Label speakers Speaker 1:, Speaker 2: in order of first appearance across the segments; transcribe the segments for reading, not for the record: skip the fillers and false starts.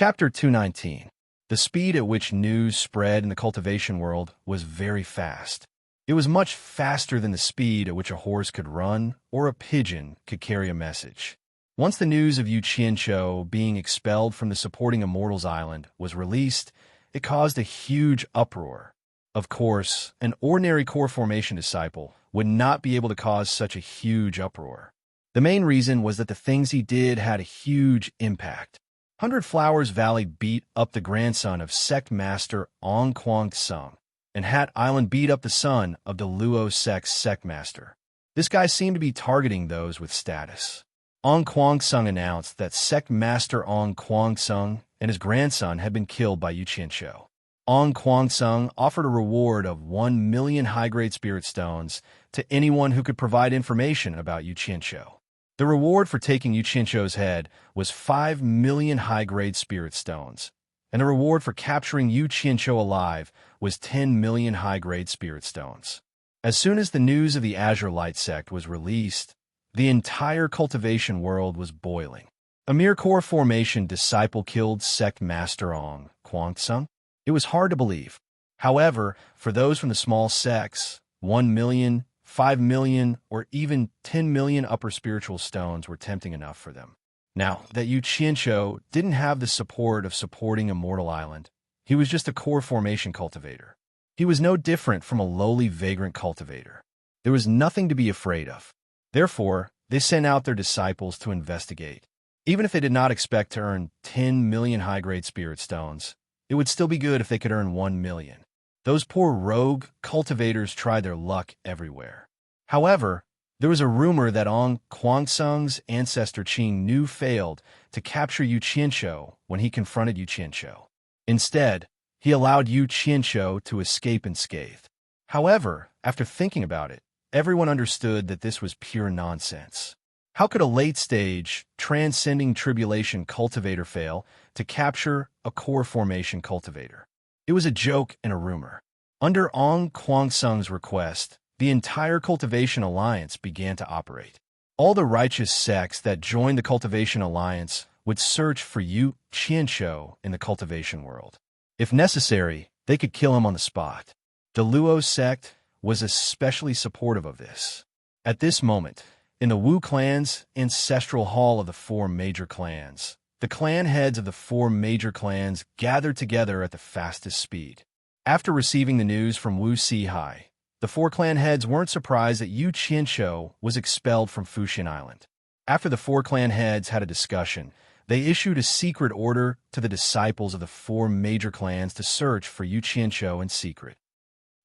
Speaker 1: Chapter 219. The speed at which news spread in the cultivation world was very fast. It was much faster than the speed at which a horse could run or a pigeon could carry a message. Once the news of Yu Qianqiu being expelled from the supporting Immortals Island was released, it caused a huge uproar. Of course, an ordinary core formation disciple would not be able to cause such a huge uproar. The main reason was that the things he did had a huge impact. 100 Flowers Valley beat up the grandson of Sect Master Ong Kwang Sung, and Hat Island beat up the son of the Luo Sect's Sect Master. This guy seemed to be targeting those with status. Ong Kwang Sung announced that Sect Master Ong Kwang Sung and his grandson had been killed by Yu Qianqiu. Ong Kwang Sung offered a reward of 1 million high-grade spirit stones to anyone who could provide information about Yu Qianqiu. The reward for taking Yu Qianqiu's head was 5 million high-grade spirit stones, and the reward for capturing Yu Qianqiu alive was 10 million high-grade spirit stones. As soon as the news of the Azure Light Sect was released, the entire cultivation world was boiling. A mere core formation disciple killed Sect Master Ong Kwang Sung. It was hard to believe. However, for those from the small sects, 1 million, 5 million, or even 10 million upper spiritual stones were tempting enough for them. Now, that Yu Qianqiu didn't have the support of supporting Immortal Island, he was just a core formation cultivator. He was no different from a lowly vagrant cultivator. There was nothing to be afraid of. Therefore, they sent out their disciples to investigate. Even if they did not expect to earn 10 million high-grade spirit stones, it would still be good if they could earn 1 million. Those poor rogue cultivators tried their luck everywhere. However, there was a rumor that Ong Kwang Sung's ancestor Qing Nu failed to capture Yu Qianqiu when he confronted Yu Qianqiu. Instead, he allowed Yu Qianqiu to escape unscathed. However, after thinking about it, everyone understood that this was pure nonsense. How could a late-stage, transcending tribulation cultivator fail to capture a core formation cultivator? It was a joke and a rumor. Under Ong Kwang Sung's request, the entire Cultivation Alliance began to operate. All the righteous sects that joined the Cultivation Alliance would search for Yu Qianqiu in the cultivation world. If necessary, they could kill him on the spot. The Luo Sect was especially supportive of this. At this moment, in the Wu clan's ancestral hall of the 4 major clans, the clan heads of the 4 major clans gathered together at the fastest speed. After receiving the news from Wu Sihai, the 4 clan heads weren't surprised that Yu Qianqiu was expelled from Fuxian Island. After the 4 clan heads had a discussion, they issued a secret order to the disciples of the 4 major clans to search for Yu Qianqiu in secret.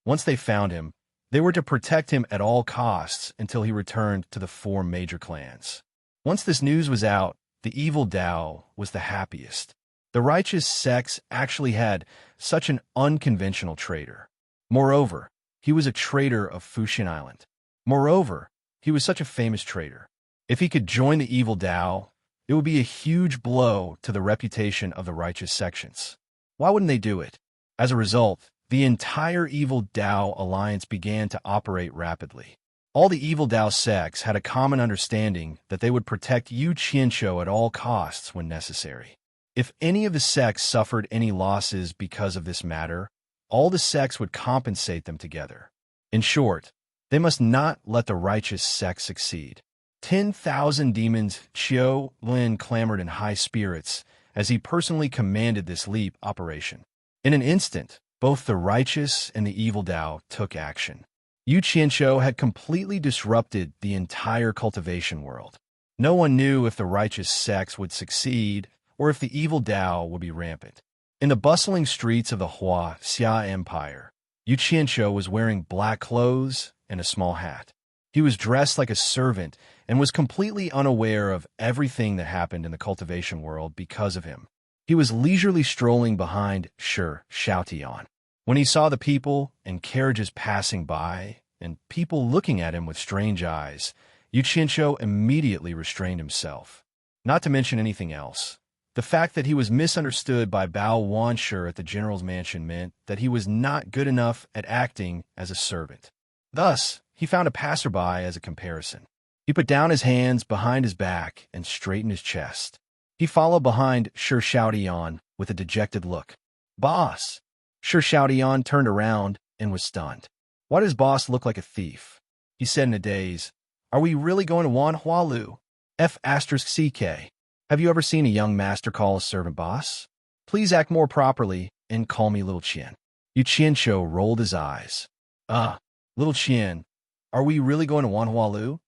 Speaker 1: Once they found him, they were to protect him at all costs until he returned to the 4 major clans. Once this news was out, the evil Dao was the happiest. The righteous sects actually had such an unconventional traitor. Moreover, he was a traitor of Fuxian Island. Moreover, he was such a famous traitor. If he could join the evil Dao, it would be a huge blow to the reputation of the righteous sections. Why wouldn't they do it? As a result, the entire evil Dao alliance began to operate rapidly. All the evil Dao sects had a common understanding that they would protect Yu Qianqiu at all costs when necessary. If any of the sects suffered any losses because of this matter, all the sects would compensate them together. In short, they must not let the righteous sect succeed. 10,000 demons Qiu Lin clamored in high spirits as he personally commanded this leap operation. In an instant, both the righteous and the evil Dao took action. Yu Qianqiu had completely disrupted the entire cultivation world. No one knew if the righteous sects would succeed or if the evil Dao would be rampant. In the bustling streets of the Hua Xia Empire, Yu Qianqiu was wearing black clothes and a small hat. He was dressed like a servant and was completely unaware of everything that happened in the cultivation world because of him. He was leisurely strolling behind Xiaotian. When he saw the people and carriages passing by and people looking at him with strange eyes, Yu Qianqiu immediately restrained himself. Not to mention anything else. The fact that he was misunderstood by Bao Wanshi at the general's mansion meant that he was not good enough at acting as a servant. Thus, he found a passerby as a comparison. He put down his hands behind his back and straightened his chest. He followed behind Sir Shouty with a dejected look. "Boss!" Sir Shouty turned around and was stunned. "Why does Boss look like a thief?" He said in a daze. "Are we really going to Wanhua F***CK? Have you ever seen a young master call a servant boss? Please act more properly and call me Little Qian." Yu Qianshou rolled his eyes. Little Qian, are we really going to Wanhua?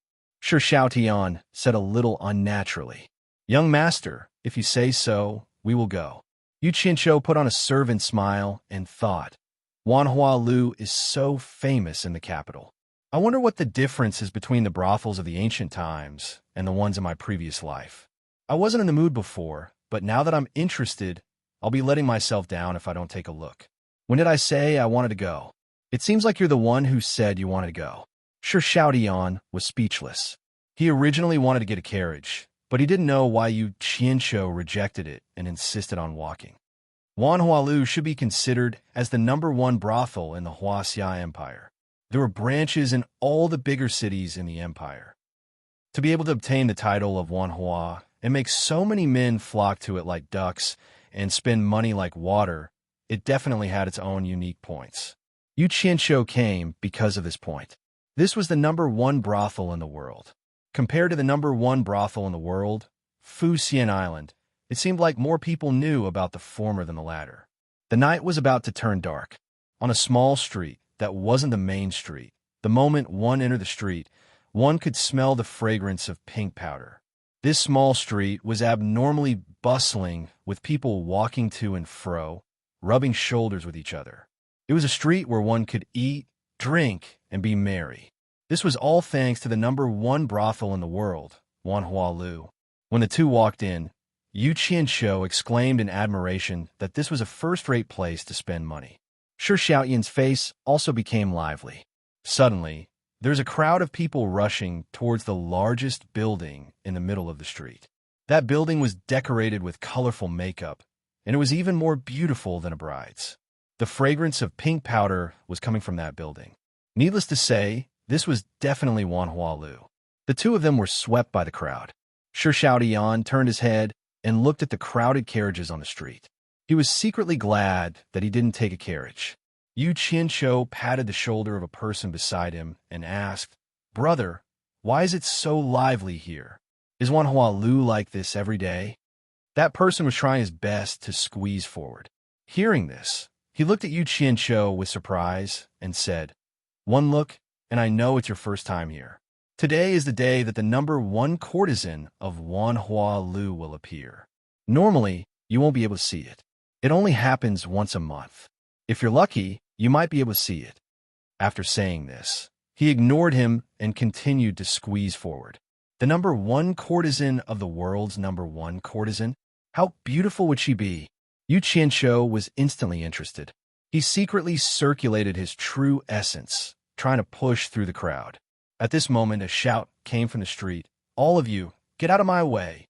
Speaker 1: Sir Shouty said a little unnaturally. "Young master, if you say so, we will go." Yu Qianshou put on a servant smile and thought, Wanhua is so famous in the capital. I wonder what the difference is between the brothels of the ancient times and the ones in my previous life. I wasn't in the mood before, but now that I'm interested, I'll be letting myself down if I don't take a look. When did I say I wanted to go? It seems like you're the one who said you wanted to go. Sir Shouty was speechless. He originally wanted to get a carriage, but he didn't know why Yu Qianshou rejected it and insisted on walking. Wanhua should be considered as the #1 brothel in the Huaxia Empire. There were branches in all the bigger cities in the empire. To be able to obtain the title of Wanhua and make so many men flock to it like ducks and spend money like water, it definitely had its own unique points. Yu Qianshou came because of this point. This was the #1 brothel in the world. Compared to the #1 brothel in the world, Fuxian Island, it seemed like more people knew about the former than the latter. The night was about to turn dark. On a small street that wasn't the main street, the moment one entered the street, one could smell the fragrance of pink powder. This small street was abnormally bustling with people walking to and fro, rubbing shoulders with each other. It was a street where one could eat, drink, and be merry. This was all thanks to the #1 brothel in the world, Wanhua. When the two walked in, Yu Qianshou exclaimed in admiration that this was a first-rate place to spend money. Sir Xiaoyan's face also became lively. Suddenly, there's a crowd of people rushing towards the largest building in the middle of the street. That building was decorated with colorful makeup, and it was even more beautiful than a bride's. The fragrance of pink powder was coming from that building. Needless to say, this was definitely Wanhua. The two of them were swept by the crowd. Sir Shouty turned his head and looked at the crowded carriages on the street. He was secretly glad that he didn't take a carriage. Yu Qianshou patted the shoulder of a person beside him and asked, "Brother, why is it so lively here? Is Wanhua like this every day?" That person was trying his best to squeeze forward. Hearing this, he looked at Yu Qianshou with surprise and said, "One look, and I know it's your first time here. Today is the day that the #1 courtesan of Wanhua will appear. Normally, you won't be able to see it. It only happens once a month. If you're lucky, you might be able to see it." After saying this, he ignored him and continued to squeeze forward. The #1 courtesan of the world's #1 courtesan? How beautiful would she be? Yu Qianshou was instantly interested. He secretly circulated his true essence, trying to push through the crowd. At this moment, a shout came from the street. "All of you, get out of my way."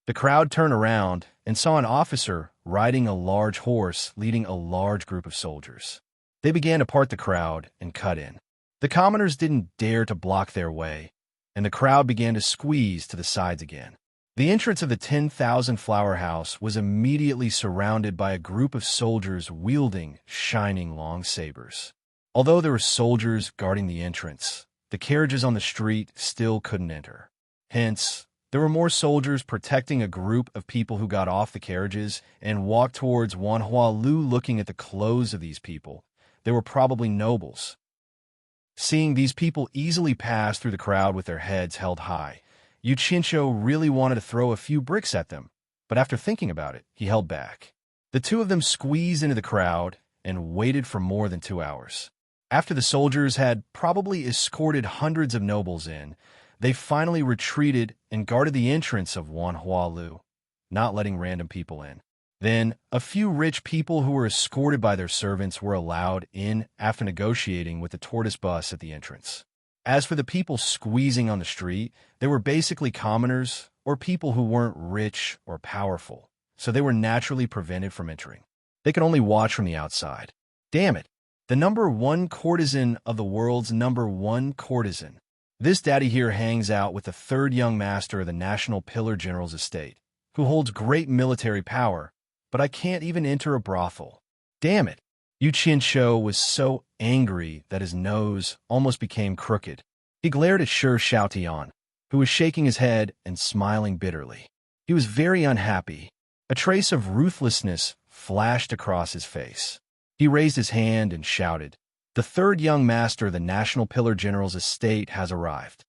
Speaker 1: The crowd turned around and saw an officer riding a large horse leading a large group of soldiers. They began to part the crowd and cut in. The commoners didn't dare to block their way, and the crowd began to squeeze to the sides again. The entrance of the 10,000 flower house was immediately surrounded by a group of soldiers wielding shining long sabers. Although there were soldiers guarding the entrance, the carriages on the street still couldn't enter. Hence, there were more soldiers protecting a group of people who got off the carriages and walked towards Wanhua. Looking at the clothes of these people, they were probably nobles. Seeing these people easily pass through the crowd with their heads held high, Yu Qianshou really wanted to throw a few bricks at them, but after thinking about it, he held back. The two of them squeezed into the crowd and waited for more than 2 hours. After the soldiers had probably escorted hundreds of nobles in, they finally retreated and guarded the entrance of Wanhua, not letting random people in. Then, a few rich people who were escorted by their servants were allowed in after negotiating with the tortoise bus at the entrance. As for the people squeezing on the street, they were basically commoners or people who weren't rich or powerful, so they were naturally prevented from entering. They could only watch from the outside. Damn it! The #1 courtesan of the world's #1 courtesan. This daddy here hangs out with the third young master of the National Pillar General's estate, who holds great military power, but I can't even enter a brothel. Damn it! Yu Qianshou was so angry that his nose almost became crooked. He glared at Shi Xiaotian, who was shaking his head and smiling bitterly. He was very unhappy. A trace of ruthlessness flashed across his face. He raised his hand and shouted, "The third young master of the National Pillar General's estate has arrived."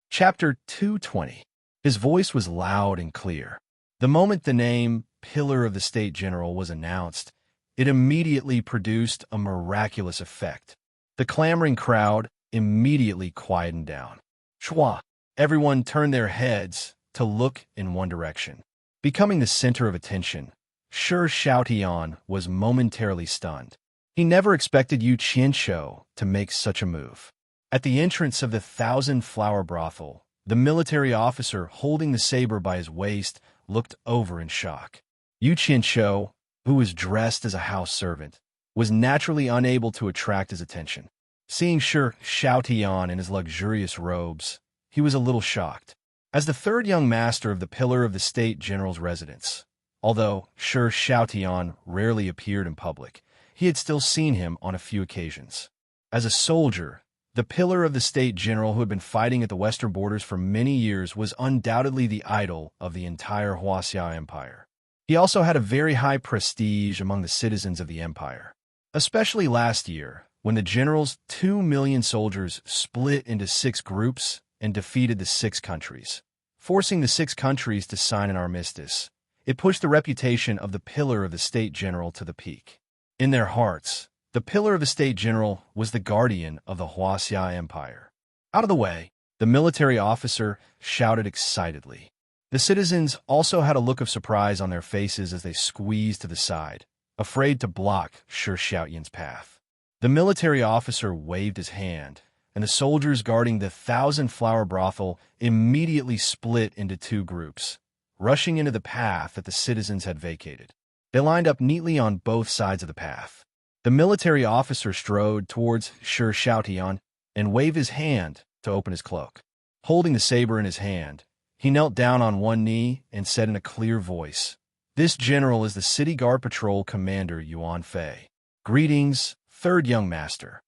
Speaker 1: Chapter 220. His voice was loud and clear. The moment the name Pillar of the State General was announced, it immediately produced a miraculous effect. The clamoring crowd immediately quietened down. Shua! Everyone turned their heads to look in one direction. Becoming the center of attention, Shi Xiaotian was momentarily stunned. He never expected Yu Qianshou to make such a move. At the entrance of the 1,000-flower brothel, the military officer holding the saber by his waist looked over in shock. Yu Qianshou, who was dressed as a house servant, was naturally unable to attract his attention. Seeing Shi Xiaotian in his luxurious robes, he was a little shocked. As the third young master of the Pillar of the State General's residence, although Shi Xiaotian rarely appeared in public, he had still seen him on a few occasions. As a soldier, the Pillar of the State General who had been fighting at the western borders for many years was undoubtedly the idol of the entire Huaxia Empire. He also had a very high prestige among the citizens of the empire. Especially last year, when the general's 2 million soldiers split into 6 groups and defeated the 6 countries, forcing the 6 countries to sign an armistice. It pushed the reputation of the Pillar of the State General to the peak. In their hearts, the Pillar of the State General was the guardian of the Huaxia Empire. Out of the way, the military officer shouted excitedly. The citizens also had a look of surprise on their faces as they squeezed to the side, afraid to block Shi Xiaotian's path. The military officer waved his hand, and the soldiers guarding the 1,000-flower brothel immediately split into 2 groups, rushing into the path that the citizens had vacated. They lined up neatly on both sides of the path. The military officer strode towards Shi Xiaotian and waved his hand to open his cloak. Holding the saber in his hand, he knelt down on one knee and said in a clear voice, "This general is the City Guard Patrol Commander Yuan Fei. Greetings, third young master."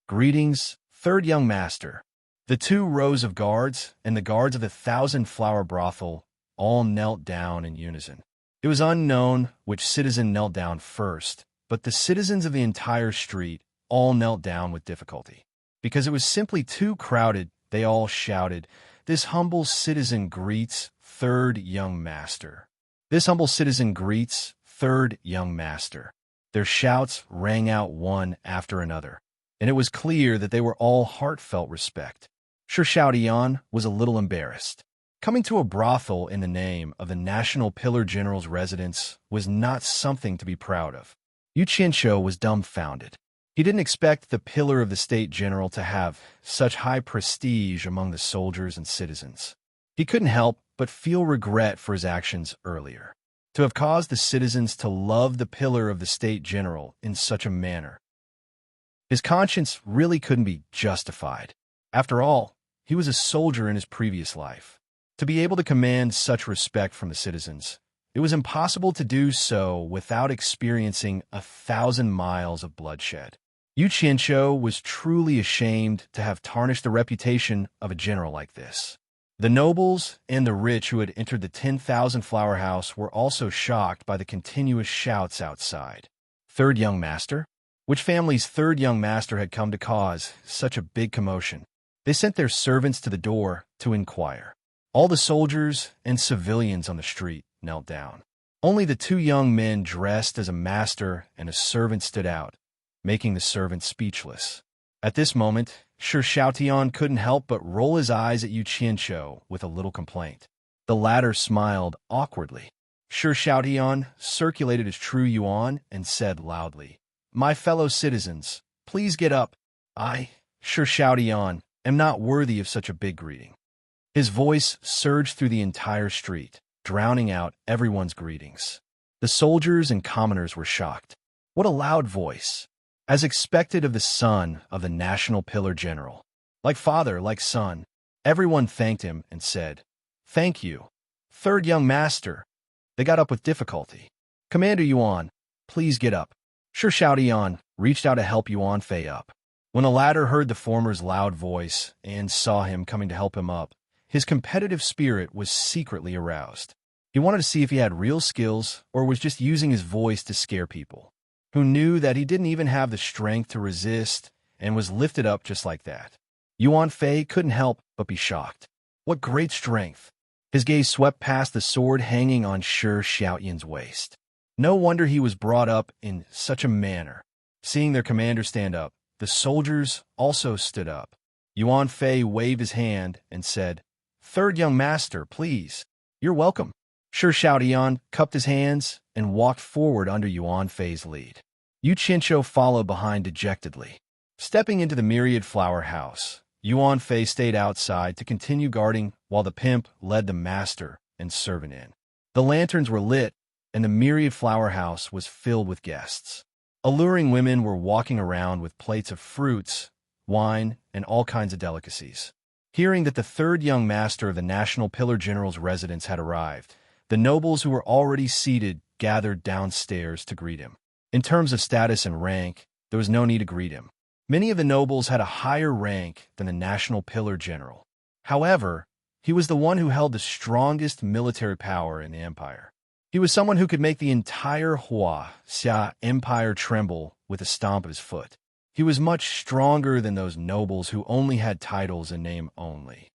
Speaker 1: "Greetings, third young master." The 2 rows of guards and the guards of the 1,000-flower brothel all knelt down in unison. It was unknown which citizen knelt down first, but the citizens of the entire street all knelt down with difficulty. Because it was simply too crowded, they all shouted, "This humble citizen greets third young master. This humble citizen greets third young master." Their shouts rang out one after another, and it was clear that they were all heartfelt respect. Shi Xiaotian was a little embarrassed. Coming to a brothel in the name of the National Pillar General's residence was not something to be proud of. Yu Qianshou was dumbfounded. He didn't expect the Pillar of the State General to have such high prestige among the soldiers and citizens. He couldn't help but feel regret for his actions earlier, to have caused the citizens to love the Pillar of the State General in such a manner. His conscience really couldn't be justified. After all, he was a soldier in his previous life. To be able to command such respect from the citizens, it was impossible to do so without experiencing 1,000 miles of bloodshed. Yu Qianshou was truly ashamed to have tarnished the reputation of a general like this. The nobles and the rich who had entered the 10,000-flower house were also shocked by the continuous shouts outside. Third young master? Which family's third young master had come to cause such a big commotion? They sent their servants to the door to inquire. All the soldiers and civilians on the street knelt down. Only the 2 young men dressed as a master and a servant stood out, making the servant speechless. At this moment, Shi Xiaotian couldn't help but roll his eyes at Yu Qianshou with a little complaint. The latter smiled awkwardly. Shi Xiaotian circulated his true yuan and said loudly, "My fellow citizens, please get up. I, Shi Xiaotian, am not worthy of such a big greeting." His voice surged through the entire street, drowning out everyone's greetings. The soldiers and commoners were shocked. What a loud voice! As expected of the son of the National Pillar General. Like father, like son, everyone thanked him and said, "Thank you. Third young master. They got up with difficulty. Commander Yuan, please get up. Sure Shao Yuan reached out to help Yuan Fei up. When the latter heard the former's loud voice and saw him coming to help him up, his competitive spirit was secretly aroused. He wanted to see if he had real skills or was just using his voice to scare people, who knew that he didn't even have the strength to resist and was lifted up just like that. Yuan Fei couldn't help but be shocked. What great strength! His gaze swept past the sword hanging on Shi Xiaoyan's waist. No wonder he was brought up in such a manner. Seeing their commander stand up, the soldiers also stood up. Yuan Fei waved his hand and said, "Third young master, please. You're welcome." Shi Xiaoyan cupped his hands and walked forward under Yuan Fei's lead. Yu Qinshu followed behind dejectedly. Stepping into the myriad flower house, Yuan Fei stayed outside to continue guarding while the pimp led the master and servant in. The lanterns were lit, and the myriad flower house was filled with guests. Alluring women were walking around with plates of fruits, wine, and all kinds of delicacies. Hearing that the third young master of the National Pillar General's residence had arrived, the nobles who were already seated gathered downstairs to greet him. In terms of status and rank, there was no need to greet him. Many of the nobles had a higher rank than the National Pillar General. However, he was the one who held the strongest military power in the empire. He was someone who could make the entire Xia Empire tremble with a stomp of his foot. He was much stronger than those nobles who only had titles in name only.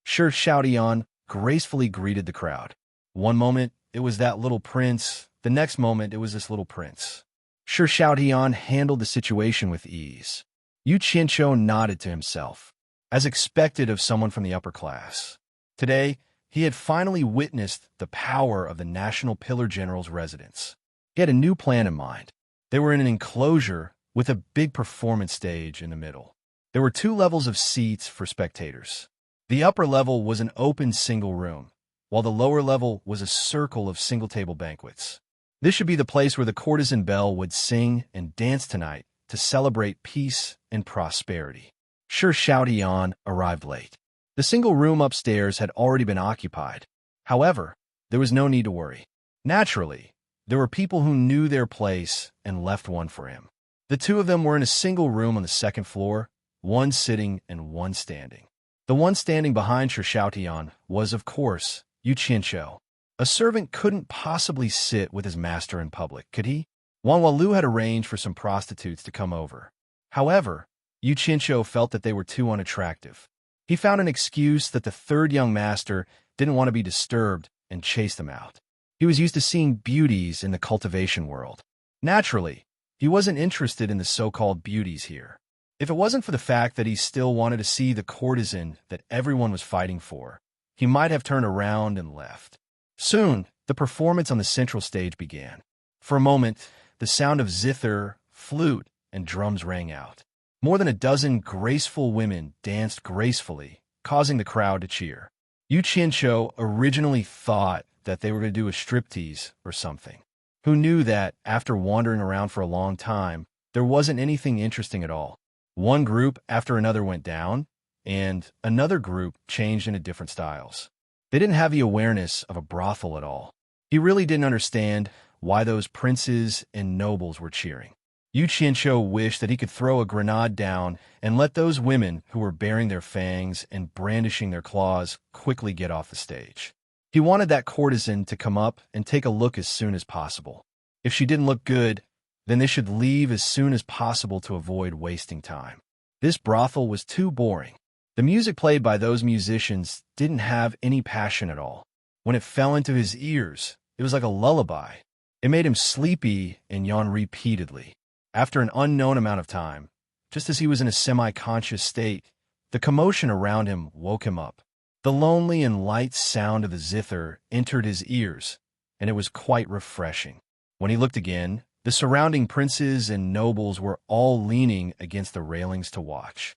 Speaker 1: Shi Xiaoyan gracefully greeted the crowd. One moment, it was that little prince. The next moment, it was this little prince. Shi Xiaoyan handled the situation with ease. Yu Qinshu nodded to himself, as expected of someone from the upper class. Today, he had finally witnessed the power of the National Pillar General's residence. He had a new plan in mind. They were in an enclosure with a big performance stage in the middle. There were 2 levels of seats for spectators. The upper level was an open single room, while the lower level was a circle of single-table banquets. This should be the place where the courtesan belle would sing and dance tonight to celebrate peace and prosperity. Shi Xiaoyan arrived late. The single room upstairs had already been occupied. However, there was no need to worry. Naturally, there were people who knew their place and left one for him. The 2 of them were in a single room on the 2nd floor, one sitting and one standing. The one standing behind Shi Xiaoyan was, of course, Yu Qinshu. A servant couldn't possibly sit with his master in public, could he? Wang Walu had arranged for some prostitutes to come over. However, Yu Qinshu felt that they were too unattractive. He found an excuse that the third young master didn't want to be disturbed and chased them out. He was used to seeing beauties in the cultivation world. Naturally, he wasn't interested in the so-called beauties here. If it wasn't for the fact that he still wanted to see the courtesan that everyone was fighting for, he might have turned around and left. Soon, the performance on the central stage began. For a moment, the sound of zither, flute, and drums rang out. More than a dozen graceful women danced gracefully, causing the crowd to cheer. Yu Qinshu originally thought that they were going to do a striptease or something. Who knew that, after wandering around for a long time, there wasn't anything interesting at all. One group after another went down, and another group changed into different styles. They didn't have the awareness of a brothel at all. He really didn't understand why those princes and nobles were cheering. Yu Qinshu wished that he could throw a grenade down and let those women who were baring their fangs and brandishing their claws quickly get off the stage. He wanted that courtesan to come up and take a look as soon as possible. If she didn't look good, then they should leave as soon as possible to avoid wasting time. This brothel was too boring. The music played by those musicians didn't have any passion at all. When it fell into his ears, it was like a lullaby. It made him sleepy and yawn repeatedly. After an unknown amount of time, just as he was in a semi-conscious state, the commotion around him woke him up. The lonely and light sound of the zither entered his ears, and it was quite refreshing. When he looked again, the surrounding princes and nobles were all leaning against the railings to watch.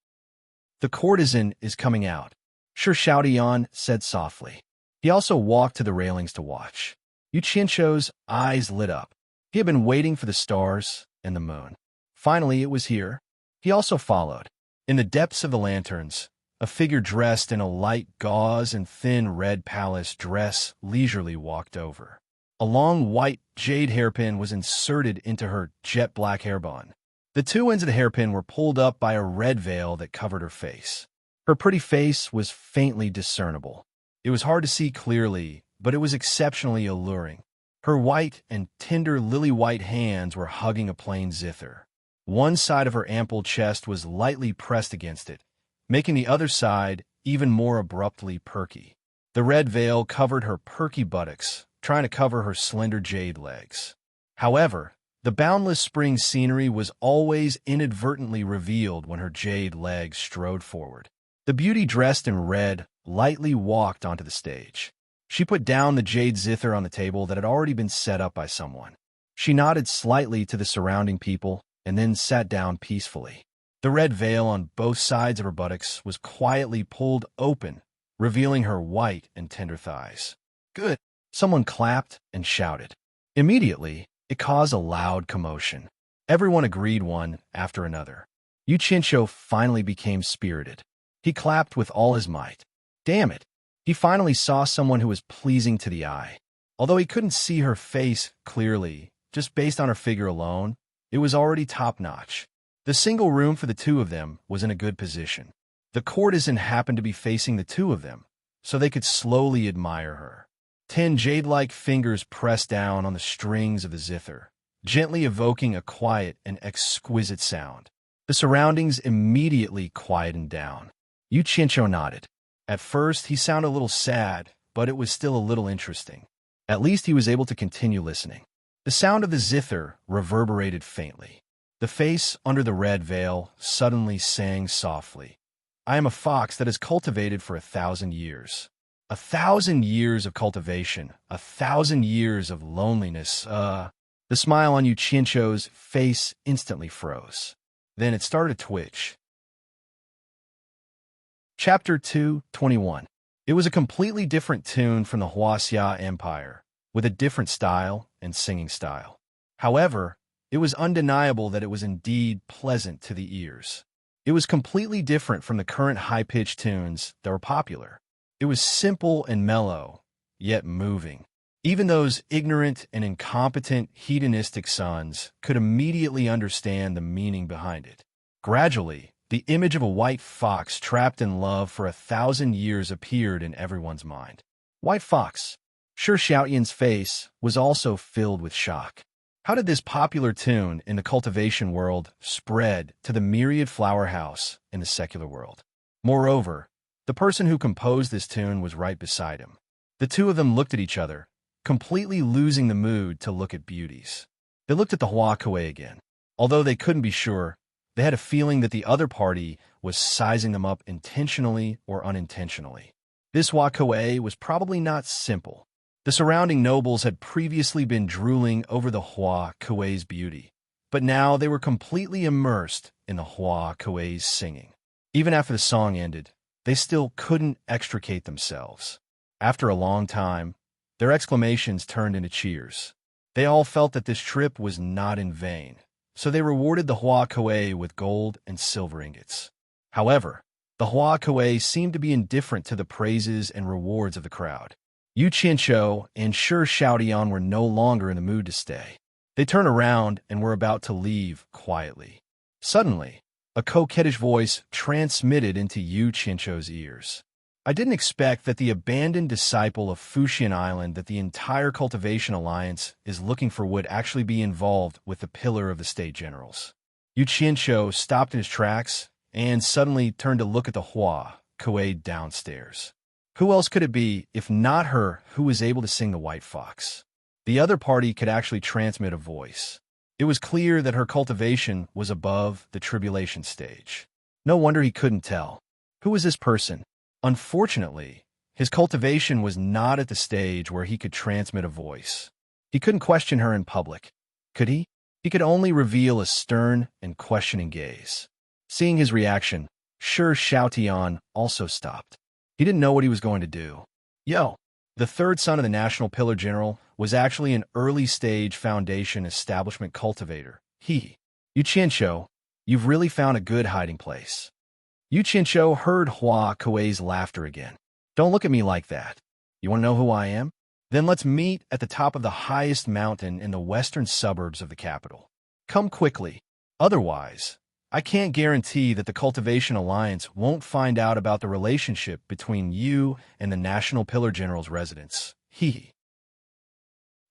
Speaker 1: "The courtesan is coming out," Shi Xiaoyan said softly. He also walked to the railings to watch. Yu Qinshu's eyes lit up. He had been waiting for the stars and the moon. Finally, it was here. He also followed. In the depths of the lanterns, A figure dressed in a light gauze and thin red palace dress leisurely walked over. A long white jade hairpin was inserted into her jet black hairband. The two ends of the hairpin were pulled up by a red veil that covered her face. Her pretty face was faintly discernible. It was hard to see clearly, but it was exceptionally alluring. Her white and tender lily-white hands were hugging a plain zither. One side of her ample chest was lightly pressed against it, making the other side even more abruptly perky. The red veil covered her perky buttocks, trying to cover her slender jade legs. However, the boundless spring scenery was always inadvertently revealed when her jade legs strode forward. The beauty dressed in red lightly walked onto the stage. She put down the jade zither on the table that had already been set up by someone. She nodded slightly to the surrounding people and then sat down peacefully. The red veil on both sides of her buttocks was quietly pulled open, revealing her white and tender thighs. "Good!" Someone clapped and shouted. Immediately, it caused a loud commotion. Everyone agreed one after another. Yuchincho finally became spirited. He clapped with all his might. Damn it! He finally saw someone who was pleasing to the eye. Although he couldn't see her face clearly, just based on her figure alone, it was already top-notch. The single room for the two of them was in a good position. The courtesan happened to be facing the two of them, so they could slowly admire her. 10 jade-like fingers pressed down on the strings of the zither, gently evoking a quiet and exquisite sound. The surroundings immediately quietened down. Yuchincho nodded. At first, he sounded a little sad, but it was still a little interesting. At least he was able to continue listening. The sound of the zither reverberated faintly. The face under the red veil suddenly sang softly. "I am a fox that is cultivated for 1,000 years. 1,000 years of cultivation, 1,000 years of loneliness, The smile on Yuchincho's face instantly froze. Then it started to twitch. Chapter 2:21. It was a completely different tune from the Huaxia Empire, with a different style and singing style. However, it was undeniable that it was indeed pleasant to the ears. It was completely different from the current high-pitched tunes that were popular. It was simple and mellow, yet moving. Even those ignorant and incompetent hedonistic sons could immediately understand the meaning behind it. Gradually, the image of a white fox trapped in love for 1,000 years appeared in everyone's mind. White fox. Sure, Xiaoyan's face was also filled with shock. How did this popular tune in the cultivation world spread to the myriad flower house in the secular world? Moreover, the person who composed this tune was right beside him. The two of them looked at each other, completely losing the mood to look at beauties. They looked at the Hua Kuei again. Although they couldn't be sure, they had a feeling that the other party was sizing them up intentionally or unintentionally. This Hua Kuei was probably not simple. The surrounding nobles had previously been drooling over the Hua Kuei's beauty, but now they were completely immersed in the Hua Kuei's singing. Even after the song ended, they still couldn't extricate themselves. After a long time, their exclamations turned into cheers. They all felt that this trip was not in vain, so they rewarded the Hua Kuei with gold and silver ingots. However, the Hua Kuei seemed to be indifferent to the praises and rewards of the crowd. Yu Qianqiu and Shi Xiaodian were no longer in the mood to stay. They turned around and were about to leave quietly. Suddenly, a coquettish voice transmitted into Yu Qianqiu's ears. I didn't expect that the abandoned disciple of Fuxian Island that the entire Cultivation Alliance is looking for would actually be involved with the pillar of the state generals. Yu Qianqiu stopped in his tracks and suddenly turned to look at the Hua Kuei downstairs. Who else could it be if not her who was able to sing the White Fox? The other party could actually transmit a voice. It was clear that her cultivation was above the tribulation stage. No wonder he couldn't tell. Who was this person? Unfortunately, his cultivation was not at the stage where he could transmit a voice. He couldn't question her in public, could he? He could only reveal a stern and questioning gaze. Seeing his reaction, Shi Xiaotian also stopped. He didn't know what he was going to do. Yo, the third son of the National Pillar General was actually an early-stage foundation establishment cultivator. Yu Qianqiu, you've really found a good hiding place. Yu Qianqiu heard Hua Kuei's laughter again. Don't look at me like that. You want to know who I am? Then let's meet at the top of the highest mountain in the western suburbs of the capital. Come quickly. Otherwise, I can't guarantee that the Cultivation Alliance won't find out about the relationship between you and the National Pillar General's residence. Hee.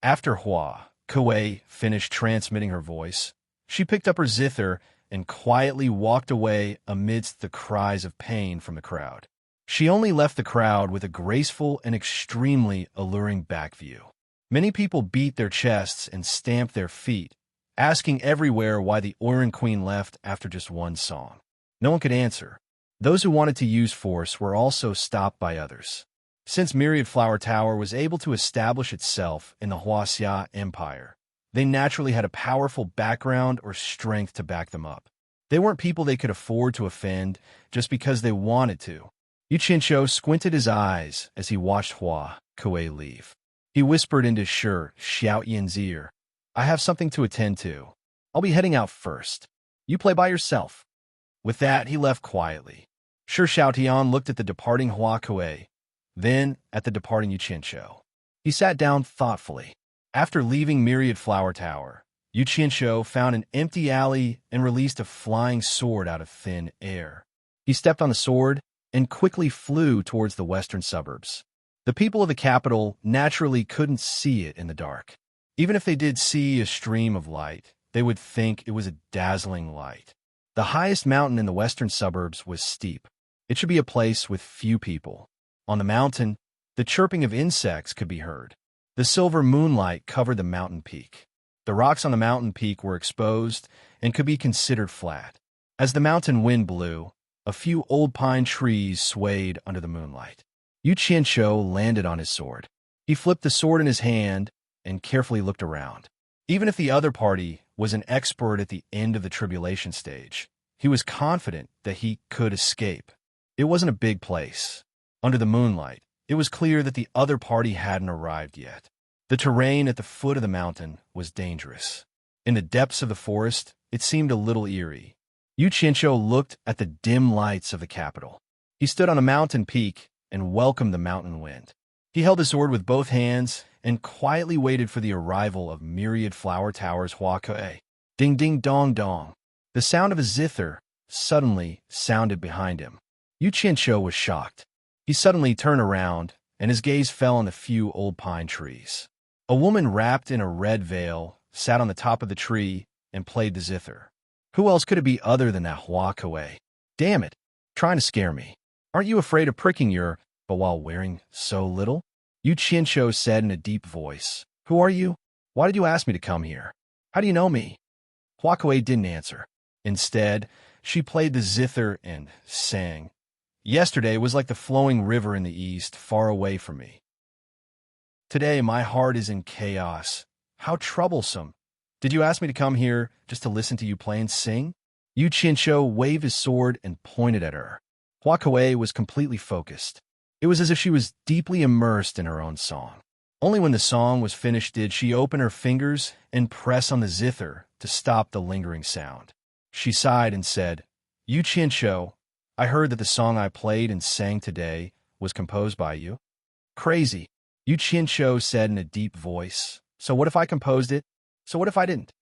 Speaker 1: After Hua Kuei finished transmitting her voice, she picked up her zither and quietly walked away amidst the cries of pain from the crowd. She only left the crowd with a graceful and extremely alluring back view. Many people beat their chests and stamped their feet, asking everywhere why the Oran Queen left after just one song. No one could answer. Those who wanted to use force were also stopped by others. Since Myriad Flower Tower was able to establish itself in the Huaxia Empire, they naturally had a powerful background or strength to back them up. They weren't people they could afford to offend just because they wanted to. Yu Qianqiu squinted his eyes as he watched Hua Kuei leave. He whispered into Xiao Yin's ear, I have something to attend to. I'll be heading out first. You play by yourself. With that, he left quietly. Xiao Tian looked at the departing Hua Kuei, then at the departing Yu Qianqiu. He sat down thoughtfully. After leaving Myriad Flower Tower, Yu Qianqiu found an empty alley and released a flying sword out of thin air. He stepped on the sword and quickly flew towards the western suburbs. The people of the capital naturally couldn't see it in the dark. Even if they did see a stream of light, they would think it was a dazzling light. The highest mountain in the western suburbs was steep. It should be a place with few people. On the mountain, the chirping of insects could be heard. The silver moonlight covered the mountain peak. The rocks on the mountain peak were exposed and could be considered flat. As the mountain wind blew, a few old pine trees swayed under the moonlight. Yu Qianqiu landed on his sword. He flipped the sword in his hand and carefully looked around. Even if the other party was an expert at the end of the tribulation stage, he was confident that he could escape. It wasn't a big place. Under the moonlight, it was clear that the other party hadn't arrived yet. The terrain at the foot of the mountain was dangerous. In the depths of the forest, it seemed a little eerie. Yu Qianqiu looked at the dim lights of the capital. He stood on a mountain peak and welcomed the mountain wind. He held his sword with both hands and quietly waited for the arrival of Myriad Flower Tower's Hua Kuei. Ding ding dong dong. The sound of a zither suddenly sounded behind him. Yu Qianqiu was shocked. He suddenly turned around, and his gaze fell on the few old pine trees. A woman wrapped in a red veil sat on the top of the tree and played the zither. Who else could it be other than that Hua Kuei? Damn it, trying to scare me. Aren't you afraid of pricking your, but while wearing so little? Yu Qianqiu said in a deep voice. Who are you? Why did you ask me to come here? How do you know me? Hua Kuei didn't answer. Instead, she played the zither and sang. Yesterday was like the flowing river in the east, far away from me. Today my heart is in chaos. How troublesome. Did you ask me to come here just to listen to you play and sing? Yu Qianqiu waved his sword and pointed at her. Hua Kuei was completely focused. It was as if she was deeply immersed in her own song. Only when the song was finished did she open her fingers and press on the zither to stop the lingering sound. She sighed and said, Yu Qianqiu, I heard that the song I played and sang today was composed by you. Crazy, Yu Qianqiu said in a deep voice. So what if I composed it? So what if I didn't?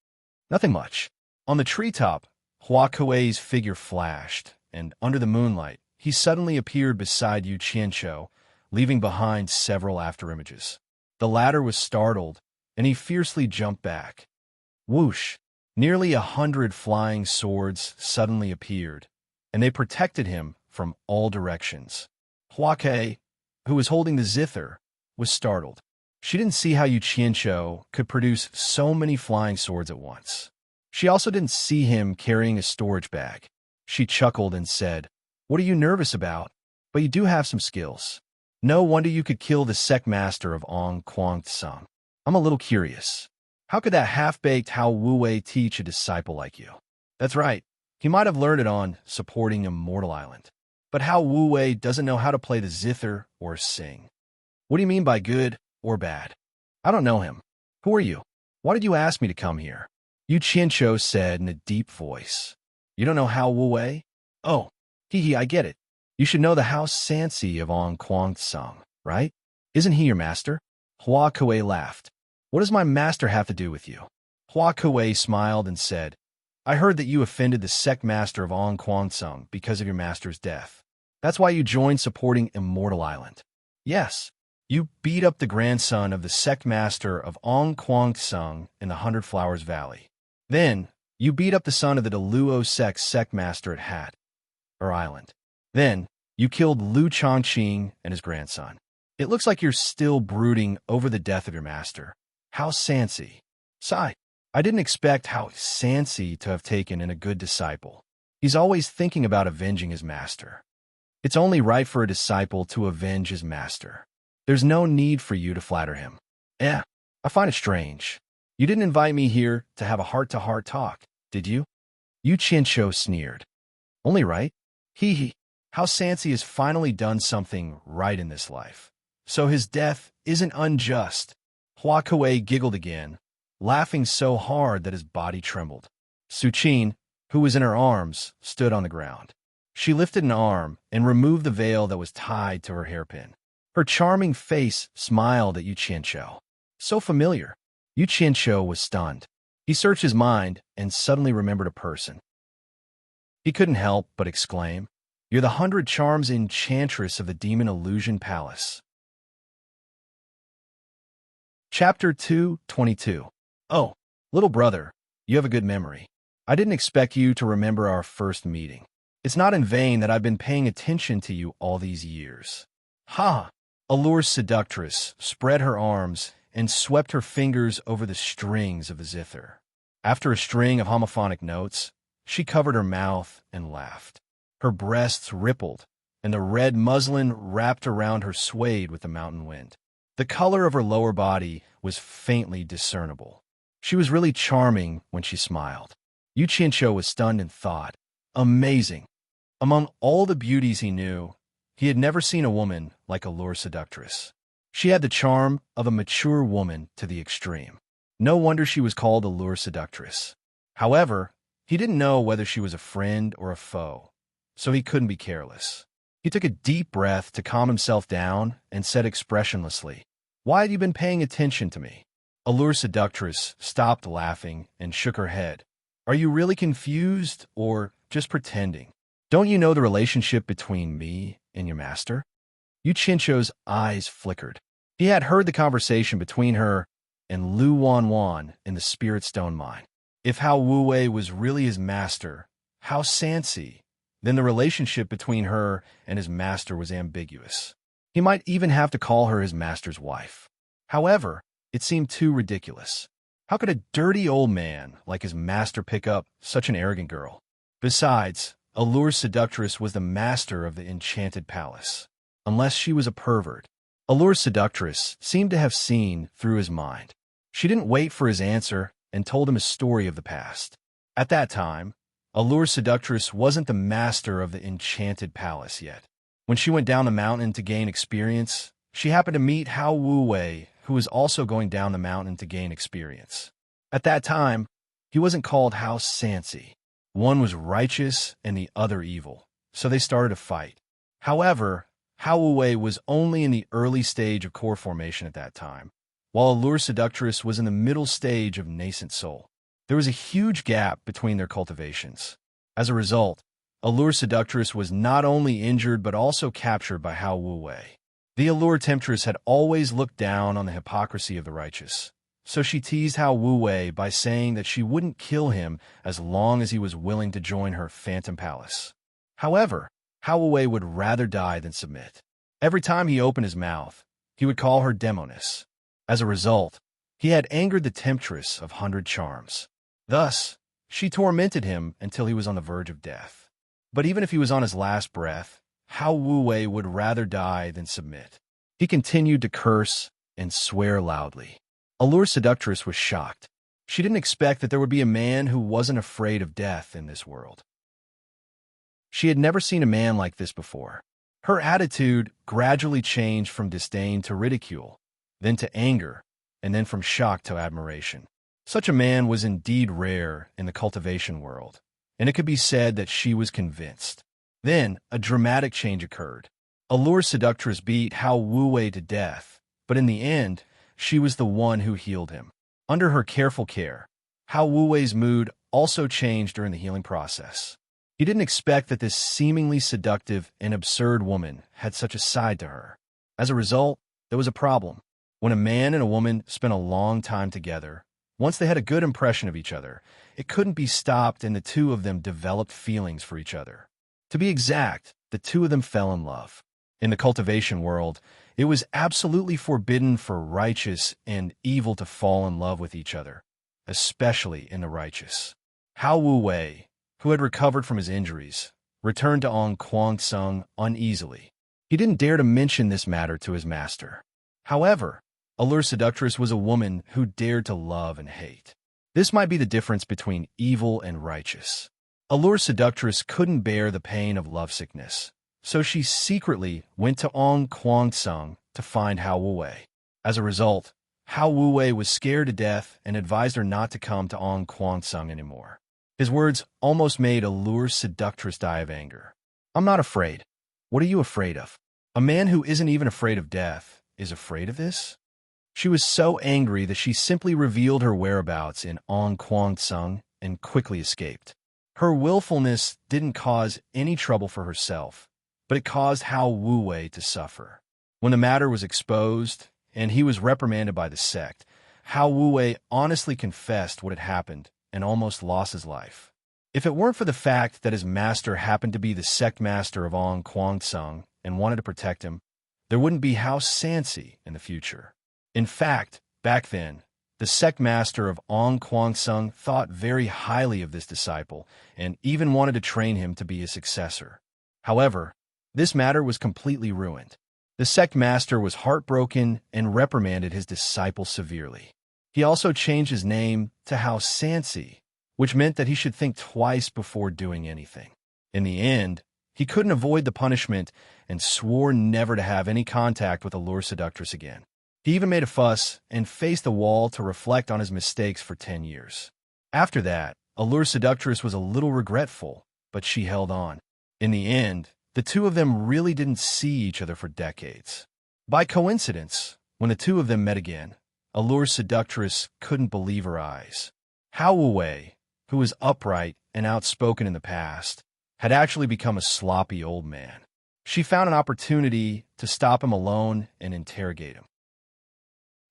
Speaker 1: Nothing much. On the treetop, Hua Kuei's figure flashed, and under the moonlight, he suddenly appeared beside Yu Qianqiu, leaving behind several afterimages. The latter was startled, and he fiercely jumped back. Whoosh! Nearly 100 flying swords suddenly appeared, and they protected him from all directions. Hua Kuei, who was holding the zither, was startled. She didn't see how Yu Qianqiu could produce so many flying swords at once. She also didn't see him carrying a storage bag. She chuckled and said, What are you nervous about? But you do have some skills. No wonder you could kill the Sect master of Ong Quang Tsung. I'm a little curious. How could that half-baked Hao Wu-Wei teach a disciple like you? That's right. He might have learned it on supporting Immortal Island. But Hao Wu-Wei doesn't know how to play the zither or sing. What do you mean by good or bad? I don't know him. Who are you? Why did you ask me to come here? Yu Qianqiu said in a deep voice. You don't know Hao Wu-Wei? Oh, Hee, I get it. You should know the House Sansi of Ong Kwang Sung, right? Isn't he your master? Hua Kuei laughed. What does my master have to do with you? Hua Kuei smiled and said, I heard that you offended the sect master of Ong Kwang Sung because of your master's death. That's why you joined supporting Immortal Island. Yes, you beat up the grandson of the sect master of Ong Kwang Sung in the Hundred Flowers Valley. Then, you beat up the son of the Deluo sect master at Island. Then, you killed Lu Chongqing and his grandson. It looks like you're still brooding over the death of your master. How Sansi. Sigh. I didn't expect How Sansi to have taken in a good disciple. He's always thinking about avenging his master. It's only right for a disciple to avenge his master. There's no need for you to flatter him. I find it strange. You didn't invite me here to have a heart-to-heart talk, did you? Yu Qianqiu sneered. Only right? Hee. How Sansi has finally done something right in this life. So his death isn't unjust. Hua Kuei giggled again, laughing so hard that his body trembled. Su Qin, who was in her arms, stood on the ground. She lifted an arm and removed the veil that was tied to her hairpin. Her charming face smiled at Yu Qianqiu. So familiar. Yu Qianqiu was stunned. He searched his mind and suddenly remembered a person. He couldn't help but exclaim, You're the 100 Charms Enchantress of the Demon Illusion Palace. Chapter 222. Oh, little brother, you have a good memory. I didn't expect you to remember our first meeting. It's not in vain that I've been paying attention to you all these years. Ha! Allure's seductress spread her arms and swept her fingers over the strings of the zither. After a string of homophonic notes, she covered her mouth and laughed. Her breasts rippled, and the red muslin wrapped around her swayed with the mountain wind. The color of her lower body was faintly discernible. She was really charming when she smiled. Yu Qianqiu was stunned and thought, amazing. Among all the beauties he knew, he had never seen a woman like Allure's seductress. She had the charm of a mature woman to the extreme. No wonder she was called Allure's seductress. However, he didn't know whether she was a friend or a foe, so he couldn't be careless. He took a deep breath to calm himself down and said expressionlessly, Why have you been paying attention to me? Allure's seductress stopped laughing and shook her head. Are you really confused or just pretending? Don't you know the relationship between me and your master? Yu Qianqiu's eyes flickered. He had heard the conversation between her and Lu Wanwan in the Spirit Stone mine. If Hao Wuwei was really his master, Hao Sansi, then the relationship between her and his master was ambiguous. He might even have to call her his master's wife. However, it seemed too ridiculous. How could a dirty old man like his master pick up such an arrogant girl? Besides, Allure's seductress was the master of the enchanted palace. Unless she was a pervert. Allure's seductress seemed to have seen through his mind. She didn't wait for his answer and told him a story of the past. At that time, Allure's seductress wasn't the master of the enchanted palace yet. When she went down the mountain to gain experience, she happened to meet Hao Wuwei, who was also going down the mountain to gain experience. At that time, he wasn't called Hao Sansi. One was righteous and the other evil, so they started a fight. However, Hao Wuwei was only in the early stage of core formation at that time, while Allure's seductress was in the middle stage of nascent soul. There was a huge gap between their cultivations. As a result, Allure's seductress was not only injured but also captured by Hao Wuwei. The Allure temptress had always looked down on the hypocrisy of the righteous, so she teased Hao Wuwei by saying that she wouldn't kill him as long as he was willing to join her phantom palace. However, Hao Wuwei would rather die than submit. Every time he opened his mouth, he would call her demoness. As a result, he had angered the temptress of 100 charms. Thus, she tormented him until he was on the verge of death. But even if he was on his last breath, Hao Wuwei would rather die than submit. He continued to curse and swear loudly. Allure's seductress was shocked. She didn't expect that there would be a man who wasn't afraid of death in this world. She had never seen a man like this before. Her attitude gradually changed from disdain to ridicule, then to anger, and then from shock to admiration. Such a man was indeed rare in the cultivation world, and it could be said that she was convinced. Then, a dramatic change occurred. Allure's seductress beat Hao Wu-wei to death, but in the end, she was the one who healed him. Under her careful care, Hao Wu-wei's mood also changed during the healing process. He didn't expect that this seemingly seductive and absurd woman had such a side to her. As a result, there was a problem. When a man and a woman spent a long time together, once they had a good impression of each other, it couldn't be stopped and the two of them developed feelings for each other. To be exact, the two of them fell in love. In the cultivation world, it was absolutely forbidden for righteous and evil to fall in love with each other, especially in the righteous. Hao Wu-wei, who had recovered from his injuries, returned to Ong Kwang-sung uneasily. He didn't dare to mention this matter to his master. However, Allure's seductress was a woman who dared to love and hate. This might be the difference between evil and righteous. Allure's seductress couldn't bear the pain of lovesickness, so she secretly went to Ong Kwang-sung to find Hao Wu-wei. As a result, Hao Wu-wei was scared to death and advised her not to come to Ong Kwang-sung anymore. His words almost made Allure's seductress die of anger. "I'm not afraid. What are you afraid of? A man who isn't even afraid of death is afraid of this?" She was so angry that she simply revealed her whereabouts in Ong Kwang-sung and quickly escaped. Her willfulness didn't cause any trouble for herself, but it caused Hao Wu-wei to suffer. When the matter was exposed and he was reprimanded by the sect, Hao Wu-wei honestly confessed what had happened and almost lost his life. If it weren't for the fact that his master happened to be the sect master of Ong Kwang-sung and wanted to protect him, there wouldn't be Hao Sansi in the future. In fact, back then, the sect master of Ong Kwang-sung thought very highly of this disciple and even wanted to train him to be his successor. However, this matter was completely ruined. The sect master was heartbroken and reprimanded his disciple severely. He also changed his name to Hao Sansi, which meant that he should think twice before doing anything. In the end, he couldn't avoid the punishment and swore never to have any contact with Allure's seductress again. He even made a fuss and faced the wall to reflect on his mistakes for 10 years. After that, Allure's seductress was a little regretful, but she held on. In the end, the two of them really didn't see each other for decades. By coincidence, when the two of them met again, Allure's seductress couldn't believe her eyes. Hao Wu-wei, who was upright and outspoken in the past, had actually become a sloppy old man. She found an opportunity to stop him alone and interrogate him.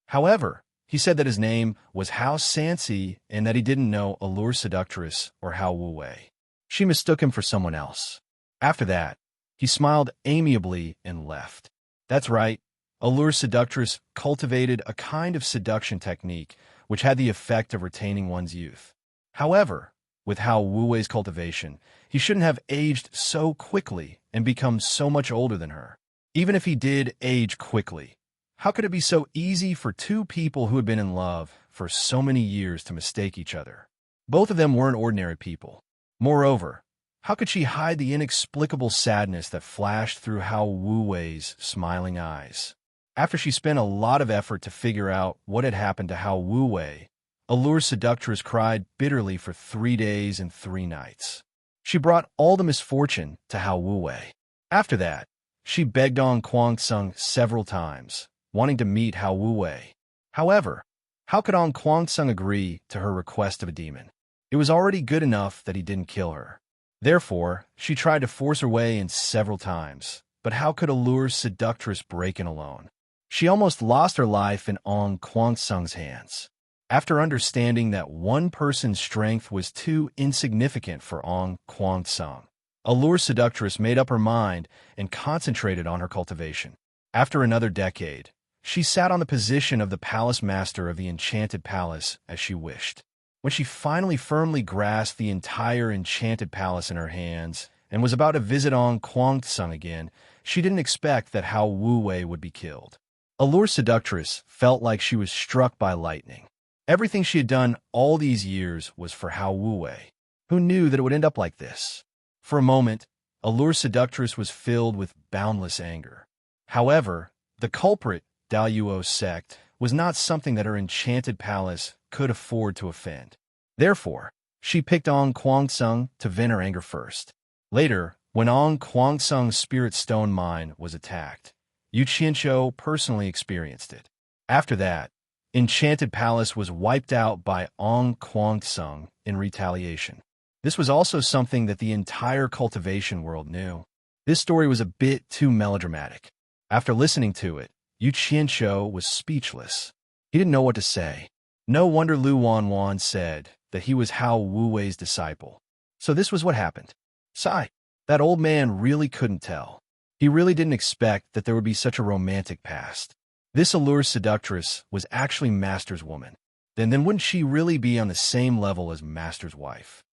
Speaker 1: However, he said that his name was Hao Sansi and that he didn't know Allure's seductress or Hao Wu-wei. She mistook him for someone else. After that, he smiled amiably and left. That's right, Allure's seductress cultivated a kind of seduction technique which had the effect of retaining one's youth. However, with Hao Wu-wei's cultivation, he shouldn't have aged so quickly and become so much older than her. Even if he did age quickly, how could it be so easy for two people who had been in love for so many years to mistake each other? Both of them weren't ordinary people. Moreover, how could she hide the inexplicable sadness that flashed through Hao Wu-wei's smiling eyes? After she spent a lot of effort to figure out what had happened to Hao Wu-wei, Allure's seductress cried bitterly for 3 days and 3 nights. She brought all the misfortune to Hao Wu-wei. After that, she begged Ong Kwang-sung several times, wanting to meet Hao Wu-wei. However, how could Ong Kwang-sung agree to her request of a demon? It was already good enough that he didn't kill her. Therefore, she tried to force her way in several times, but how could Allure's seductress break in alone? She almost lost her life in Ong Kwang-sung's hands. After understanding that one person's strength was too insignificant for Ong Kwang-sung, Allure's seductress made up her mind and concentrated on her cultivation. After another decade, she sat on the position of the palace master of the enchanted palace as she wished. When she finally firmly grasped the entire enchanted palace in her hands and was about to visit Ong Kwang-sung again, she didn't expect that Hao Wu-wei would be killed. Allure's seductress felt like she was struck by lightning. Everything she had done all these years was for Hao Wu-wei. Who knew that it would end up like this? For a moment, Allure's seductress was filled with boundless anger. However, the culprit, Daoyuo's sect, was not something that her enchanted palace could afford to offend. Therefore, she picked Ong Kwang-sung to vent her anger first. Later, When Ong Kwangsung's spirit stone mine was attacked, Yu Qianqiu personally experienced it. After that, Enchanted Palace was wiped out by Ong Kwangsung in retaliation. This was also something that the entire cultivation world knew. This story was a bit too melodramatic. After listening to it, Yu Qianqiu was speechless. He didn't know what to say. No wonder Lu Wanwan said that he was Hao Wuwei's disciple. So this was what happened. Sigh. That old man really couldn't tell. He really didn't expect that there would be such a romantic past. This allure seductress was actually Master's woman. Then wouldn't she really be on the same level as Master's wife?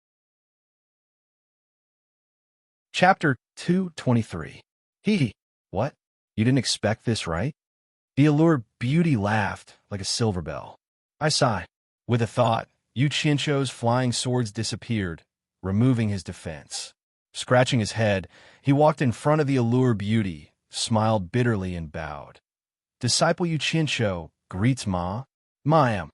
Speaker 1: Chapter 223. Hee. What? You didn't expect this, right? The allure beauty laughed like a silver bell. I sigh. With a thought, Yu Qianqiu's flying swords disappeared, removing his defense. Scratching his head, he walked in front of the allure beauty, smiled bitterly and bowed. Disciple Yu Qianqiu greets Ma. Ma'am.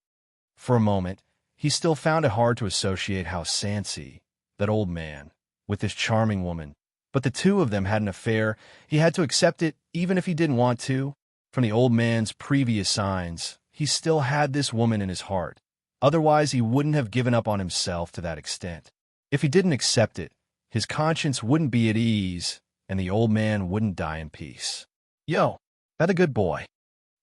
Speaker 1: For a moment, he still found it hard to associate Hao Sansi, that old man, with this charming woman. But the two of them had an affair. He had to accept it, even if he didn't want to. From the old man's previous signs, he still had this woman in his heart. Otherwise, he wouldn't have given up on himself to that extent. If he didn't accept it, his conscience wouldn't be at ease, and the old man wouldn't die in peace. Yo, that a good boy.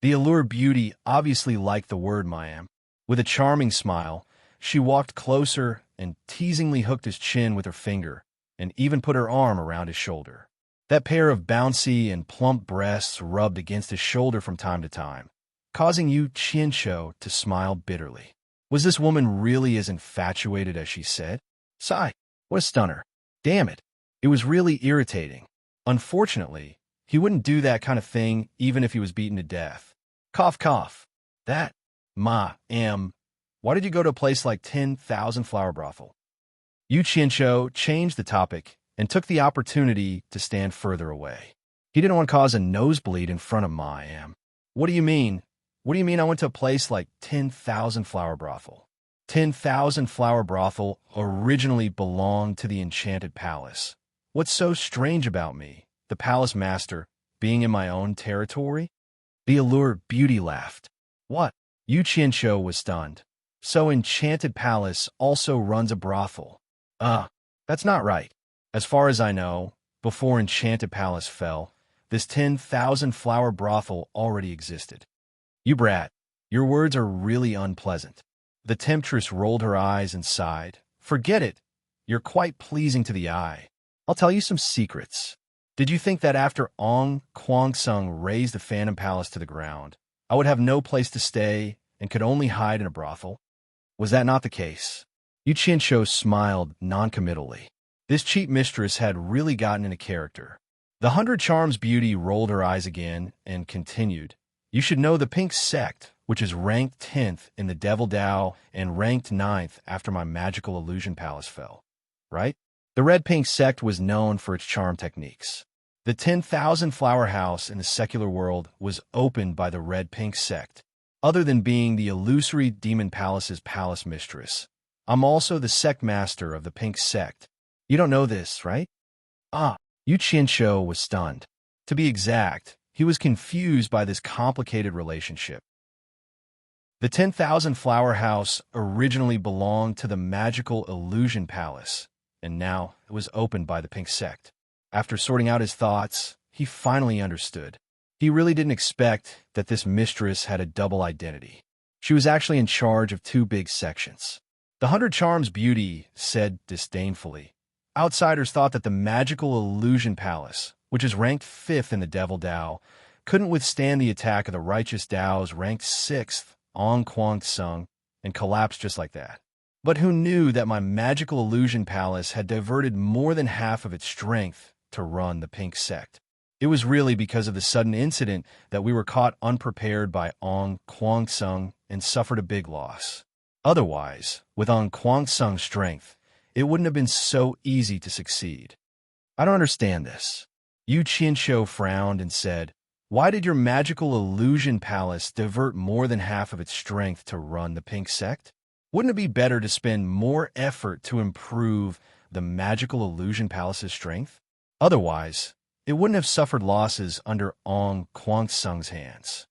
Speaker 1: The allure beauty obviously liked the word ma'am. With a charming smile, she walked closer and teasingly hooked his chin with her finger, and even put her arm around his shoulder. That pair of bouncy and plump breasts rubbed against his shoulder from time to time, causing Yu Qianqiu to smile bitterly. Was this woman really as infatuated as she said? Sigh, what a stunner. Damn it, it was really irritating. Unfortunately, he wouldn't do that kind of thing even if he was beaten to death. Cough, cough. That, ma'am. Why did you go to a place like 10,000 Flower Brothel? Yu Qianqiu changed the topic and took the opportunity to stand further away. He didn't want to cause a nosebleed in front of ma'am. What do you mean? What do you mean I went to a place like 10,000 Flower Brothel? 10,000 Flower Brothel originally belonged to the Enchanted Palace. What's so strange about me, the Palace Master, being in my own territory? The allure beauty laughed. What? Yu Qianqiu was stunned. So Enchanted Palace also runs a brothel. That's not right. As far as I know, before Enchanted Palace fell, this 10,000 flower brothel already existed. You brat, your words are really unpleasant. The temptress rolled her eyes and sighed. Forget it. You're quite pleasing to the eye. I'll tell you some secrets. Did you think that after Ong Kwangsung razed the Phantom Palace to the ground, I would have no place to stay and could only hide in a brothel? Was that not the case? Yu Qianqiu smiled noncommittally. This cheap mistress had really gotten into character. The 100 Charms beauty rolled her eyes again and continued. You should know the Pink Sect, which is ranked 10th in the Devil Dao and ranked 9th after my magical illusion palace fell. Right? The Red-Pink Sect was known for its charm techniques. The 10,000 Flower House in the secular world was opened by the Red-Pink Sect. Other than being the illusory Demon Palace's palace mistress, I'm also the sect master of the Pink Sect. You don't know this, right? Yu Qianqiu was stunned. To be exact, he was confused by this complicated relationship. The 10,000 Flower House originally belonged to the magical Illusion Palace, and now it was opened by the Pink Sect. After sorting out his thoughts, he finally understood. He really didn't expect that this mistress had a double identity. She was actually in charge of 2 big sections. The 100 Charms beauty said disdainfully. Outsiders thought that the magical Illusion Palace, which is ranked 5th in the Devil Dao, couldn't withstand the attack of the Righteous Dao's ranked 6th, Ong Kwangsung, and collapsed just like that. But who knew that my magical Illusion Palace had diverted more than half of its strength to run the Pink Sect? It was really because of the sudden incident that we were caught unprepared by Ong Kwangsung and suffered a big loss. Otherwise, with Ong Kwangsung's strength, it wouldn't have been so easy to succeed. I don't understand this. Yu Qianqiu frowned and said, why did your magical Illusion Palace divert more than half of its strength to run the Pink Sect? Wouldn't it be better to spend more effort to improve the magical Illusion Palace's strength? Otherwise, it wouldn't have suffered losses under Ong Kwangsung's hands.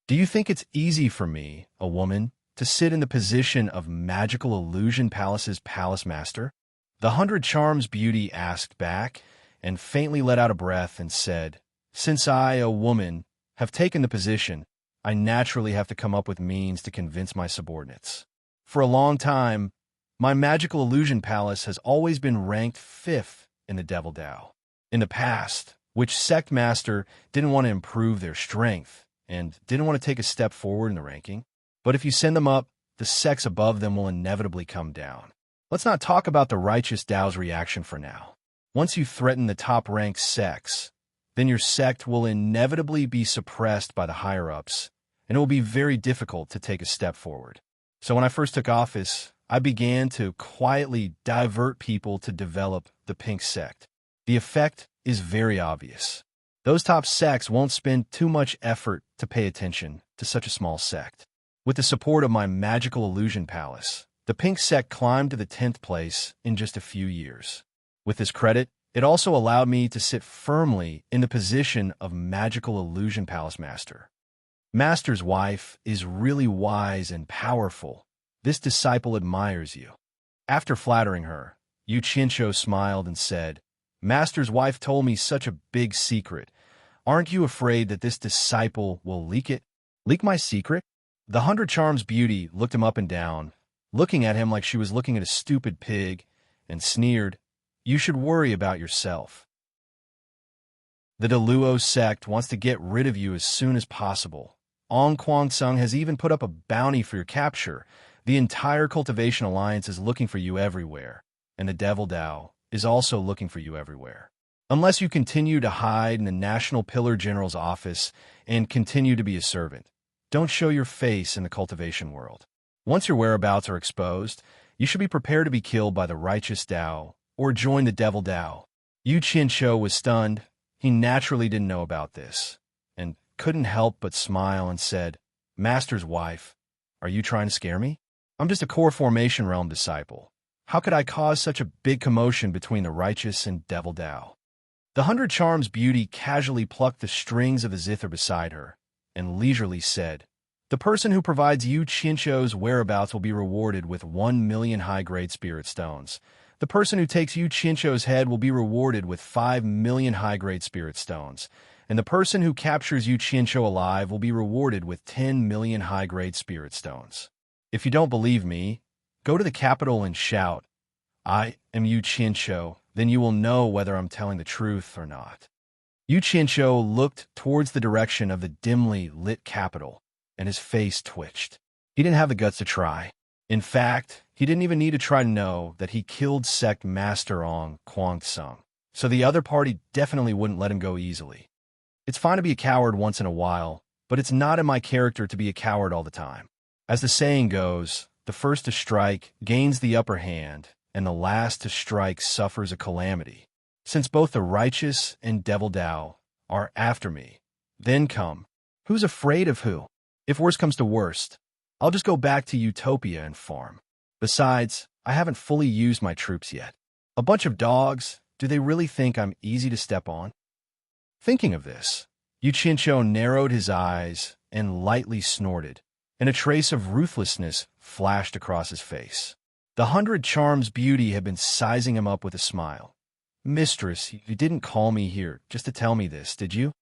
Speaker 1: Do you think it's easy for me, a woman, to sit in the position of Magical Illusion Palace's palace master? The Hundred Charms beauty asked back, and faintly let out a breath and said, Since I, a woman, have taken the position, I naturally have to come up with means to convince my subordinates. For a long time, my Magical Illusion Palace has always been ranked 5th in the Devil Dao. In the past, which Sect Master didn't want to improve their strength and didn't want to take a step forward in the ranking. But if you send them up, the sects above them will inevitably come down. Let's not talk about the Righteous Dao's reaction for now. Once you threaten the top-ranked sects, then your sect will inevitably be suppressed by the higher-ups, and it will be very difficult to take a step forward. So when I first took office, I began to quietly divert people to develop the Pink Sect. The effect is very obvious. Those top sects won't spend too much effort to pay attention to such a small sect. With the support of my Magical Illusion Palace, the Pink Sect climbed to the 10th place in just a few years. With this credit, it also allowed me to sit firmly in the position of Magical Illusion Palace Master. Master's wife is really wise and powerful. This disciple admires you. After flattering her, Yu Qinsho smiled and said, Master's wife told me such a big secret. Aren't you afraid that this disciple will leak it? Leak my secret? The Hundred Charms beauty looked him up and down, looking at him like she was looking at a stupid pig, and sneered, You should worry about yourself. The Deluo sect wants to get rid of you as soon as possible. Ong Kwangsung has even put up a bounty for your capture. The entire Cultivation Alliance is looking for you everywhere, and the Devil Dao is also looking for you everywhere. Unless you continue to hide in the National Pillar General's office and continue to be a servant, don't show your face in the cultivation world. Once your whereabouts are exposed, you should be prepared to be killed by the Righteous Dao or join the Devil Dao. Yu Qinsho was stunned. He naturally didn't know about this and couldn't help but smile and said, Master's wife, are you trying to scare me? I'm just a core formation realm disciple. How could I cause such a big commotion between the Righteous and Devil Dao? The Hundred Charms beauty casually plucked the strings of the zither beside her and leisurely said, The person who provides Yu Qinsho's whereabouts will be rewarded with 1 million high-grade spirit stones. The person who takes Yu Qinsho's head will be rewarded with 5 million high-grade spirit stones. And the person who captures Yu Qinsho alive will be rewarded with 10 million high-grade spirit stones. If you don't believe me, go to the capital and shout, I am Yu Qinsho, then you will know whether I'm telling the truth or not. Yu Qinsho looked towards the direction of the dimly lit capital, and his face twitched. He didn't have the guts to try. In fact, he didn't even need to try to know that he killed Sect Master Ong Kwangsung, so the other party definitely wouldn't let him go easily. It's fine to be a coward once in a while, but it's not in my character to be a coward all the time. As the saying goes, the first to strike gains the upper hand, and the last to strike suffers a calamity. Since both the Righteous and Devil Dao are after me, then come. Who's afraid of who? If worst comes to worst, I'll just go back to Utopia and farm. Besides, I haven't fully used my troops yet. A bunch of dogs, do they really think I'm easy to step on? Thinking of this, Yu Qinsho narrowed his eyes and lightly snorted, and a trace of ruthlessness flashed across his face. The Hundred Charms beauty had been sizing him up with a smile. Mistress, you didn't call me here just to tell me this, did you?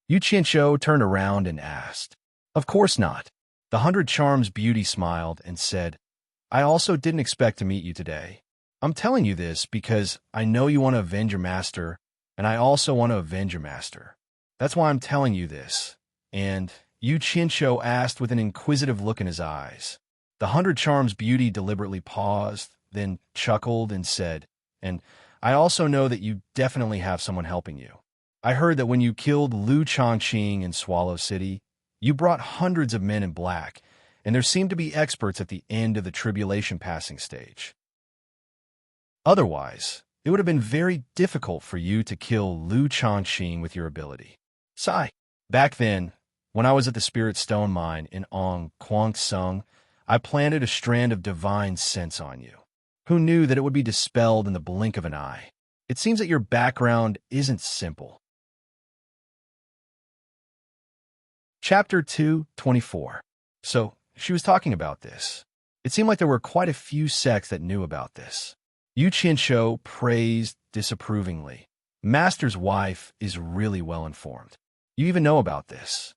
Speaker 1: Yu Qinsho turned around and asked. Of course not. The Hundred Charms beauty smiled and said, I also didn't expect to meet you today. I'm telling you this because I know you want to avenge your master, and I also want to avenge your master. That's why I'm telling you this. And Yu Qinsho asked with an inquisitive look in his eyes. The Hundred Charms beauty deliberately paused, then chuckled and said, And I also know that you definitely have someone helping you. I heard that when you killed Lu Chongqing in Swallow City, you brought hundreds of men in black, and there seemed to be experts at the end of the tribulation passing stage. Otherwise, it would have been very difficult for you to kill Lu Chongqing with your ability. Sigh. Back then, when I was at the Spirit Stone Mine in Ong Kwangsung, I planted a strand of divine sense on you. Who knew that it would be dispelled in the blink of an eye? It seems that your background isn't simple. Chapter 2:24. So, she was talking about this. It seemed like there were quite a few sects that knew about this. Yu Qianshou praised disapprovingly. Master's wife is really well-informed. You even know about this.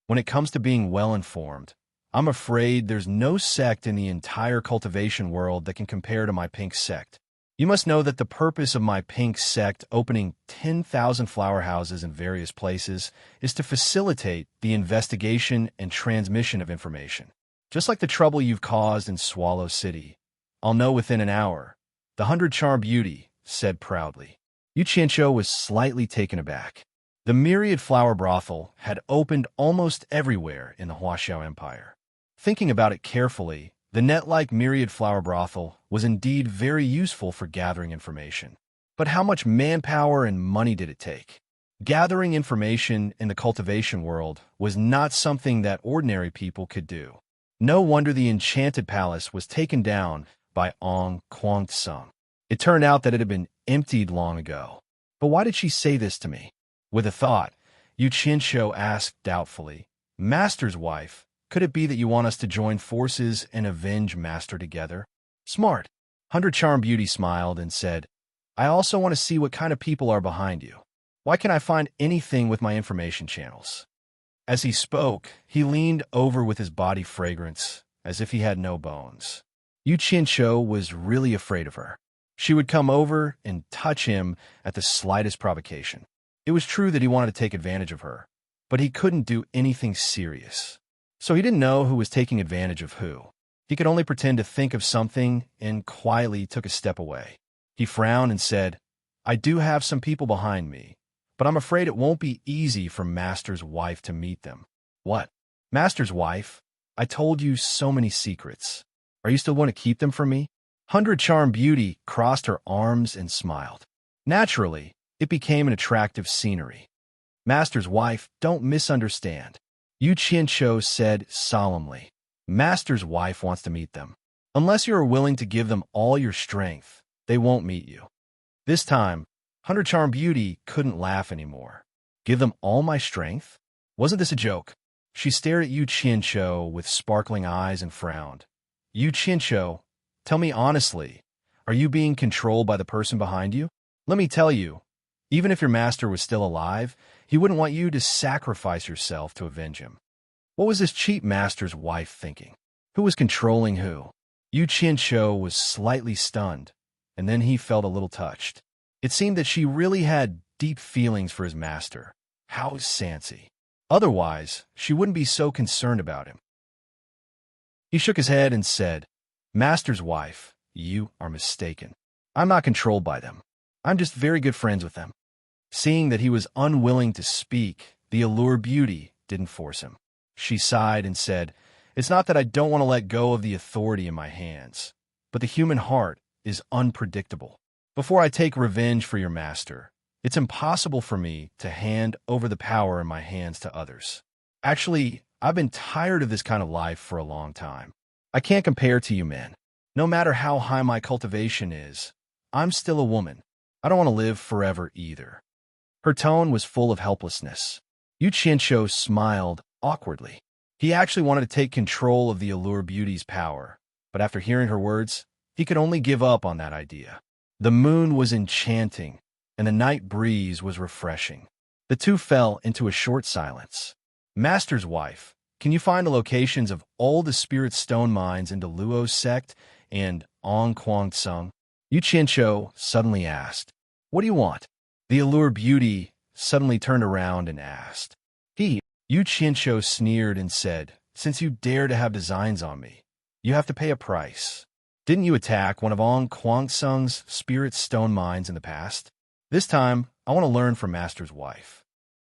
Speaker 1: When it comes to being well-informed, I'm afraid there's no sect in the entire cultivation world that can compare to my pink sect. You must know that the purpose of my pink sect opening 10,000 flower houses in various places is to facilitate the investigation and transmission of information. Just like the trouble you've caused in Swallow City. I'll know within an hour. The 100-charm beauty said proudly. Yu Qianshou was slightly taken aback. The myriad flower brothel had opened almost everywhere in the Huaxiao Empire. Thinking about it carefully, the net-like myriad flower brothel was indeed very useful for gathering information. But how much manpower and money did it take? Gathering information in the cultivation world was not something that ordinary people could do. No wonder the enchanted palace was taken down by Kwang-sung. It turned out that it had been emptied long ago. But why did she say this to me? With a thought, Yu Qianshou asked doubtfully, Master's wife, could it be that you want us to join forces and avenge Master together? Smart. 100-charm beauty smiled and said, I also want to see what kind of people are behind you. Why can't I find anything with my information channels? As he spoke, he leaned over with his body fragrance, as if he had no bones. Yu Qianshou was really afraid of her. She would come over and touch him at the slightest provocation. It was true that he wanted to take advantage of her, but he couldn't do anything serious. So he didn't know who was taking advantage of who. He could only pretend to think of something and quietly took a step away. He frowned and said, I do have some people behind me, but I'm afraid it won't be easy for Master's wife to meet them. What? Master's wife? I told you so many secrets. Are you still going to keep them from me? 100-charm beauty crossed her arms and smiled. Naturally, it became an attractive scenery. Master's wife, don't misunderstand. Yu Qianshou said solemnly. Master's wife wants to meet them. Unless you are willing to give them all your strength, they won't meet you. This time, 100-charm beauty couldn't laugh anymore. Give them all my strength? Wasn't this a joke? She stared at Yu Qianshou with sparkling eyes and frowned. Yu Qianshou, tell me honestly, are you being controlled by the person behind you? Let me tell you, even if your master was still alive, he wouldn't want you to sacrifice yourself to avenge him. What was this cheap master's wife thinking? Who was controlling who? Yu Qianshou was slightly stunned, and then he felt a little touched. It seemed that she really had deep feelings for his master. How sancy. Otherwise, she wouldn't be so concerned about him. He shook his head and said, Master's wife, you are mistaken. I'm not controlled by them. I'm just very good friends with them. Seeing that he was unwilling to speak, the allure beauty didn't force him. She sighed and said, It's not that I don't want to let go of the authority in my hands, but the human heart is unpredictable. Before I take revenge for your master, it's impossible for me to hand over the power in my hands to others. Actually, I've been tired of this kind of life for a long time. I can't compare to you men. No matter how high my cultivation is, I'm still a woman. I don't want to live forever either. Her tone was full of helplessness. Yu Qianshou smiled awkwardly. He actually wanted to take control of the allure beauty's power, but after hearing her words, he could only give up on that idea. The moon was enchanting, and the night breeze was refreshing. The two fell into a short silence. Master's wife, can you find the locations of all the spirit stone mines into Luo's sect and Kwang-sung? Yu Qianshou suddenly asked. What do you want? The allure beauty suddenly turned around and asked. Yu Qianshou sneered and said, Since you dare to have designs on me, you have to pay a price. Didn't you attack one of Kwang-sung's spirit stone mines in the past? This time, I want to learn from Master's wife.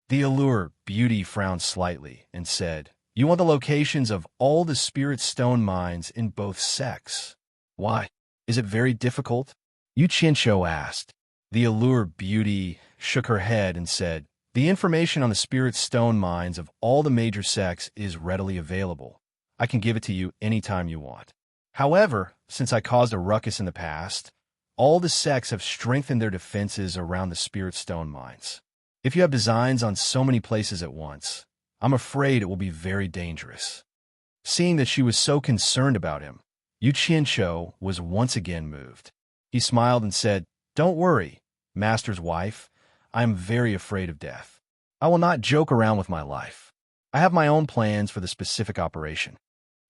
Speaker 1: The allure beauty frowned slightly and said, You want the locations of all the spirit stone mines in both sects. Why? Is it very difficult? Yu Qianshou asked. The allure beauty shook her head and said, The information on the spirit stone mines of all the major sects is readily available. I can give it to you anytime you want. However, since I caused a ruckus in the past, All the sects have strengthened their defenses around the spirit stone mines. If you have designs on so many places at once, I'm afraid it will be very dangerous." Seeing that she was so concerned about him, Yu Qianqiu was once again moved. He smiled and said, "Don't worry, Master's wife. I am very afraid of death. I will not joke around with my life. I have my own plans for the specific operation."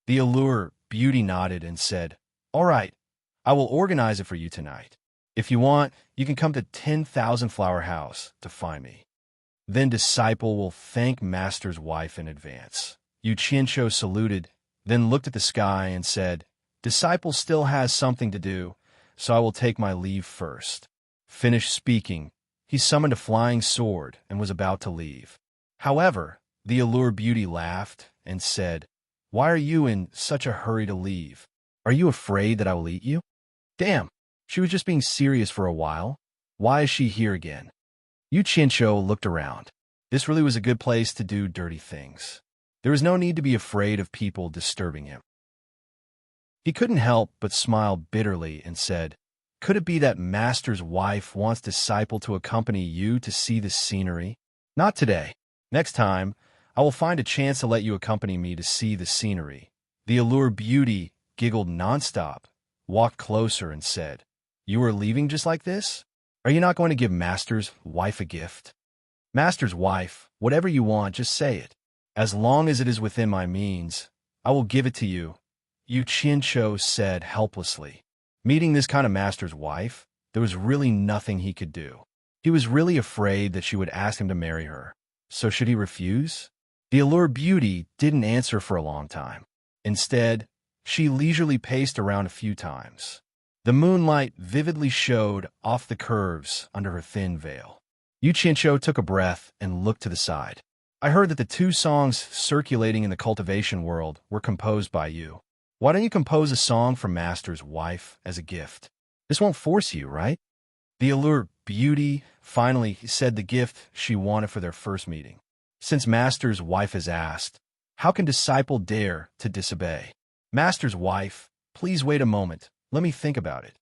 Speaker 1: The allure beauty nodded and said, "All right, I will organize it for you tonight. If you want, you can come to 10,000 Flower House to find me. Then disciple will thank Master's wife in advance." Yu Qianqiu saluted, then looked at the sky and said, "Disciple still has something to do, so I will take my leave first." Finished speaking, he summoned a flying sword and was about to leave. However, the allure beauty laughed and said, "Why are you in such a hurry to leave? Are you afraid that I will eat you?" Damn, she was just being serious for a while. Why is she here again? Yu Qianqiu looked around. This really was a good place to do dirty things. There was no need to be afraid of people disturbing him. He couldn't help but smile bitterly and said, "Could it be that Master's wife wants disciple to accompany you to see the scenery?" "Not today. Next time, I will find a chance to let you accompany me to see the scenery." The allure beauty giggled nonstop, walked closer and said, "You are leaving just like this? Are you not going to give Master's wife a gift?" "Master's wife, whatever you want, just say it. As long as it is within my means, I will give it to you," Yu Qianqiu said helplessly. Meeting this kind of Master's wife, there was really nothing he could do. He was really afraid that she would ask him to marry her. So should he refuse? The allure beauty didn't answer for a long time. Instead, she leisurely paced around a few times. The moonlight vividly showed off the curves under her thin veil. Yu Qianqiu took a breath and looked to the side. "I heard that the 2 songs circulating in the cultivation world were composed by you. Why don't you compose a song for Master's wife as a gift? This won't force you, right?" The allure beauty finally said the gift she wanted for their first meeting. Since Master's wife has asked, how can disciple dare to disobey? "Master's wife, please wait a moment. Let me think about it."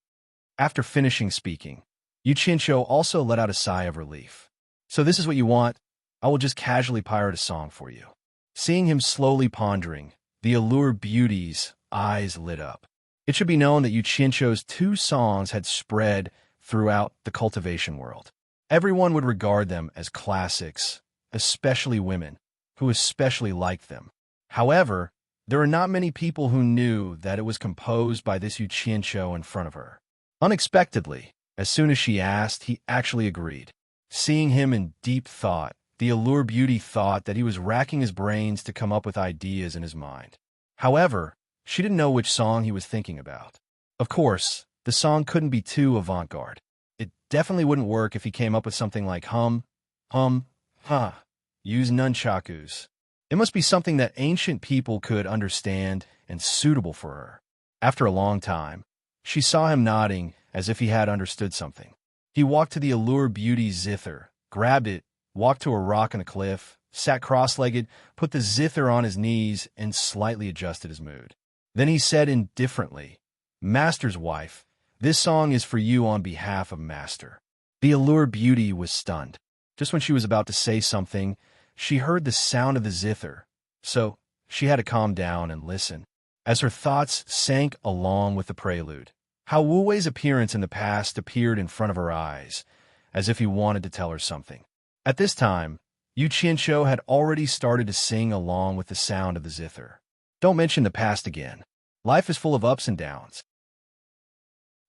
Speaker 1: After finishing speaking, Yu Qianqiu also let out a sigh of relief. "So this is what you want? I will just casually pirate a song for you." Seeing him slowly pondering, the allure beauty's eyes lit up. It should be known that Yu Qianqiu's 2 songs had spread throughout the cultivation world. Everyone would regard them as classics, especially women, who especially liked them. However, there were not many people who knew that it was composed by this Yu Qianqiu in front of her. Unexpectedly, as soon as she asked, he actually agreed. Seeing him in deep thought, the allure beauty thought that he was racking his brains to come up with ideas in his mind. However, she didn't know which song he was thinking about. Of course, the song couldn't be too avant-garde. It definitely wouldn't work if he came up with something like hum, use nunchakus. It must be something that ancient people could understand and suitable for her. After a long time, she saw him nodding as if he had understood something. He walked to the allure beauty zither, grabbed it, walked to a rock on a cliff, sat cross-legged, put the zither on his knees, and slightly adjusted his mood. Then he said indifferently, "Master's wife, this song is for you on behalf of Master." The allure beauty was stunned. Just when she was about to say something, she heard the sound of the zither, so she had to calm down and listen. As her thoughts sank along with the prelude, how Wu Wei's appearance in the past appeared in front of her eyes, as if he wanted to tell her something. At this time, Yu Qianqiu had already started to sing along with the sound of the zither. Don't mention the past again. Life is full of ups and downs.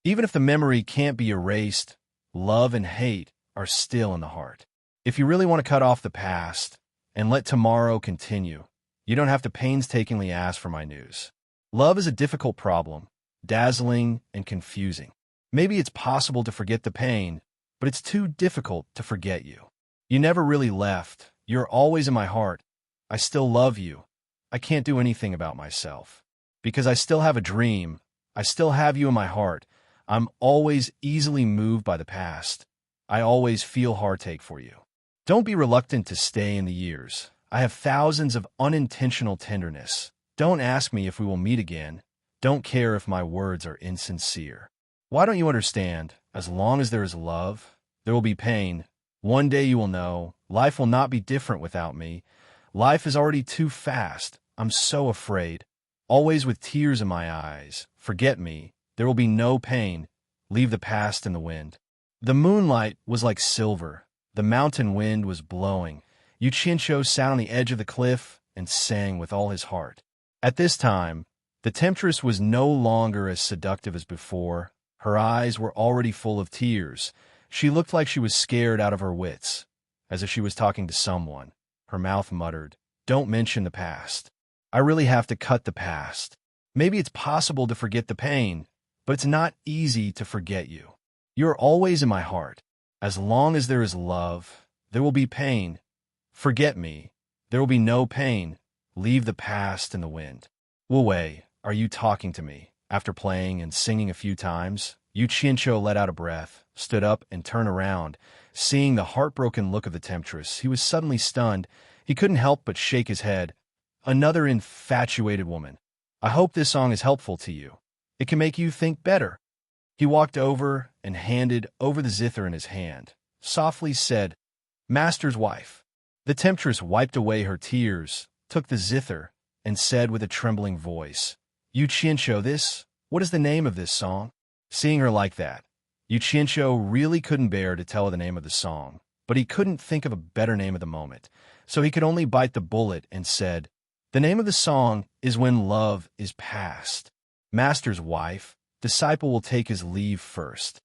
Speaker 1: Even if the memory can't be erased, love and hate are still in the heart. If you really want to cut off the past and let tomorrow continue, you don't have to painstakingly ask for my news. Love is a difficult problem, dazzling and confusing. Maybe it's possible to forget the pain, but it's too difficult to forget you. You never really left. You're always in my heart. I still love you. I can't do anything about myself. Because I still have a dream. I still have you in my heart. I'm always easily moved by the past. I always feel heartache for you. Don't be reluctant to stay in the years. I have thousands of unintentional tenderness. Don't ask me if we will meet again. Don't care if my words are insincere. Why don't you understand? As long as there is love, there will be pain. One day you will know, life will not be different without me. Life is already too fast. I'm so afraid. Always with tears in my eyes. Forget me. There will be no pain. Leave the past in the wind. The moonlight was like silver. The mountain wind was blowing. Yuchincho sat on the edge of the cliff and sang with all his heart. At this time, the temptress was no longer as seductive as before. Her eyes were already full of tears. She looked like she was scared out of her wits, as if she was talking to someone. Her mouth muttered, "Don't mention the past. I really have to cut the past. Maybe it's possible to forget the pain, but it's not easy to forget you. You're always in my heart. As long as there is love, there will be pain. Forget me. There will be no pain. Leave the past in the wind." "Wu Wei, are you talking to me?" After playing and singing a few times, Yuchincho let out a breath, stood up, and turned around. Seeing the heartbroken look of the temptress, he was suddenly stunned. He couldn't help but shake his head. Another infatuated woman. "I hope this song is helpful to you. It can make you think better." He walked over and handed over the zither in his hand, softly said, "Master's wife." The temptress wiped away her tears, took the zither, and said with a trembling voice, "Yuchincho, what is the name of this song?" Seeing her like that, Yuchincho really couldn't bear to tell her the name of the song, but he couldn't think of a better name at the moment, so he could only bite the bullet and said, "The name of the song is When Love is Past. Master's wife, disciple will take his leave first."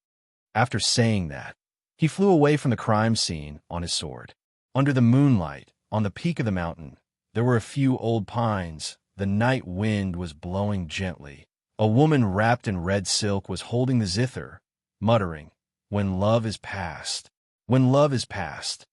Speaker 1: After saying that, he flew away from the crime scene on his sword. Under the moonlight, on the peak of the mountain, there were a few old pines. The night wind was blowing gently. A woman wrapped in red silk was holding the zither, muttering, "When love is past. When love is past."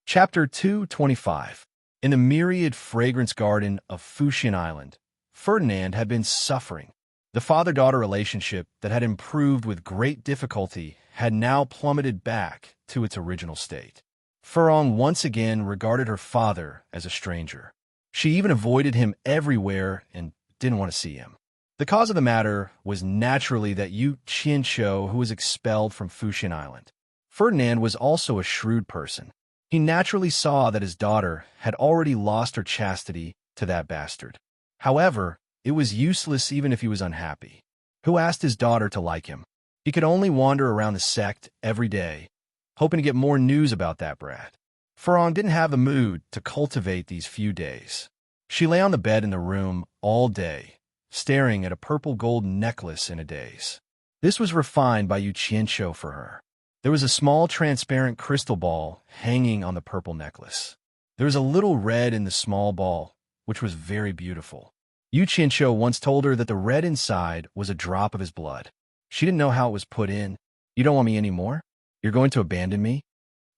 Speaker 1: Chapter 225. In the myriad fragrance garden of Fuxian Island, Ferdinand had been suffering. The father-daughter relationship that had improved with great difficulty had now plummeted back to its original state. Furong once again regarded her father as a stranger. She even avoided him everywhere and didn't want to see him. The cause of the matter was naturally that Yu Qianqiu, who was expelled from Fuxian Island. Ferdinand was also a shrewd person. He naturally saw that his daughter had already lost her chastity to that bastard. However, it was useless even if he was unhappy. Who asked his daughter to like him? He could only wander around the sect every day, hoping to get more news about that brat. Furong didn't have the mood to cultivate these few days. She lay on the bed in the room all day, staring at a purple gold necklace in a daze. This was refined by Yu Qianqiu for her. There was a small transparent crystal ball hanging on the purple necklace. There was a little red in the small ball, which was very beautiful. Yu Qianqiu once told her that the red inside was a drop of his blood. She didn't know how it was put in. "You don't want me anymore? You're going to abandon me?"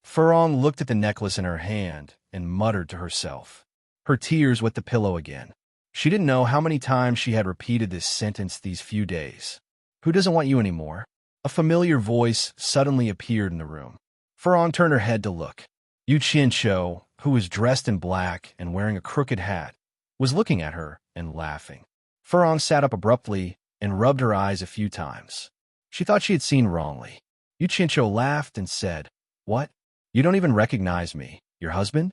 Speaker 1: Furong looked at the necklace in her hand and muttered to herself. Her tears wet the pillow again. She didn't know how many times she had repeated this sentence these few days. "Who doesn't want you anymore?" A familiar voice suddenly appeared in the room. Furong turned her head to look. Yu Qianqiu, who was dressed in black and wearing a crooked hat, was looking at her and laughing. Furong sat up abruptly and rubbed her eyes a few times. She thought she had seen wrongly. Yu Qianqiu laughed and said, "What? You don't even recognize me? Your husband?"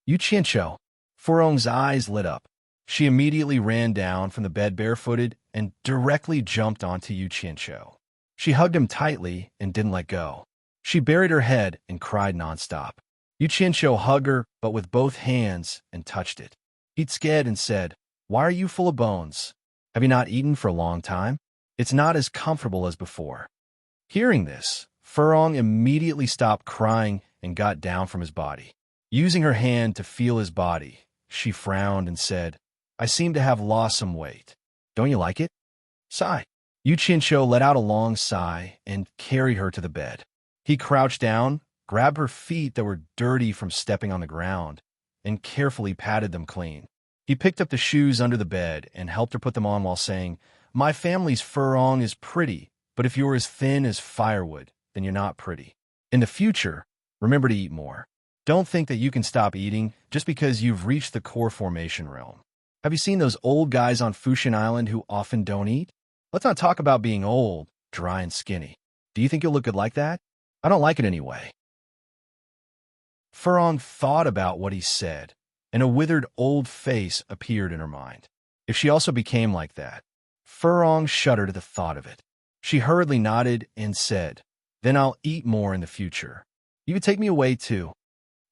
Speaker 1: "Yu Qianqiu." Furong's eyes lit up. She immediately ran down from the bed barefooted and directly jumped onto Yu Qianqiu. She hugged him tightly and didn't let go. She buried her head and cried nonstop. Yu Qianqiu hugged her, but with both hands, and touched it. He'd scared and said, "Why are you full of bones? Have you not eaten for a long time? It's not as comfortable as before." Hearing this, Furong immediately stopped crying and got down from his body. Using her hand to feel his body, she frowned and said, "I seem to have lost some weight. Don't you like it?" Sigh. Yu Qianqiu let out a long sigh and carried her to the bed. He crouched down, grabbed her feet that were dirty from stepping on the ground, and carefully patted them clean. He picked up the shoes under the bed and helped her put them on while saying, "My family's Furong is pretty, but if you're as thin as firewood, then you're not pretty. In the future, remember to eat more. Don't think that you can stop eating just because you've reached the core formation realm. Have you seen those old guys on Fushun Island who often don't eat? Let's not talk about being old, dry and skinny. Do you think you'll look good like that? I don't like it anyway. Furong thought about what he said, and a withered old face appeared in her mind. If she also became like that, Furong shuddered at the thought of it. She hurriedly nodded and said, "Then I'll eat more in the future. You could take me away too."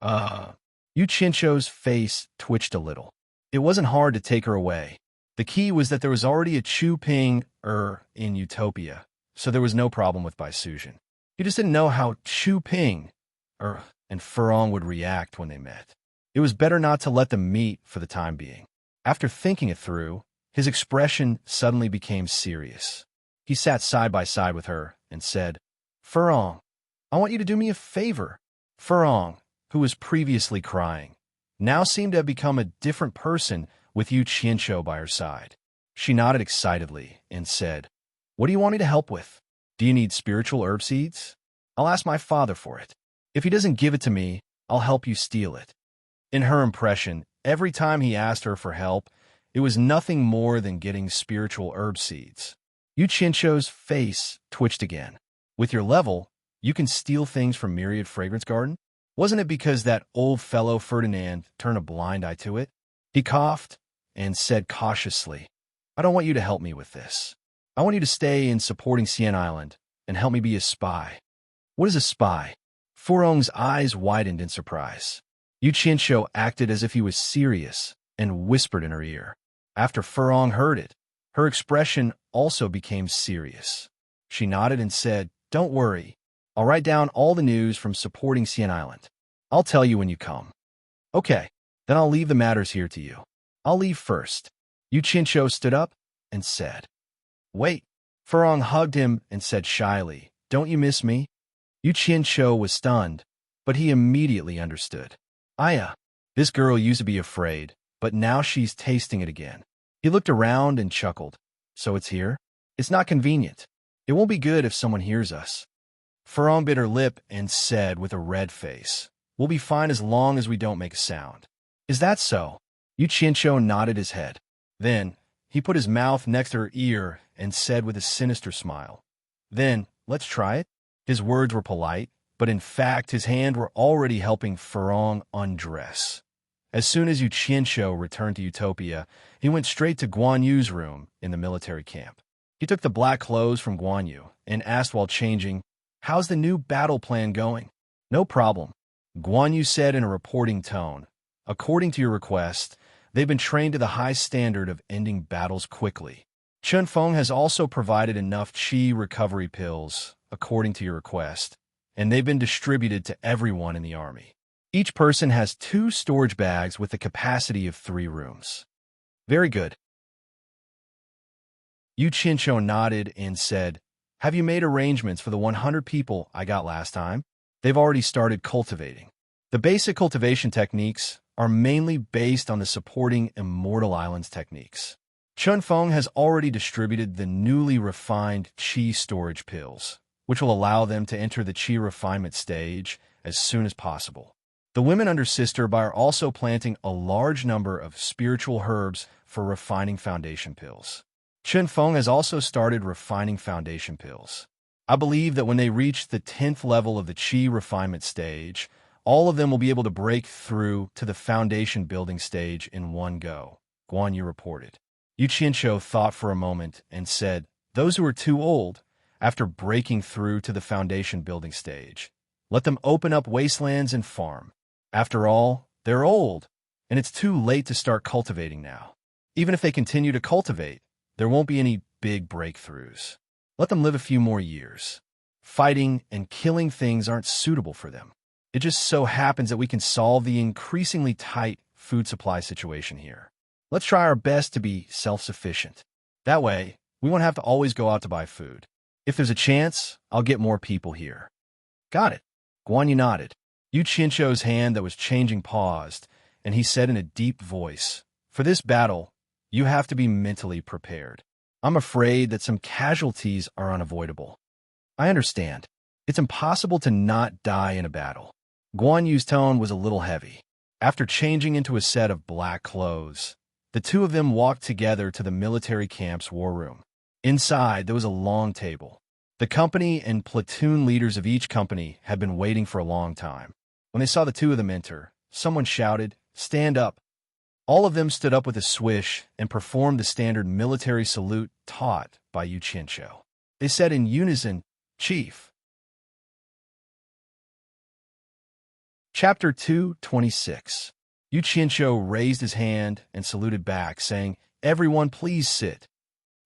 Speaker 1: Yu Chincho's face twitched a little. It wasn't hard to take her away. The key was that there was already a Chu Ping in Utopia, so there was no problem with Baisujin. He just didn't know how Chu Ping and Furong would react when they met. It was better not to let them meet for the time being. After thinking it through, his expression suddenly became serious. He sat side by side with her and said, "Furong, I want you to do me a favor." Furong, who was previously crying, now seemed to have become a different person with Yu Qianqiu by her side. She nodded excitedly and said, "What do you want me to help with? Do you need spiritual herb seeds? I'll ask my father for it. If he doesn't give it to me, I'll help you steal it." In her impression, every time he asked her for help, it was nothing more than getting spiritual herb seeds. Yu Qianqiu's face twitched again. "With your level, you can steal things from Myriad Fragrance Garden? Wasn't it because that old fellow Ferdinand turned a blind eye to it?" He coughed and said cautiously, "I don't want you to help me with this. I want you to stay in supporting Xian Island and help me be a spy." "What is a spy?" Furong's eyes widened in surprise. Yu Qianqiu acted as if he was serious and whispered in her ear. After Furong heard it, her expression also became serious. She nodded and said, "Don't worry. I'll write down all the news from supporting Xian Island. I'll tell you when you come." "Okay, then I'll leave the matters here to you. I'll leave first." Yu Qianqiu stood up and said, "Wait." Furong hugged him and said shyly, "Don't you miss me?" Yu Qianqiu was stunned, but he immediately understood. "Aya, this girl used to be afraid, but now she's tasting it again." He looked around and chuckled. "So it's here? It's not convenient. It won't be good if someone hears us." Furong bit her lip and said with a red face, "We'll be fine as long as we don't make a sound." "Is that so?" Yu Qianqiu nodded his head. Then he put his mouth next to her ear and said with a sinister smile, "Then, let's try it." His words were polite, but in fact his hands were already helping Furong undress. As soon as Yu Qianqiu returned to Utopia, he went straight to Guan Yu's room in the military camp. He took the black clothes from Guan Yu and asked while changing, "How's the new battle plan going?" "No problem," Guan Yu said in a reporting tone. "According to your request, they've been trained to the high standard of ending battles quickly. Chen Feng has also provided enough qi recovery pills, according to your request, and they've been distributed to everyone in the army. Each person has 2 storage bags with the capacity of 3 rooms." "Very good." Yu Qianqiu nodded and said, "Have you made arrangements for the 100 people I got last time?" "They've already started cultivating. The basic cultivation techniques are mainly based on the supporting Immortal Islands techniques. Chen Feng has already distributed the newly refined qi storage pills, which will allow them to enter the qi refinement stage as soon as possible. The women under Sister Bai are also planting a large number of spiritual herbs for refining foundation pills. Chen Feng has also started refining foundation pills. I believe that when they reach the 10th level of the qi refinement stage, all of them will be able to break through to the foundation building stage in one go," Guan Yu reported. Yu Qianqiu thought for a moment and said, "Those who are too old, after breaking through to the foundation building stage, let them open up wastelands and farm. After all, they're old, and it's too late to start cultivating now. Even if they continue to cultivate, there won't be any big breakthroughs. Let them live a few more years. Fighting and killing things aren't suitable for them. It just so happens that we can solve the increasingly tight food supply situation here. Let's try our best to be self-sufficient. That way, we won't have to always go out to buy food. If there's a chance, I'll get more people here." "Got it." Guan Yu nodded. Yu Qianqiu's hand that was changing paused, and he said in a deep voice, "For this battle, you have to be mentally prepared. I'm afraid that some casualties are unavoidable." "I understand. It's impossible to not die in a battle." Guan Yu's tone was a little heavy. After changing into a set of black clothes, The two of them walked together to the military camp's war room. Inside, there was a long table. The company and platoon leaders of each company had been waiting for a long time. When they saw the two of them enter, someone shouted, "Stand up!" All of them stood up with a swish and performed the standard military salute taught by Yu Qianqiu. They said in unison, "Chief." Chapter 226. Yu Qianqiu raised his hand and saluted back, saying, "Everyone please sit."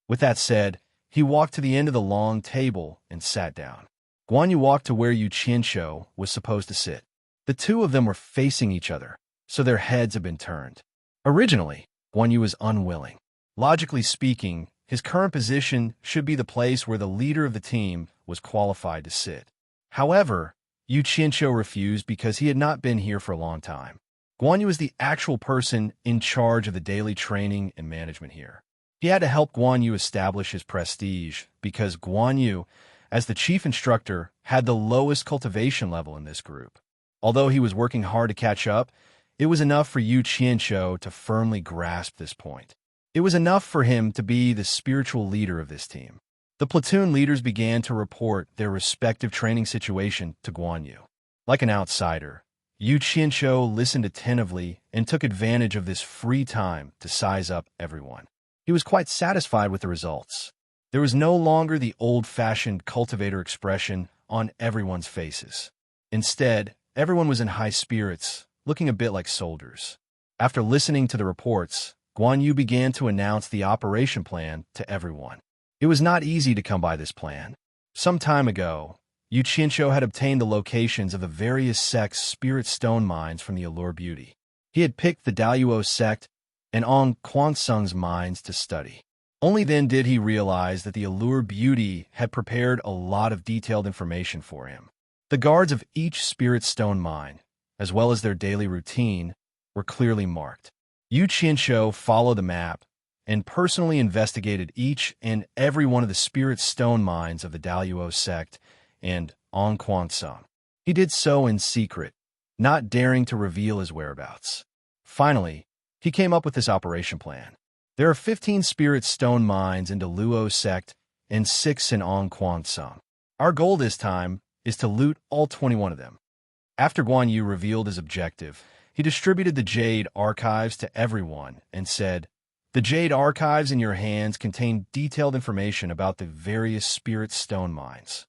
Speaker 1: With that said, he walked to the end of the long table and sat down. Guan Yu walked to where Yu Qianqiu was supposed to sit. The two of them were facing each other, so their heads had been turned. Originally, Guan Yu was unwilling. Logically speaking, his current position should be the place where the leader of the team was qualified to sit. However, Yu Qianqiu refused because he had not been here for a long time. Guan Yu was the actual person in charge of the daily training and management here. He had to help Guan Yu establish his prestige because Guan Yu, as the chief instructor, had the lowest cultivation level in this group. Although he was working hard to catch up, it was enough for Yu Qianqiu to firmly grasp this point. It was enough for him to be the spiritual leader of this team. The platoon leaders began to report their respective training situation to Guan Yu. Like an outsider, Yu Qianqiu listened attentively and took advantage of this free time to size up everyone. He was quite satisfied with the results. There was no longer the old-fashioned cultivator expression on everyone's faces. Instead, everyone was in high spirits, looking a bit like soldiers. After listening to the reports, Guan Yu began to announce the operation plan to everyone. It was not easy to come by this plan. Some time ago, Yu Qianqiu had obtained the locations of the various sects' spirit stone mines from the Allure Beauty. He had picked the Daluo sect and On Kwansung's mines to study. Only then did he realize that the Allure Beauty had prepared a lot of detailed information for him. The guards of each spirit stone mine, as well as their daily routine, were clearly marked. Yu Qianqiu followed the map and personally investigated each and every one of the spirit stone mines of the Daluo sect and On Kwansung. He did so in secret, not daring to reveal his whereabouts. Finally, he came up with this operation plan. There are 15 spirit stone mines in Daluo sect and 6 in On Kwansung. Our goal this time is to loot all 21 of them. After Guan Yu revealed his objective, he distributed the Jade archives to everyone and said, "The Jade archives in your hands contain detailed information about the various spirit stone mines."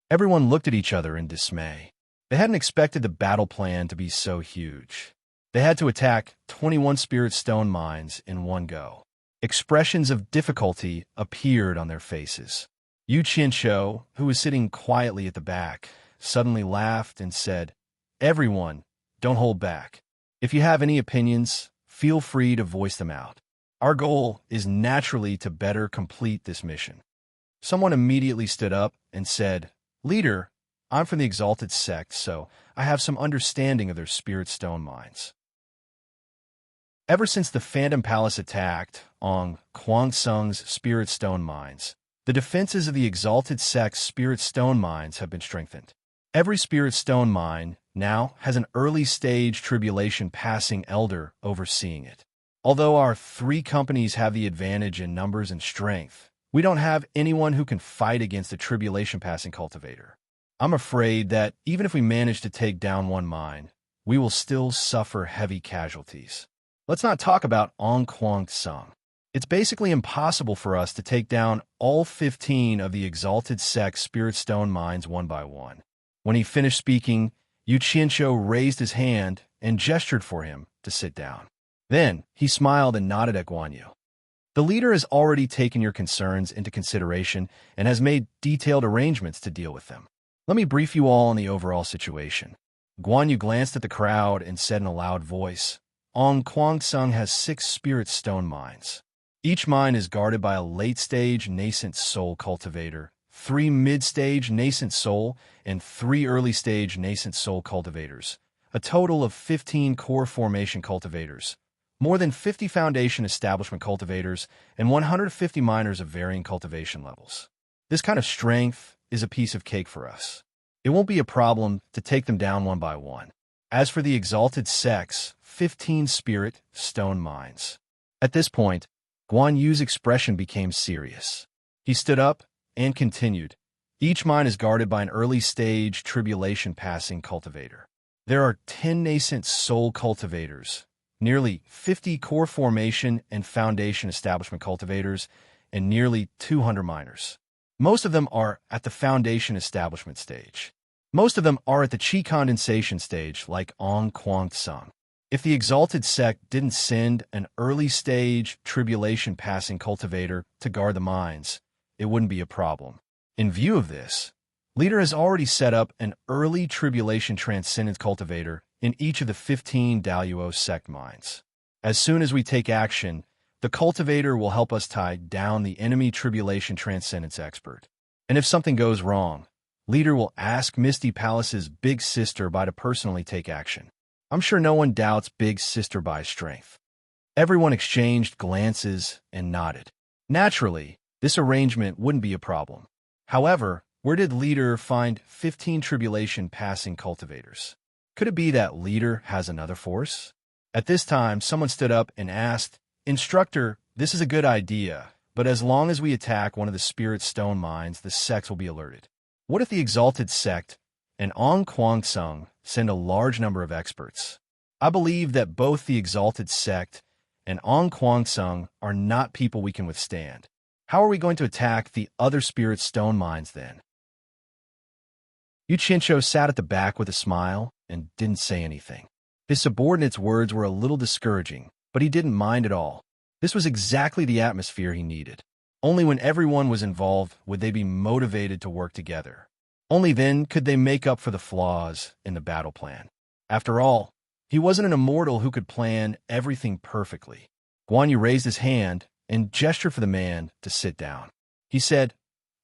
Speaker 1: Everyone looked at each other in dismay. They hadn't expected the battle plan to be so huge. They had to attack 21 spirit stone mines in one go. Expressions of difficulty appeared on their faces. Yu Qianqiu, who was sitting quietly at the back, suddenly laughed and said, "Everyone, don't hold back. If you have any opinions, feel free to voice them out. Our goal is naturally to better complete this mission." Someone immediately stood up and said, "Leader, I'm from the Exalted Sect, so I have some understanding of their spirit stone mines." Ever since the Phantom Palace attacked on Kwansung's spirit stone mines, the defenses of the Exalted Sect's spirit stone mines have been strengthened. Every spirit stone mine now has an early-stage tribulation passing elder overseeing it. Although our 3 companies have the advantage in numbers and strength, we don't have anyone who can fight against a tribulation passing cultivator. I'm afraid that even if we manage to take down one mine, we will still suffer heavy casualties. Let's not talk about On Kwansung. It's basically impossible for us to take down all 15 of the Exalted Sect spirit stone mines one by one. When he finished speaking, Yu Qianqiu raised his hand and gestured for him to sit down. Then he smiled and nodded at Guan Yu. "The leader has already taken your concerns into consideration and has made detailed arrangements to deal with them. Let me brief you all on the overall situation." Guan Yu glanced at the crowd and said in a loud voice, "On Kwansung has 6 spirit stone mines. Each mine is guarded by a late-stage nascent soul cultivator, 3 mid-stage nascent soul, and 3 early-stage nascent soul cultivators, a total of 15 core formation cultivators, more than 50 foundation establishment cultivators, and 150 miners of varying cultivation levels. This kind of strength is a piece of cake for us. It won't be a problem to take them down one by one. As for the Exalted Sect's 15 spirit stone mines, At this point, Guan Yu's expression became serious. He stood up and continued. Each mine is guarded by an early-stage tribulation-passing cultivator. There are 10 nascent soul cultivators, nearly 50 core formation and foundation establishment cultivators, and nearly 200 miners. Most of them are at the foundation establishment stage. Most of them are at the chi condensation stage, like Ong Kwang Tsung. If the Exalted Sect didn't send an early-stage tribulation-passing cultivator to guard the mines, it wouldn't be a problem. In view of this, Leader has already set up an early tribulation transcendence cultivator in each of the 15 Daluo Sect mines. As soon as we take action, the cultivator will help us tie down the enemy tribulation transcendence expert. And if something goes wrong, Leader will ask Misty Palace's Big Sister Bai to personally take action. I'm sure no one doubts Big Sister Bai's strength. Everyone exchanged glances and nodded. Naturally, this arrangement wouldn't be a problem. However, where did Leader find 15 tribulation-passing cultivators? Could it be that Leader has another force? At this time, someone stood up and asked, "Instructor, this is a good idea, but as long as we attack one of the Spirit Stone mines, the sects will be alerted. What if the Exalted Sect and Ong Kwang Tsung send a large number of experts? I believe that both the Exalted Sect and Ong Kwang Tsung are not people we can withstand. How are we going to attack the other Spirit Stone mines then?" Yu Qianqiu sat at the back with a smile and didn't say anything. His subordinate's words were a little discouraging, but he didn't mind at all. This was exactly the atmosphere he needed. Only when everyone was involved would they be motivated to work together. Only then could they make up for the flaws in the battle plan. After all, he wasn't an immortal who could plan everything perfectly. Guan Yu raised his hand and gestured for the man to sit down. He said,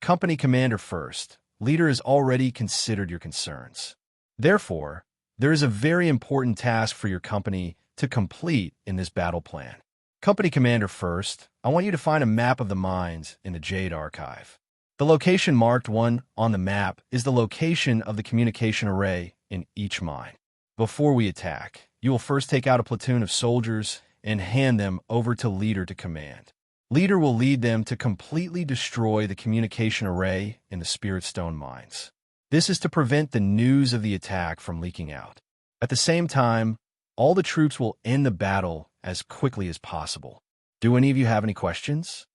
Speaker 1: "Company commander first. Leader has already considered your concerns. Therefore, there is a very important task for your company to complete in this battle plan. Company commander first, I want you to find a map of the mines in the Jade archive. The location marked 1 on the map is the location of the communication array in each mine. Before we attack, you will first take out a platoon of soldiers and hand them over to Leader to command. Leader will lead them to completely destroy the communication array in the Spirit Stone mines. This is to prevent the news of the attack from leaking out. At the same time, all the troops will end the battle as quickly as possible. Do any of you have any questions?"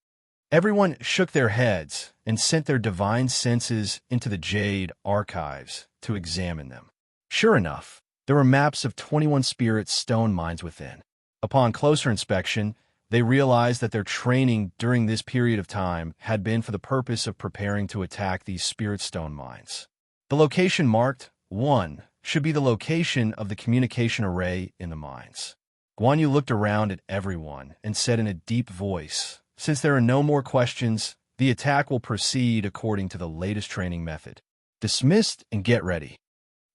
Speaker 1: Everyone shook their heads and sent their divine senses into the Jade archives to examine them. Sure enough, there were maps of 21 Spirit Stone mines within. Upon closer inspection, they realized that their training during this period of time had been for the purpose of preparing to attack these Spirit Stone mines. The location marked 1 should be the location of the communication array in the mines. Guan Yu looked around at everyone and said in a deep voice, "Since there are no more questions, the attack will proceed according to the latest training method. Dismissed and get ready."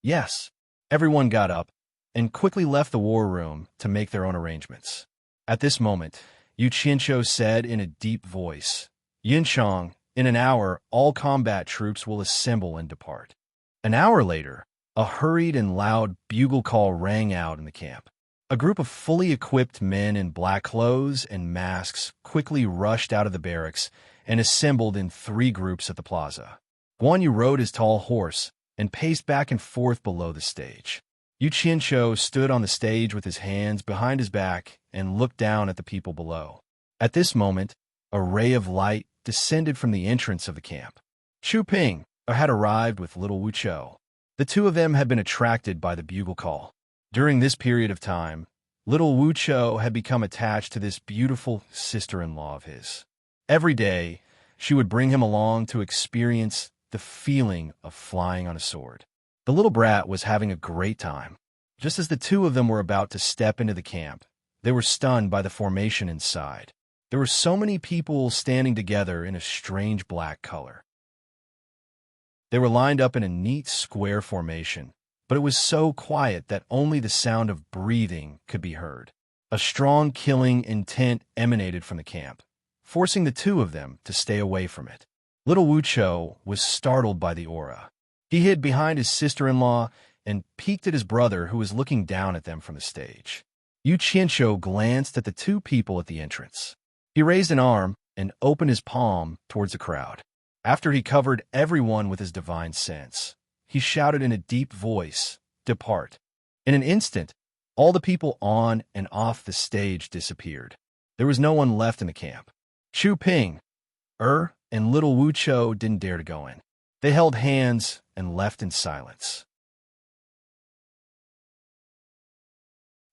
Speaker 1: Yes, everyone got up and quickly left the war room to make their own arrangements. At this moment, Yu Qianqiu said in a deep voice, "Yinchang, in an hour, all combat troops will assemble and depart." An hour later, a hurried and loud bugle call rang out in the camp. A group of fully equipped men in black clothes and masks quickly rushed out of the barracks and assembled in 3 groups at the plaza. Guan Yu rode his tall horse and paced back and forth below the stage. Yu Qianqiu stood on the stage with his hands behind his back and looked down at the people below. At this moment, a ray of light descended from the entrance of the camp. Chu Ping had arrived with little Wu Chou. The two of them had been attracted by the bugle call. During this period of time, little Wu Chou had become attached to this beautiful sister-in-law of his. Every day, she would bring him along to experience the feeling of flying on a sword. The little brat was having a great time. Just as the two of them were about to step into the camp, they were stunned by the formation inside. There were so many people standing together in a strange black color. They were lined up in a neat square formation, but it was so quiet that only the sound of breathing could be heard. A strong killing intent emanated from the camp, forcing the two of them to stay away from it. Little Wu Chou was startled by the aura. He hid behind his sister-in-law and peeked at his brother, who was looking down at them from the stage. Yu Qianqiu glanced at the two people at the entrance. He raised an arm and opened his palm towards the crowd. After he covered everyone with his divine sense, he shouted in a deep voice, "Depart." In an instant, all the people on and off the stage disappeared. There was no one left in the camp. Chu Ping, and little Wu Chou didn't dare to go in. They held hands and left in silence.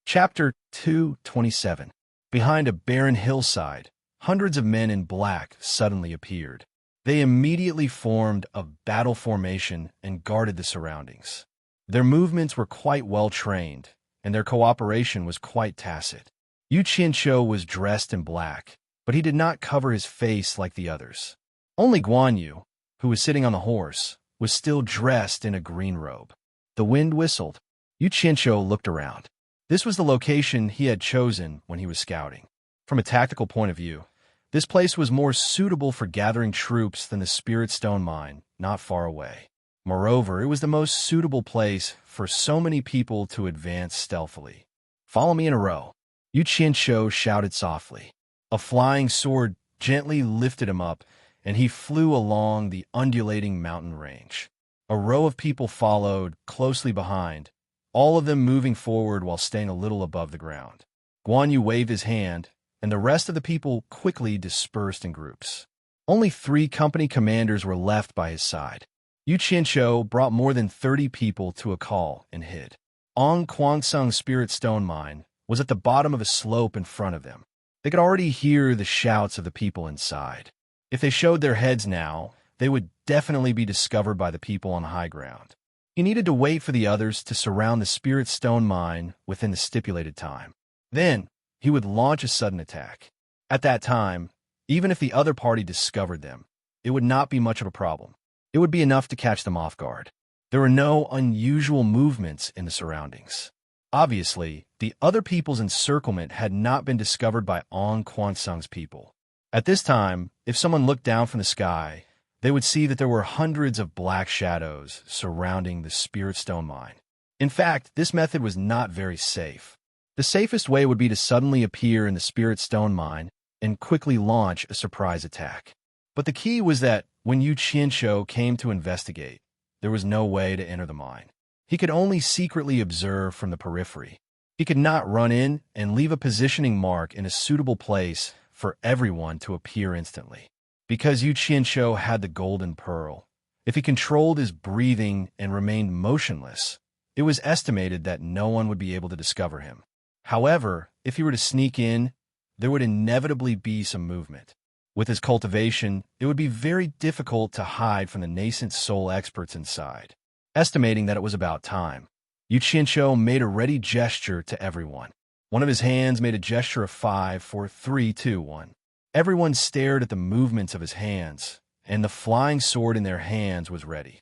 Speaker 1: Chapter 227. Behind a barren hillside, hundreds of men in black suddenly appeared. They immediately formed a battle formation and guarded the surroundings. Their movements were quite well trained, and their cooperation was quite tacit. Yu Qianqiu was dressed in black, but he did not cover his face like the others. Only Guan Yu, who was sitting on the horse, was still dressed in a green robe. The wind whistled. Yu Qianqiu looked around. This was the location he had chosen when he was scouting. From a tactical point of view, this place was more suitable for gathering troops than the Spirit Stone Mine, not far away. Moreover, it was the most suitable place for so many people to advance stealthily. "Follow me in a row," Yu Qianqiu shouted softly. A flying sword gently lifted him up, and he flew along the undulating mountain range. A row of people followed closely behind, all of them moving forward while staying a little above the ground. Guan Yu waved his hand, and the rest of the people quickly dispersed in groups. Only 3 company commanders were left by his side. Yu Qianqiu brought more than 30 people to a call and hid. On Kwangsung's Spirit Stone Mine was at the bottom of a slope in front of them. They could already hear the shouts of the people inside. If they showed their heads now, they would definitely be discovered by the people on high ground. He needed to wait for the others to surround the Spirit Stone Mine within the stipulated time. Then, he would launch a sudden attack. At that time, even if the other party discovered them, it would not be much of a problem. It would be enough to catch them off guard. There were no unusual movements in the surroundings. Obviously, the other people's encirclement had not been discovered by On Kwansung's people. At this time, if someone looked down from the sky, they would see that there were hundreds of black shadows surrounding the Spirit Stone Mine. In fact, this method was not very safe. The safest way would be to suddenly appear in the Spirit Stone Mine and quickly launch a surprise attack. But the key was that when Yu Qianqiu came to investigate, there was no way to enter the mine. He could only secretly observe from the periphery. He could not run in and leave a positioning mark in a suitable place for everyone to appear instantly. Because Yu Qianqiu had the golden pearl, if he controlled his breathing and remained motionless, it was estimated that no one would be able to discover him. However, if he were to sneak in, there would inevitably be some movement. With his cultivation, it would be very difficult to hide from the nascent soul experts inside. Estimating that it was about time, Yu Qianqiu made a ready gesture to everyone. One of his hands made a gesture of 5, 4, 3, 2, 1. Everyone stared at the movements of his hands, and the flying sword in their hands was ready.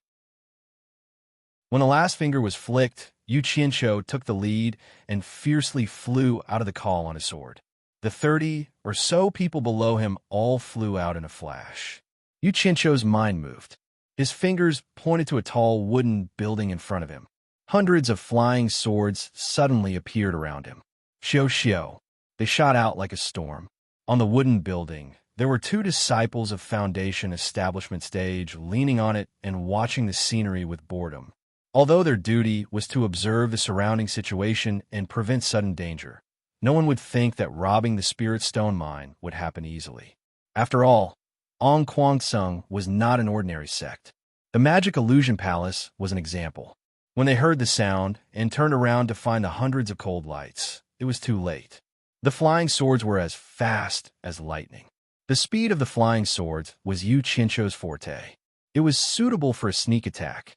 Speaker 1: When the last finger was flicked, Yu Qianqiu took the lead and fiercely flew out of the call on his sword. The 30 or so people below him all flew out in a flash. Yu Qianqiu's mind moved. His fingers pointed to a tall wooden building in front of him. Hundreds of flying swords suddenly appeared around him. Xiao xiao. They shot out like a storm. On the wooden building, there were 2 disciples of Foundation Establishment Stage leaning on it and watching the scenery with boredom. Although their duty was to observe the surrounding situation and prevent sudden danger, no one would think that robbing the Spirit Stone Mine would happen easily. After all, On Kwangsung was not an ordinary sect. The Magic Illusion Palace was an example. When they heard the sound and turned around to find the hundreds of cold lights, it was too late. The flying swords were as fast as lightning. The speed of the flying swords was Yu Qianqiu's forte. It was suitable for a sneak attack.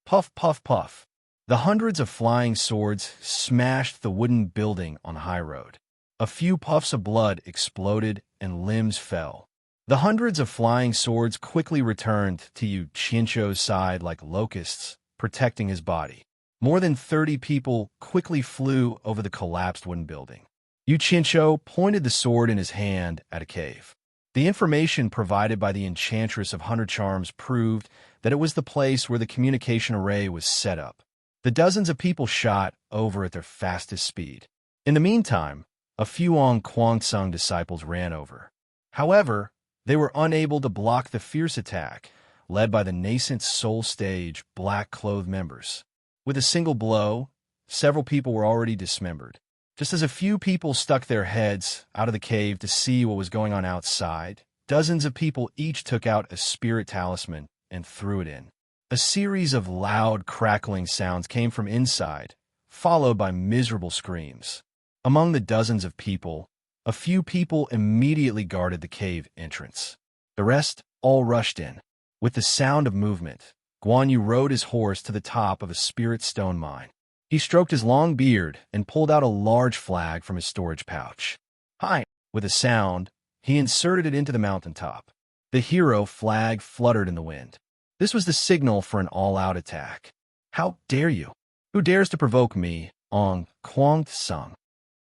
Speaker 1: Puff, puff, puff. The hundreds of flying swords smashed the wooden building on the high road. A few puffs of blood exploded and limbs fell. The hundreds of flying swords quickly returned to Yu Qianqiu's side like locusts, protecting his body. More than 30 people quickly flew over the collapsed wooden building. Yu Qianqiu pointed the sword in his hand at a cave. The information provided by the Enchantress of 100 Charms proved that it was the place where the communication array was set up. The dozens of people shot over at their fastest speed. In the meantime, a few Kwang disciples ran over. However, they were unable to block the fierce attack led by the nascent Soul Stage black-clothed members. With a single blow, several people were already dismembered. Just as a few people stuck their heads out of the cave to see what was going on outside, dozens of people each took out a spirit talisman and threw it in. A series of loud, crackling sounds came from inside, followed by miserable screams. Among the dozens of people, a few people immediately guarded the cave entrance. The rest all rushed in. With the sound of movement, Guan Yu rode his horse to the top of a spirit stone mine. He stroked his long beard and pulled out a large flag from his storage pouch. Hi! With a sound, he inserted it into the mountaintop. The hero flag fluttered in the wind. This was the signal for an all-out attack. How dare you? Who dares to provoke me, Kwang?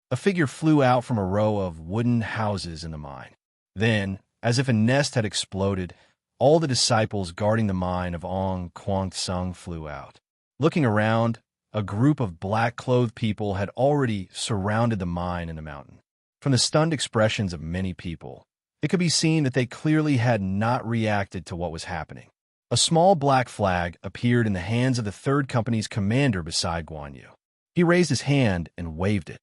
Speaker 1: A figure flew out from a row of wooden houses in the mine. Then, as if a nest had exploded, all the disciples guarding the mine of Kwang flew out. Looking around, a group of black-clothed people had already surrounded the mine in the mountain. From the stunned expressions of many people, it could be seen that they clearly had not reacted to what was happening. A small black flag appeared in the hands of the third company's commander beside Guan Yu. He raised his hand and waved it.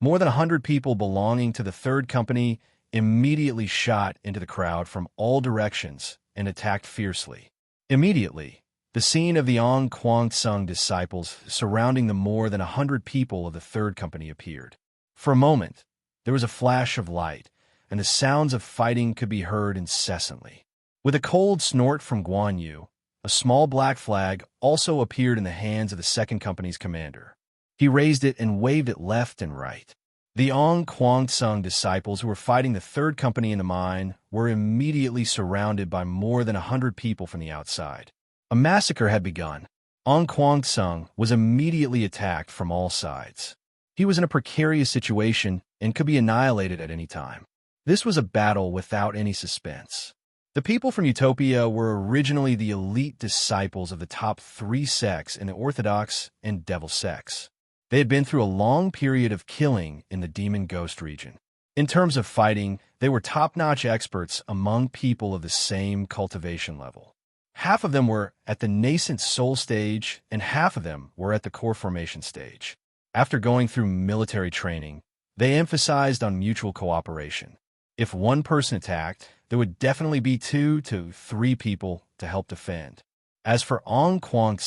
Speaker 1: More than 100 people belonging to the third company immediately shot into the crowd from all directions and attacked fiercely. Immediately, the scene of the Kwang disciples surrounding the more than 100 people of the third company appeared. For a moment, there was a flash of light, and the sounds of fighting could be heard incessantly. With a cold snort from Guan Yu, a small black flag also appeared in the hands of the second company's commander. He raised it and waved it left and right. The Kwang disciples who were fighting the third company in the mine were immediately surrounded by more than 100 people from the outside. A massacre had begun. Kwang was immediately attacked from all sides. He was in a precarious situation and could be annihilated at any time. This was a battle without any suspense. The people from Utopia were originally the elite disciples of the top 3 sects in the Orthodox and Devil sects. They had been through a long period of killing in the Demon Ghost region. In terms of fighting, they were top-notch experts among people of the same cultivation level. Half of them were at the nascent soul stage, and half of them were at the core formation stage. After going through military training, they emphasized on mutual cooperation. If one person attacked, there would definitely be 2 to 3 people to help defend. As for Kwang,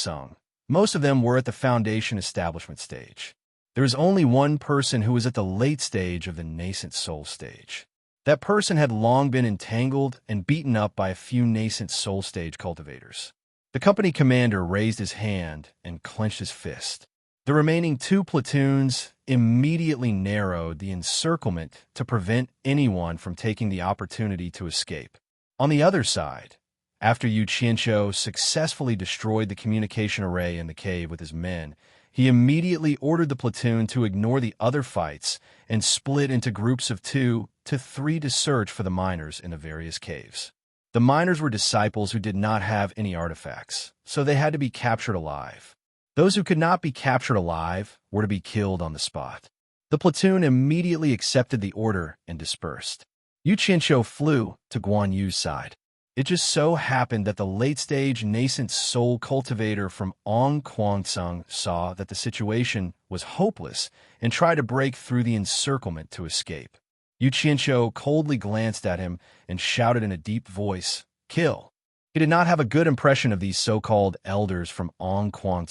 Speaker 1: most of them were at the foundation establishment stage. There is only one person who was at the late stage of the nascent soul stage. That person had long been entangled and beaten up by a few nascent soul stage cultivators. The company commander raised his hand and clenched his fist. The remaining 2 platoons immediately narrowed the encirclement to prevent anyone from taking the opportunity to escape. On the other side, after Yu Qianqiu successfully destroyed the communication array in the cave with his men, he immediately ordered the platoon to ignore the other fights and split into groups of 2 to 3 to search for the miners in the various caves. The miners were disciples who did not have any artifacts, so they had to be captured alive. Those who could not be captured alive were to be killed on the spot. The platoon immediately accepted the order and dispersed. Yu Qianqiu flew to Guan Yu's side. It just so happened that the late-stage nascent soul cultivator from Kwang saw that the situation was hopeless and tried to break through the encirclement to escape. Yu Qianqiu coldly glanced at him and shouted in a deep voice, "Kill!" He did not have a good impression of these so-called elders from Kwang.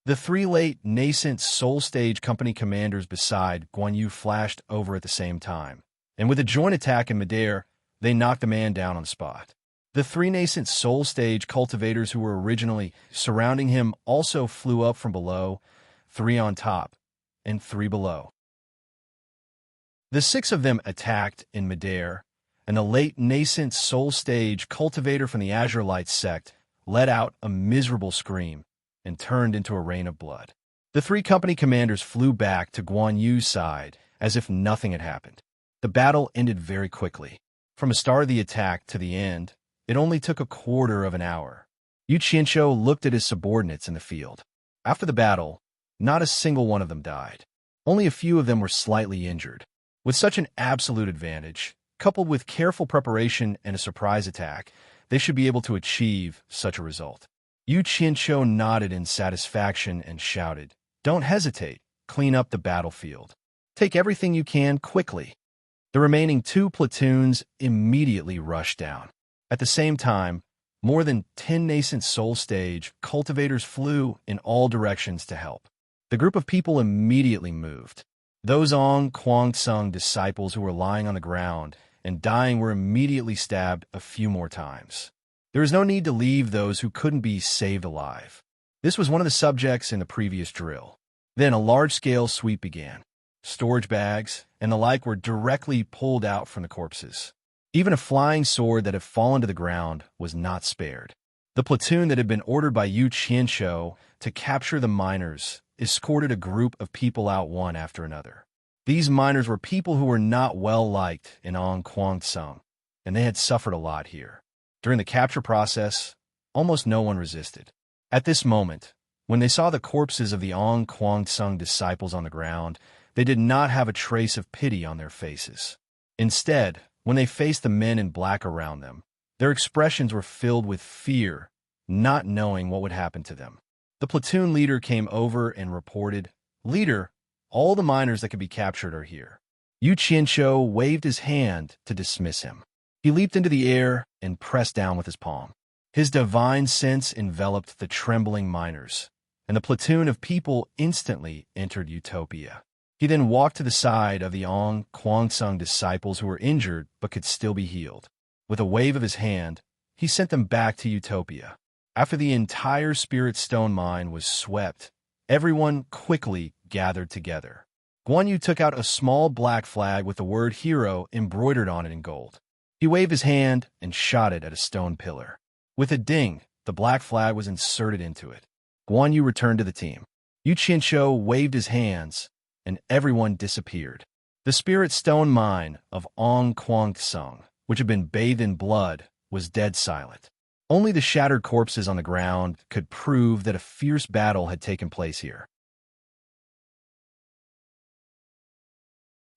Speaker 1: The 3 late nascent soul stage company commanders beside Guan Yu flashed over at the same time, and with a joint attack in midair, they knocked the man down on the spot. The 3 nascent soul stage cultivators who were originally surrounding him also flew up from below, 3 on top, and 3 below. The 6 of them attacked in midair, and the late nascent soul stage cultivator from the Azure Light sect let out a miserable scream and turned into a rain of blood. The 3 company commanders flew back to Guan Yu's side as if nothing had happened. The battle ended very quickly. From the start of the attack to the end, it only took a quarter of an hour. Yu Qianqiu looked at his subordinates in the field. After the battle, not a single one of them died. Only a few of them were slightly injured. With such an absolute advantage, coupled with careful preparation and a surprise attack, they should be able to achieve such a result. Yu Qianqiu nodded in satisfaction and shouted, "Don't hesitate. Clean up the battlefield. Take everything you can quickly." The remaining 2 platoons immediately rushed down. At the same time, more than 10 nascent soul stage cultivators flew in all directions to help. The group of people immediately moved. Those Ong Kwang-sung disciples who were lying on the ground and dying were immediately stabbed a few more times. There was no need to leave those who couldn't be saved alive. This was one of the subjects in the previous drill. Then a large-scale sweep began. Storage bags and the like were directly pulled out from the corpses. Even a flying sword that had fallen to the ground was not spared. The platoon that had been ordered by Yu Qianqiu to capture the miners escorted a group of people out one after another. These miners were people who were not well liked in Ong Kwang-sung, and they had suffered a lot here. During the capture process, almost no one resisted. At this moment, when they saw the corpses of the Ong Kwang-sung disciples on the ground, they did not have a trace of pity on their faces. Instead, when they faced the men in black around them, their expressions were filled with fear, not knowing what would happen to them. The platoon leader came over and reported, "Leader, all the miners that could be captured are here." Yu Qianqiu waved his hand to dismiss him. He leaped into the air and pressed down with his palm. His divine sense enveloped the trembling miners, and the platoon of people instantly entered Utopia. He then walked to the side of the Ong Kwang-sung disciples who were injured but could still be healed. With a wave of his hand, he sent them back to Utopia. After the entire Spirit Stone mine was swept, everyone quickly gathered together. Guan Yu took out a small black flag with the word hero embroidered on it in gold. He waved his hand and shot it at a stone pillar. With a ding, the black flag was inserted into it. Guan Yu returned to the team. Yu Qianqiu waved his hands, and everyone disappeared. The Spirit Stone mine of Ong Kwang-sung, which had been bathed in blood, was dead silent. Only the shattered corpses on the ground could prove that a fierce battle had taken place here.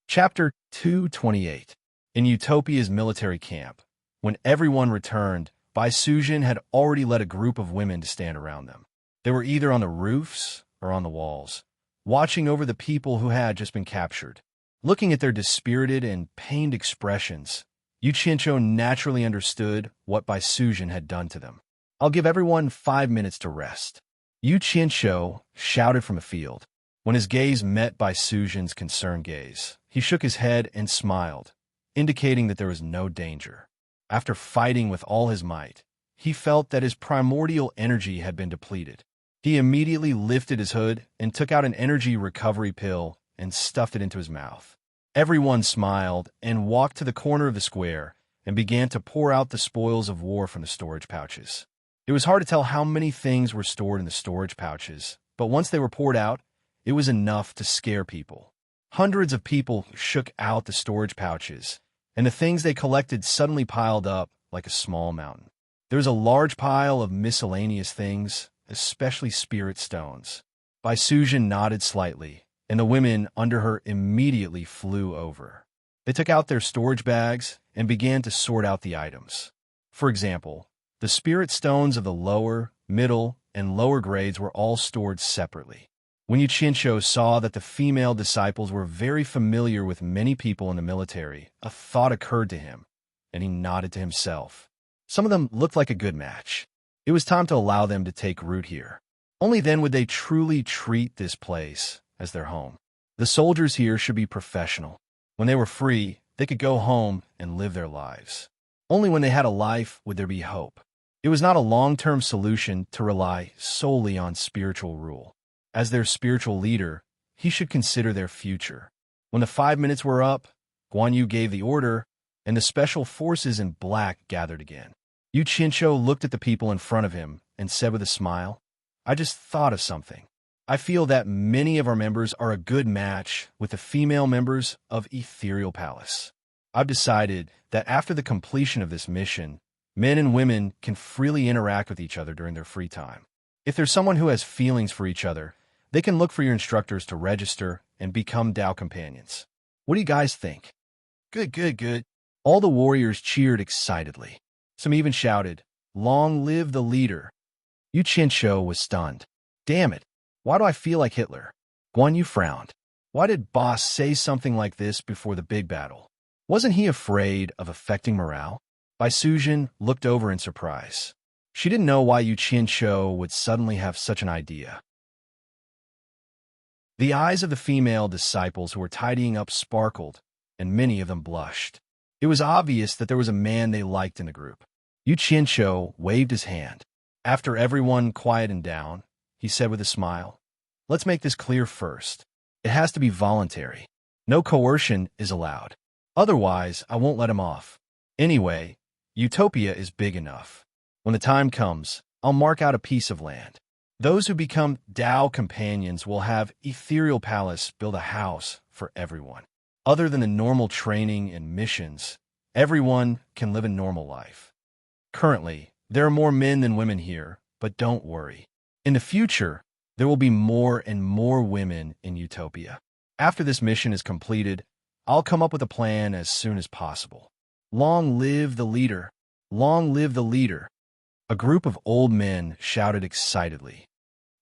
Speaker 1: Chapter 228. In Utopia's military camp, when everyone returned, Bai Sujin had already led a group of women to stand around them. They were either on the roofs or on the walls, watching over the people who had just been captured. Looking at their dispirited and pained expressions, Yu Qianqiu naturally understood what Bai Sujin had done to them. "I'll give everyone 5 minutes to rest." Yu Qianqiu shouted from a field. When his gaze met Bai Sujin's concerned gaze, he shook his head and smiled, indicating that there was no danger. After fighting with all his might, he felt that his primordial energy had been depleted. He immediately lifted his hood and took out an energy recovery pill and stuffed it into his mouth. Everyone smiled and walked to the corner of the square and began to pour out the spoils of war from the storage pouches. It was hard to tell how many things were stored in the storage pouches, but once they were poured out, it was enough to scare people. Hundreds of people shook out the storage pouches, and the things they collected suddenly piled up like a small mountain. There was a large pile of miscellaneous things, especially spirit stones. Bai Sujin nodded slightly, and the women under her immediately flew over. They took out their storage bags and began to sort out the items. For example, the spirit stones of the lower, middle, and lower grades were all stored separately. When Yu Qianqiu saw that the female disciples were very familiar with many people in the military, a thought occurred to him, and he nodded to himself. Some of them looked like a good match. It was time to allow them to take root here. Only then would they truly treat this place as their home. The soldiers here should be professional. When they were free, they could go home and live their lives. Only when they had a life would there be hope. It was not a long-term solution to rely solely on spiritual rule. As their spiritual leader, he should consider their future. When the 5 minutes were up, Guan Yu gave the order, and the special forces in black gathered again. Yu Qianqiu looked at the people in front of him and said with a smile, "I just thought of something. I feel that many of our members are a good match with the female members of Ethereal Palace. I've decided that after the completion of this mission, men and women can freely interact with each other during their free time. If there's someone who has feelings for each other, they can look for your instructors to register and become Tao companions. What do you guys think? Good, good, good. All the warriors cheered excitedly. Some even shouted, "Long live the leader!" Yu Qianshou was stunned. Damn it, why do I feel like Hitler? Guan Yu frowned. Why did Boss say something like this before the big battle? Wasn't he afraid of affecting morale? Bai Suzhen looked over in surprise. She didn't know why Yu Qianshou would suddenly have such an idea. The eyes of the female disciples who were tidying up sparkled, and many of them blushed. It was obvious that there was a man they liked in the group. Yu Qianshou waved his hand. After everyone quietened down, he said with a smile, "Let's make this clear first. It has to be voluntary. No coercion is allowed. Otherwise, I won't let him off. Anyway, Utopia is big enough. When the time comes, I'll mark out a piece of land. Those who become Tao companions will have ethereal palace build a house for everyone. Other than the normal training and missions, everyone can live a normal life. Currently, there are more men than women here, but don't worry. In the future, there will be more and more women in Utopia. After this mission is completed, I'll come up with a plan as soon as possible. Long live the leader! Long live the leader!" A group of old men shouted excitedly.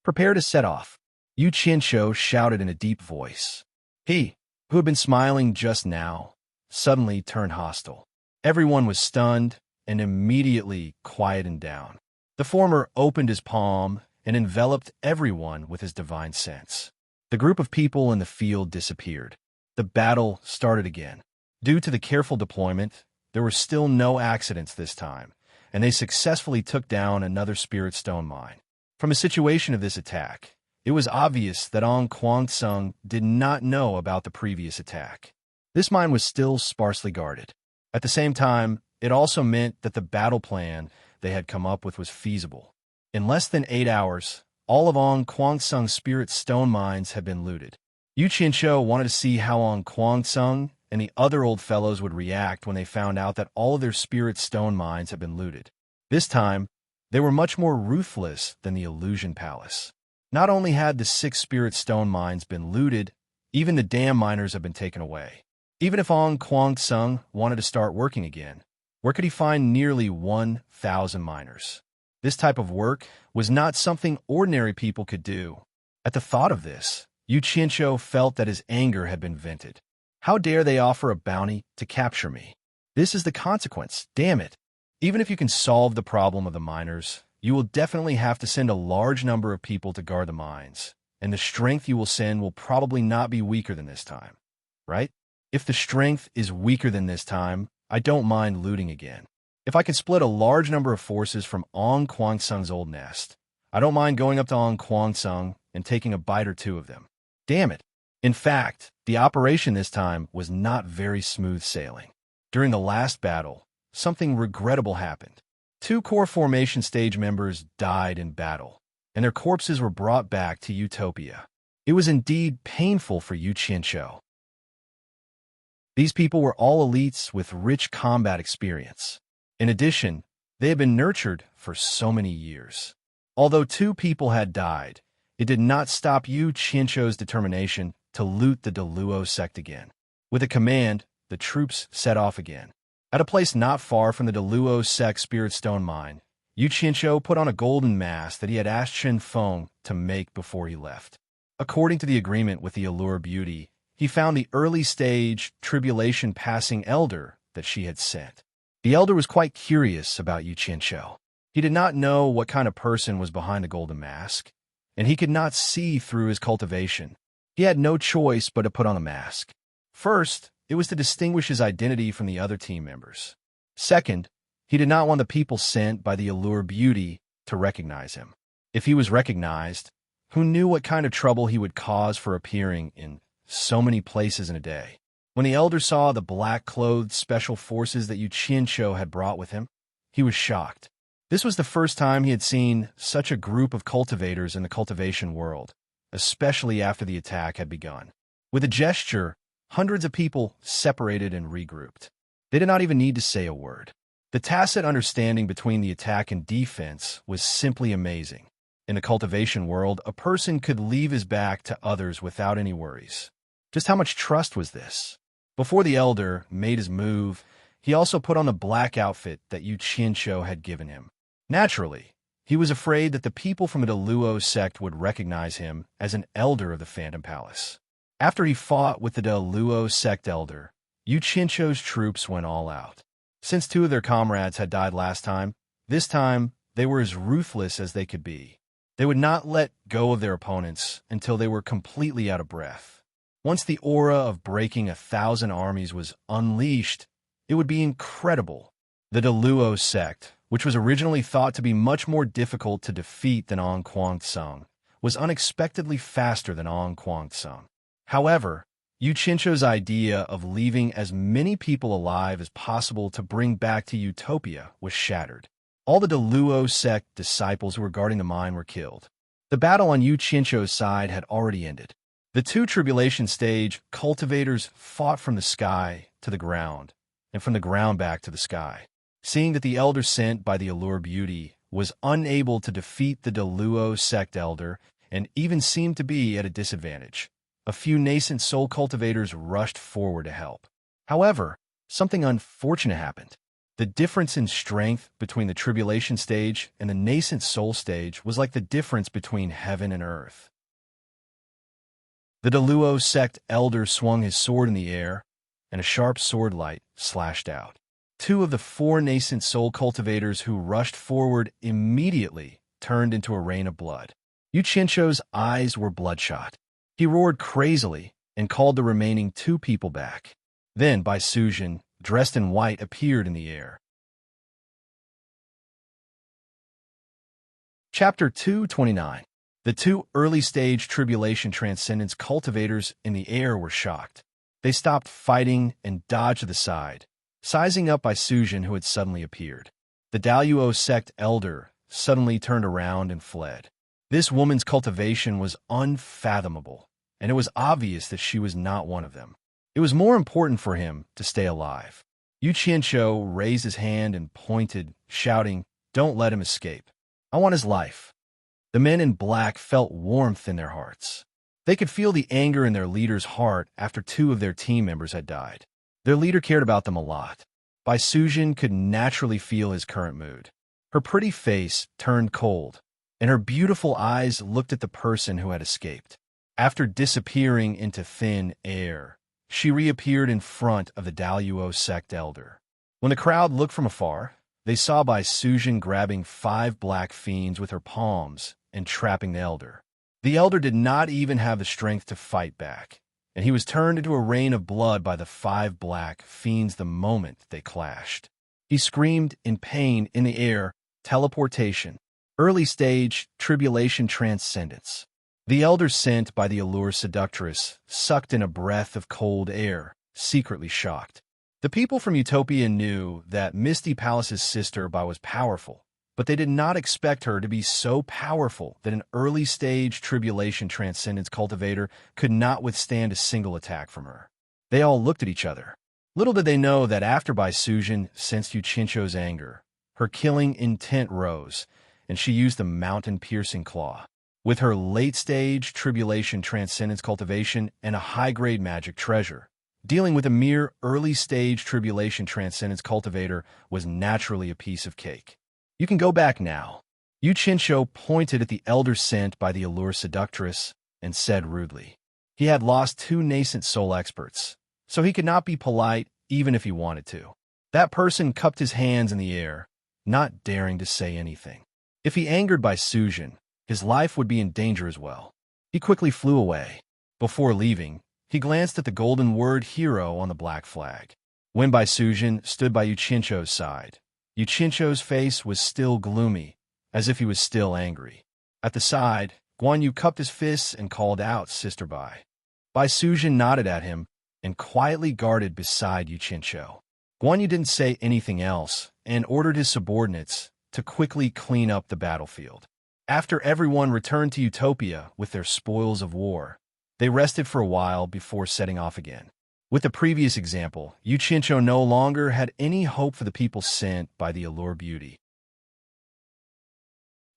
Speaker 1: "Prepare to set off." Yu Qianshou shouted in a deep voice. He, who had been smiling just now, suddenly turned hostile. Everyone was stunned and immediately quietened down. The former opened his palm and enveloped everyone with his divine sense. The group of people in the field disappeared. The battle started again. Due to the careful deployment, there were still no accidents this time, and they successfully took down another spirit stone mine. From a situation of this attack, it was obvious that On Kwangsung did not know about the previous attack. This mine was still sparsely guarded. At the same time, it also meant that the battle plan they had come up with was feasible. In less than 8 hours, all of On Kwangsung's spirit stone mines had been looted. Yu Qianshou wanted to see how On Kwangsung and the other old fellows would react when they found out that all of their spirit stone mines had been looted. This time, they were much more ruthless than the Illusion Palace. Not only had the 6 spirit stone mines been looted, even the dam miners had been taken away. Even if On Kwangsung wanted to start working again, where could he find nearly 1,000 miners? This type of work was not something ordinary people could do. At the thought of this, Yu Qianshou felt that his anger had been vented. How dare they offer a bounty to capture me? This is the consequence, damn it. Even if you can solve the problem of the miners, you will definitely have to send a large number of people to guard the mines, and the strength you will send will probably not be weaker than this time, right? If the strength is weaker than this time, I don't mind looting again. If I can split a large number of forces from On Kwangsung's old nest, I don't mind going up to On Kwangsung and taking a bite or two of them. Damn it. In fact, the operation this time was not very smooth sailing. During the last battle, something regrettable happened. 2 core formation stage members died in battle, and their corpses were brought back to Utopia. It was indeed painful for Yu Qianshou. These people were all elites with rich combat experience. In addition, they had been nurtured for so many years. Although 2 people had died, it did not stop Yu Qianshou's determination to loot the Deluo Sect again. With a command, the troops set off again. At a place not far from the Deluo Sect Spirit Stone Mine, Yu Qianshou put on a golden mask that he had asked Shen Feng to make before he left. According to the agreement with the Allure Beauty, he found the early-stage, tribulation-passing elder that she had sent. The elder was quite curious about Yu Qianshou. He did not know what kind of person was behind the golden mask, and he could not see through his cultivation. He had no choice but to put on the mask. First, it was to distinguish his identity from the other team members. Second, he did not want the people sent by the Allure Beauty to recognize him. If he was recognized, who knew what kind of trouble he would cause for appearing in so many places in a day? When the elder saw the black-clothed special forces that Yu Qianshou had brought with him, he was shocked. This was the first time he had seen such a group of cultivators in the cultivation world, especially after the attack had begun. With a gesture, hundreds of people separated and regrouped. They did not even need to say a word. The tacit understanding between the attack and defense was simply amazing. In the cultivation world, a person could leave his back to others without any worries. Just how much trust was this? Before the elder made his move, he also put on the black outfit that Yu Qianqiu had given him. Naturally, he was afraid that the people from the Luo sect would recognize him as an elder of the Phantom Palace. After he fought with the Luo sect elder, Yu Qianqiu's troops went all out. Since 2 of their comrades had died last time, this time they were as ruthless as they could be. They would not let go of their opponents until they were completely out of breath. Once the aura of breaking 1,000 armies was unleashed, it would be incredible. The Luo sect, which was originally thought to be much more difficult to defeat than An Kuang-tsung, was unexpectedly faster than An Kuang-tsung. However, Yu Qianqiu's idea of leaving as many people alive as possible to bring back to Utopia was shattered. All the Luo sect disciples who were guarding the mine were killed. The battle on Yu Qianqiu's side had already ended. The 2 tribulation stage cultivators fought from the sky to the ground, and from the ground back to the sky. Seeing that the elder sent by the Allure Beauty was unable to defeat the Luo sect elder and even seemed to be at a disadvantage, a few nascent soul cultivators rushed forward to help. However, something unfortunate happened. The difference in strength between the tribulation stage and the nascent soul stage was like the difference between heaven and earth. The Luo sect elder swung his sword in the air, and a sharp sword light slashed out. 2 of the 4 nascent soul cultivators who rushed forward immediately turned into a rain of blood. Yu Qianqiu's eyes were bloodshot. He roared crazily and called the remaining 2 people back. Then Bai Sujin, dressed in white, appeared in the air. Chapter 229. The 2 early-stage tribulation transcendence cultivators in the air were shocked. They stopped fighting and dodged to the side, sizing up Bai Sujin, who had suddenly appeared. The Daluo sect elder suddenly turned around and fled. This woman's cultivation was unfathomable, and it was obvious that she was not one of them. It was more important for him to stay alive. Yu Qianqiu raised his hand and pointed, shouting, "Don't let him escape. I want his life." The men in black felt warmth in their hearts. They could feel the anger in their leader's heart after 2 of their team members had died. Their leader cared about them a lot. Bai Sujin could naturally feel his current mood. Her pretty face turned cold, and her beautiful eyes looked at the person who had escaped. After disappearing into thin air, she reappeared in front of the Daluo sect elder. When the crowd looked from afar, they saw Bai Sujin grabbing 5 black fiends with her palms and trapping the elder. The elder did not even have the strength to fight back, and he was turned into a rain of blood by the 5 black fiends the moment they clashed. He screamed in pain in the air, teleportation, early stage, tribulation transcendence. The elder sent by the Allure Seductress sucked in a breath of cold air, secretly shocked. The people from Utopia knew that Misty Palace's sister Bai was powerful, but they did not expect her to be so powerful that an early-stage tribulation transcendence cultivator could not withstand a single attack from her. They all looked at each other. Little did they know that after Bai Sujin sensed Yu Qianqiu's anger, her killing intent rose, and she used the mountain-piercing claw. With her late-stage tribulation transcendence cultivation and a high-grade magic treasure, dealing with a mere early-stage tribulation transcendence cultivator was naturally a piece of cake. You can go back now. Yu Qianqiu pointed at the elder sent by the Allure Seductress and said rudely. He had lost 2 nascent soul experts, so he could not be polite even if he wanted to. That person cupped his hands in the air, not daring to say anything. If he angered Bai Sujin, his life would be in danger as well. He quickly flew away. Before leaving, he glanced at the golden word hero on the black flag. When Bai Sujin stood by Yu Qianqiu's side, Yu Qianqiu's face was still gloomy, as if he was still angry. At the side, Guan Yu cupped his fists and called out, "Sister Bai." Bai Sujin nodded at him and quietly guarded beside Yu Qianqiu. Guan Yu didn't say anything else and ordered his subordinates to quickly clean up the battlefield. After everyone returned to Utopia with their spoils of war, they rested for a while before setting off again. With the previous example, Yu Qianqiu no longer had any hope for the people sent by the Allure Beauty.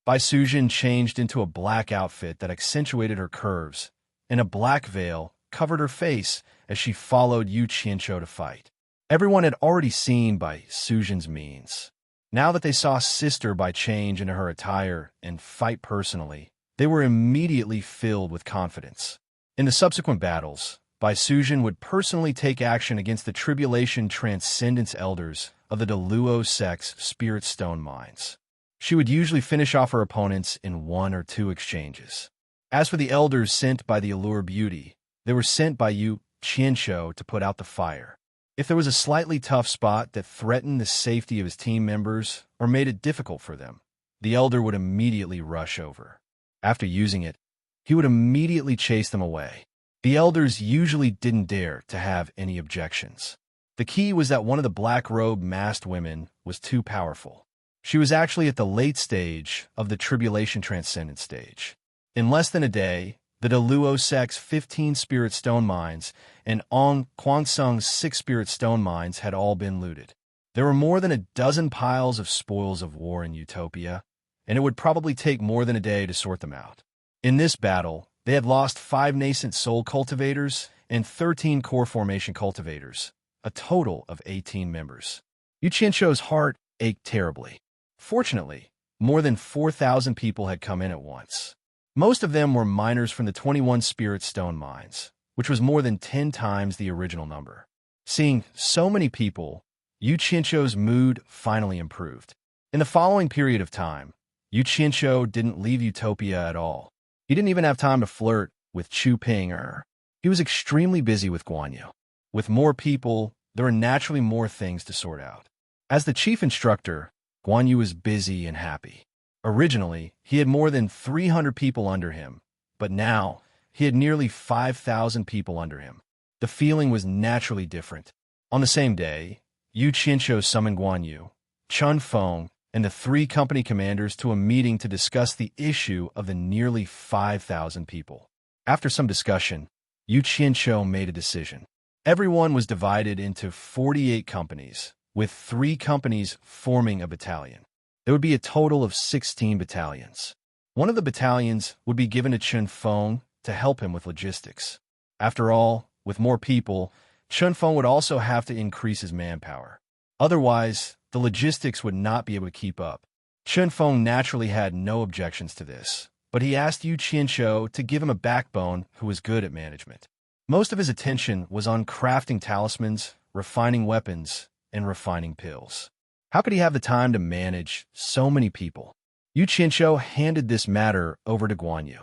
Speaker 1: Bai Sujin changed into a black outfit that accentuated her curves, and a black veil covered her face as she followed Yu Qianqiu to fight. Everyone had already seen Bai Sujin's means. Now that they saw Sister Bai change into her attire and fight personally, they were immediately filled with confidence. In the subsequent battles, Bai Sujin would personally take action against the Tribulation Transcendence Elders of the Deluo Sect's Spirit Stone Mines. She would usually finish off her opponents in 1 or 2 exchanges. As for the elders sent by the Allure Beauty, they were sent by Yu Qianqiu to put out the fire. If there was a slightly tough spot that threatened the safety of his team members or made it difficult for them, the elder would immediately rush over. After using it, he would immediately chase them away. The elders usually didn't dare to have any objections. The key was that one of the black-robed masked women was too powerful. She was actually at the late stage of the Tribulation Transcendence stage. In less than a day, the Deluo Sect's 15 Spirit Stone Mines and On Kwansung's 6 Spirit Stone Mines had all been looted. There were more than a dozen piles of spoils of war in Utopia, and it would probably take more than a day to sort them out. In this battle, they had lost 5 nascent soul cultivators and 13 core formation cultivators, a total of 18 members. Yu Qianqiu's heart ached terribly. Fortunately, more than 4,000 people had come in at once. Most of them were miners from the 21 Spirit Stone Mines, which was more than 10 times the original number. Seeing so many people, Yu Qianqiu's mood finally improved. In the following period of time, Yu Qianqiu didn't leave Utopia at all. He didn't even have time to flirt with Chu Ping-er. He was extremely busy with Guan Yu. With more people, there were naturally more things to sort out. As the chief instructor, Guan Yu was busy and happy. Originally, he had more than 300 people under him, but now he had nearly 5,000 people under him. The feeling was naturally different. On the same day, Yu Qianqiu summoned Guan Yu, Chun Feng, and the 3 company commanders to a meeting to discuss the issue of the nearly 5,000 people. After some discussion, Yu Qianqiu made a decision. Everyone was divided into 48 companies, with 3 companies forming a battalion. There would be a total of 16 battalions. One of the battalions would be given to Chun Feng to help him with logistics. After all, with more people, Chun Feng would also have to increase his manpower. Otherwise, the logistics would not be able to keep up. Chun Feng naturally had no objections to this, but he asked Yu Qianqiu to give him a backbone who was good at management. Most of his attention was on crafting talismans, refining weapons, and refining pills. How could he have the time to manage so many people? Yu Qianqiu handed this matter over to Guan Yu.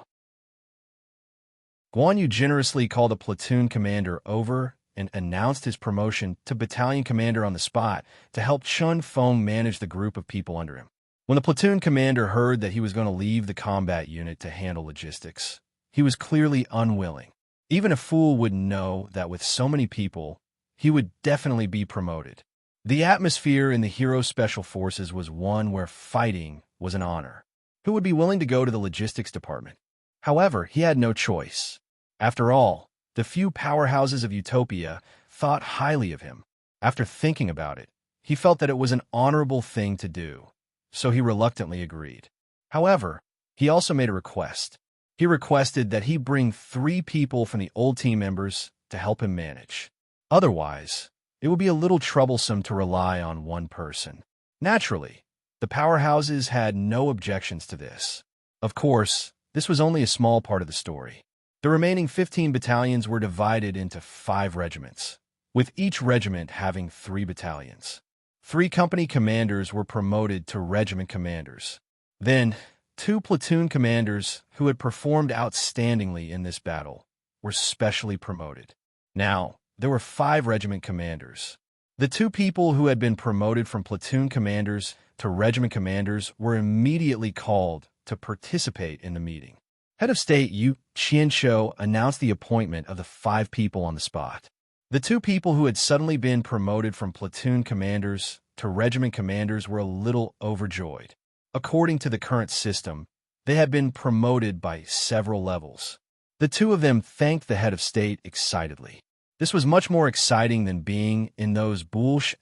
Speaker 1: Guan Yu generously called a platoon commander over and announced his promotion to battalion commander on the spot to help Chun Feng manage the group of people under him. When the platoon commander heard that he was going to leave the combat unit to handle logistics, he was clearly unwilling. Even a fool would know that with so many people, he would definitely be promoted. The atmosphere in the Hero Special Forces was one where fighting was an honor. Who would be willing to go to the logistics department? However, he had no choice. After all, the few powerhouses of Utopia thought highly of him. After thinking about it, he felt that it was an honorable thing to do, so he reluctantly agreed. However, he also made a request. He requested that he bring 3 people from the old team members to help him manage. Otherwise, it would be a little troublesome to rely on one person. Naturally, the powerhouses had no objections to this. Of course, this was only a small part of the story. The remaining 15 battalions were divided into 5 regiments, with each regiment having 3 battalions. 3 company commanders were promoted to regiment commanders. Then, 2 platoon commanders who had performed outstandingly in this battle were specially promoted. Now, there were 5 regiment commanders. The 2 people who had been promoted from platoon commanders to regiment commanders were immediately called to participate in the meeting. Head of State Yu Qianqiu announced the appointment of the 5 people on the spot. The 2 people who had suddenly been promoted from platoon commanders to regiment commanders were a little overjoyed. According to the current system, they had been promoted by several levels. The 2 of them thanked the head of state excitedly. This was much more exciting than being in those Boolsh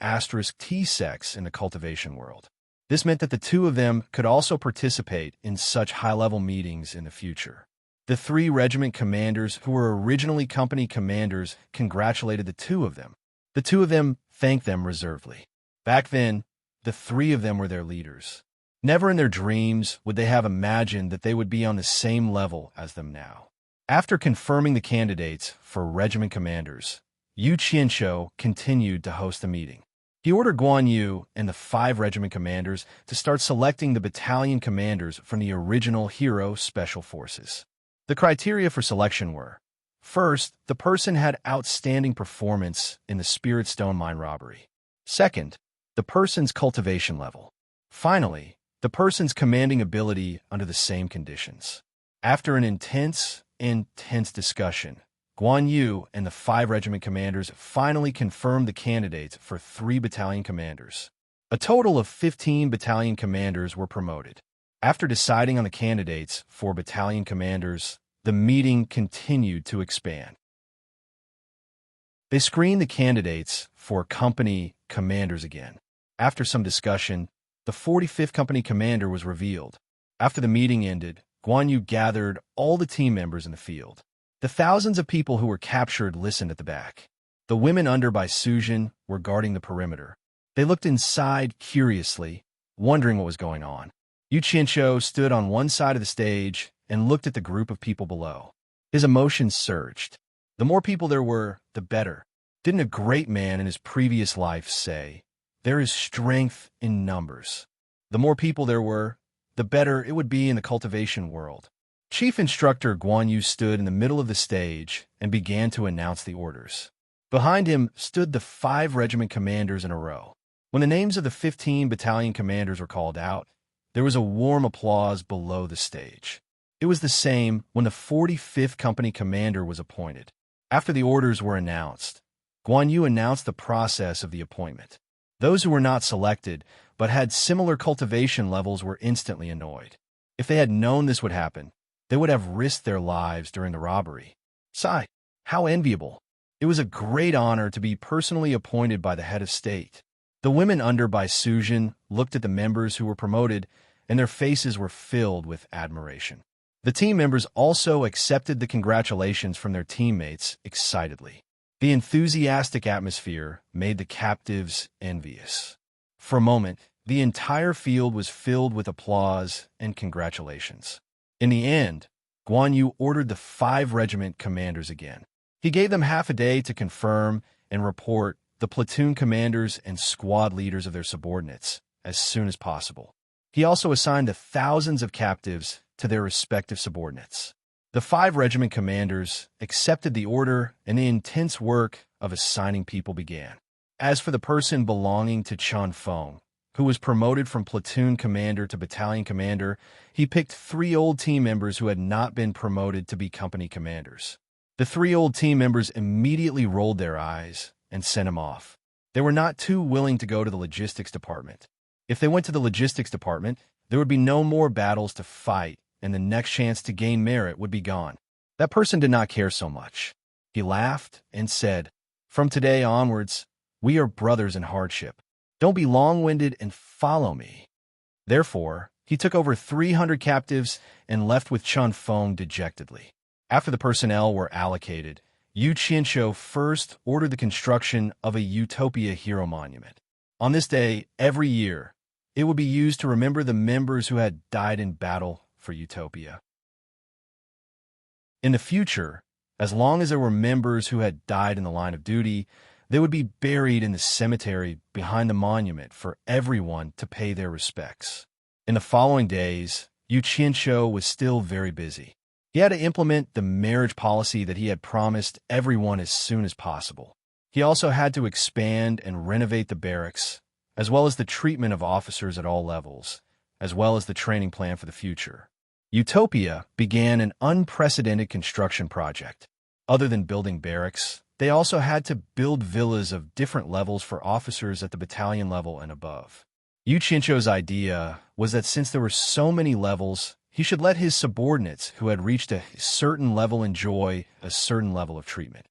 Speaker 1: *T sects in the cultivation world. This meant that the 2 of them could also participate in such high-level meetings in the future. The 3 regiment commanders who were originally company commanders congratulated the 2 of them. The 2 of them thanked them reservedly. Back then, the 3 of them were their leaders. Never in their dreams would they have imagined that they would be on the same level as them now. After confirming the candidates for regiment commanders, Yu Qianshou continued to host the meeting. He ordered Guan Yu and the 5 regiment commanders to start selecting the battalion commanders from the original hero special forces. The criteria for selection were: first, the person had outstanding performance in the Spirit Stone mine robbery. Second, the person's cultivation level. Finally, the person's commanding ability under the same conditions. After an intense discussion, Guan Yu and the 5 regiment commanders finally confirmed the candidates for 3 battalion commanders. A total of 15 battalion commanders were promoted. After deciding on the candidates for battalion commanders, the meeting continued to expand. They screened the candidates for company commanders again. After some discussion, the 45th company commander was revealed. After the meeting ended, Guan Yu gathered all the team members in the field. The thousands of people who were captured listened at the back. The women under by Suzhen were guarding the perimeter. They looked inside curiously, wondering what was going on. Yu Qianshou stood on one side of the stage and looked at the group of people below. His emotions surged. The more people there were, the better. Didn't a great man in his previous life say, "There is strength in numbers"? The more people there were, the better it would be in the cultivation world. Chief Instructor Guan Yu stood in the middle of the stage and began to announce the orders. Behind him stood the 5 regiment commanders in a row. When the names of the 15 battalion commanders were called out, there was a warm applause below the stage. It was the same when the 45th company commander was appointed. After the orders were announced, Guan Yu announced the process of the appointment. Those who were not selected but had similar cultivation levels were instantly annoyed. If they had known this would happen, they would have risked their lives during the robbery. Sigh, how enviable. It was a great honor to be personally appointed by the head of state. The women under by Suzhen looked at the members who were promoted, and their faces were filled with admiration. The team members also accepted the congratulations from their teammates excitedly. The enthusiastic atmosphere made the captives envious. For a moment, the entire field was filled with applause and congratulations. In the end, Guan Yu ordered the 5 regiment commanders again. He gave them half a day to confirm and report the platoon commanders and squad leaders of their subordinates as soon as possible. He also assigned the thousands of captives to their respective subordinates. The 5 regiment commanders accepted the order, and the intense work of assigning people began. As for the person belonging to Chen Feng, who was promoted from platoon commander to battalion commander, he picked 3 old team members who had not been promoted to be company commanders. The 3 old team members immediately rolled their eyes and sent him off. They were not too willing to go to the logistics department. If they went to the logistics department, there would be no more battles to fight, and the next chance to gain merit would be gone. That person did not care so much. He laughed and said, "From today onwards, we are brothers in hardship. Don't be long-winded and follow me." Therefore, he took over 300 captives and left with Chen Feng dejectedly. After the personnel were allocated, Yu Qianshou first ordered the construction of a Utopia Hero Monument. On this day, every year, it would be used to remember the members who had died in battle for Utopia. In the future, as long as there were members who had died in the line of duty, they would be buried in the cemetery behind the monument for everyone to pay their respects. In the following days, Yu Qianshou was still very busy. He had to implement the marriage policy that he had promised everyone as soon as possible. He also had to expand and renovate the barracks, as well as the treatment of officers at all levels, as well as the training plan for the future. Utopia began an unprecedented construction project. Other than building barracks, they also had to build villas of different levels for officers at the battalion level and above. Yu Qianshou's idea was that since there were so many levels, he should let his subordinates who had reached a certain level enjoy a certain level of treatment.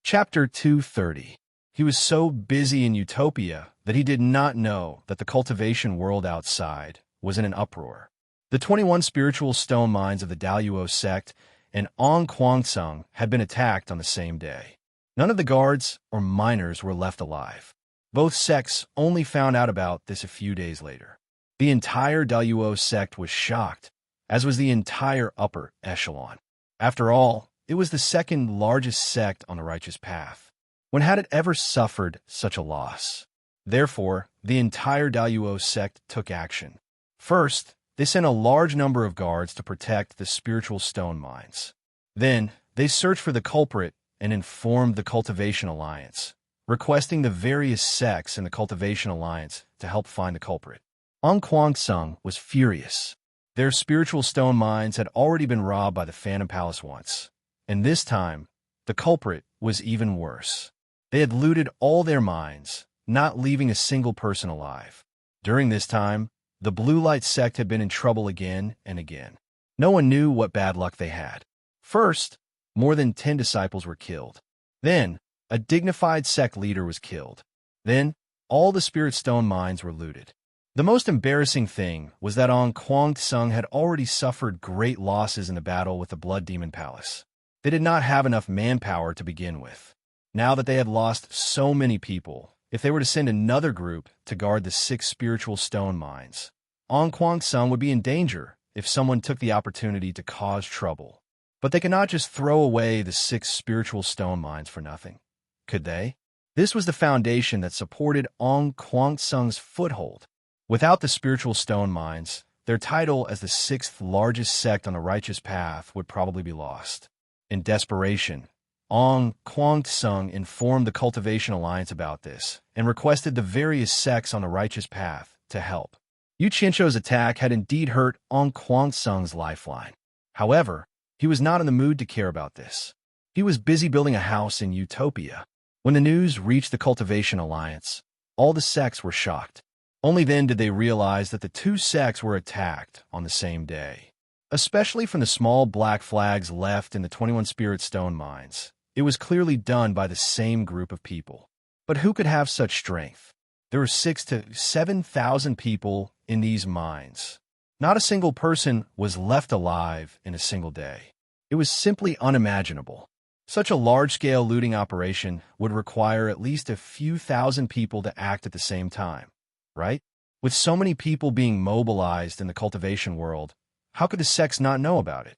Speaker 1: Chapter 230. He was so busy in Utopia that he did not know that the cultivation world outside was in an uproar. The 21 spiritual stone mines of the Daluo Sect and Kwang had been attacked on the same day. None of the guards or miners were left alive. Both sects only found out about this a few days later. The entire Daluo sect was shocked, as was the entire upper echelon. After all, it was the second largest sect on the righteous path. When had it ever suffered such a loss? Therefore, the entire Daluo sect took action. First, they sent a large number of guards to protect the spiritual stone mines. Then, they searched for the culprit and informed the Cultivation Alliance, requesting the various sects in the Cultivation Alliance to help find the culprit. Kwang was furious. Their spiritual stone mines had already been robbed by the Phantom Palace once, and this time, the culprit was even worse. They had looted all their mines, not leaving a single person alive. During this time, the Blue Light sect had been in trouble again and again. No one knew what bad luck they had. First, more than 10 disciples were killed. Then, a dignified sect leader was killed. Then, all the spirit stone mines were looted. The most embarrassing thing was that Kwang had already suffered great losses in the battle with the Blood Demon Palace. They did not have enough manpower to begin with. Now that they had lost so many people, if they were to send another group to guard the 6 spiritual stone mines, Kwang would be in danger if someone took the opportunity to cause trouble. But they could not just throw away the 6 spiritual stone mines for nothing. Could they? This was the foundation that supported Kwang's foothold. Without the spiritual stone mines, their title as the 6th largest sect on the righteous path would probably be lost. In desperation, Kwang informed the Cultivation Alliance about this and requested the various sects on the righteous path to help. Yu Qianshou's attack had indeed hurt Kwang's lifeline. However, he was not in the mood to care about this. He was busy building a house in Utopia. When the news reached the Cultivation Alliance, all the sects were shocked. Only then did they realize that the 2 sects were attacked on the same day. Especially from the small black flags left in the 21 spirit stone mines, it was clearly done by the same group of people. But who could have such strength? There were 6,000 to 7,000 people in these mines. Not a single person was left alive in a single day. It was simply unimaginable. Such a large-scale looting operation would require at least a few thousand people to act at the same time, right? With so many people being mobilized in the cultivation world, how could the sects not know about it?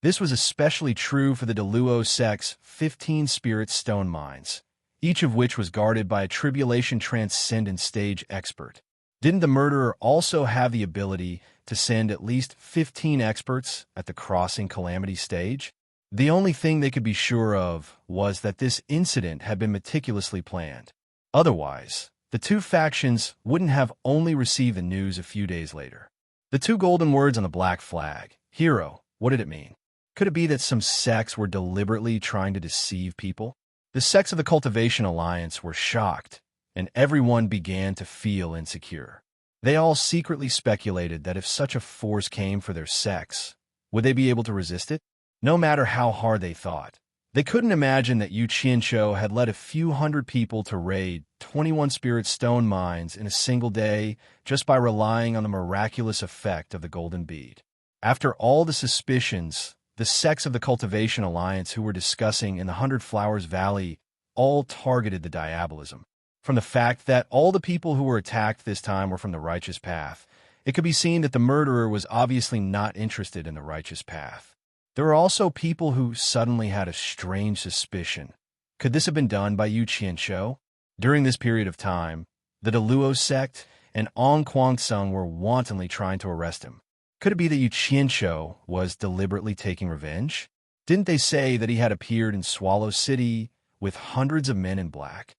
Speaker 1: This was especially true for the Daluo sect's 15 spirit stone mines, each of which was guarded by a tribulation transcendent stage expert. Didn't the murderer also have the ability to send at least 15 experts at the crossing calamity stage? The only thing they could be sure of was that this incident had been meticulously planned. Otherwise, the 2 factions wouldn't have only received the news a few days later. The 2 golden words on the black flag, hero, what did it mean? Could it be that some sects were deliberately trying to deceive people? The sects of the Cultivation Alliance were shocked, and everyone began to feel insecure. They all secretly speculated that if such a force came for their sects, would they be able to resist it? No matter how hard they thought, they couldn't imagine that Yu Qianshou had led a few hundred people to raid 21 spirit stone mines in a single day just by relying on the miraculous effect of the golden bead. After all the suspicions, the sects of the Cultivation Alliance who were discussing in the 100 Flowers Valley all targeted the diabolism. From the fact that all the people who were attacked this time were from the righteous path, it could be seen that the murderer was obviously not interested in the righteous path. There were also people who suddenly had a strange suspicion. Could this have been done by Yu Qianshou? During this period of time, the Daluo sect and Kwang were wantonly trying to arrest him. Could it be that Yu Qianshou was deliberately taking revenge? Didn't they say that he had appeared in Swallow City with hundreds of men in black?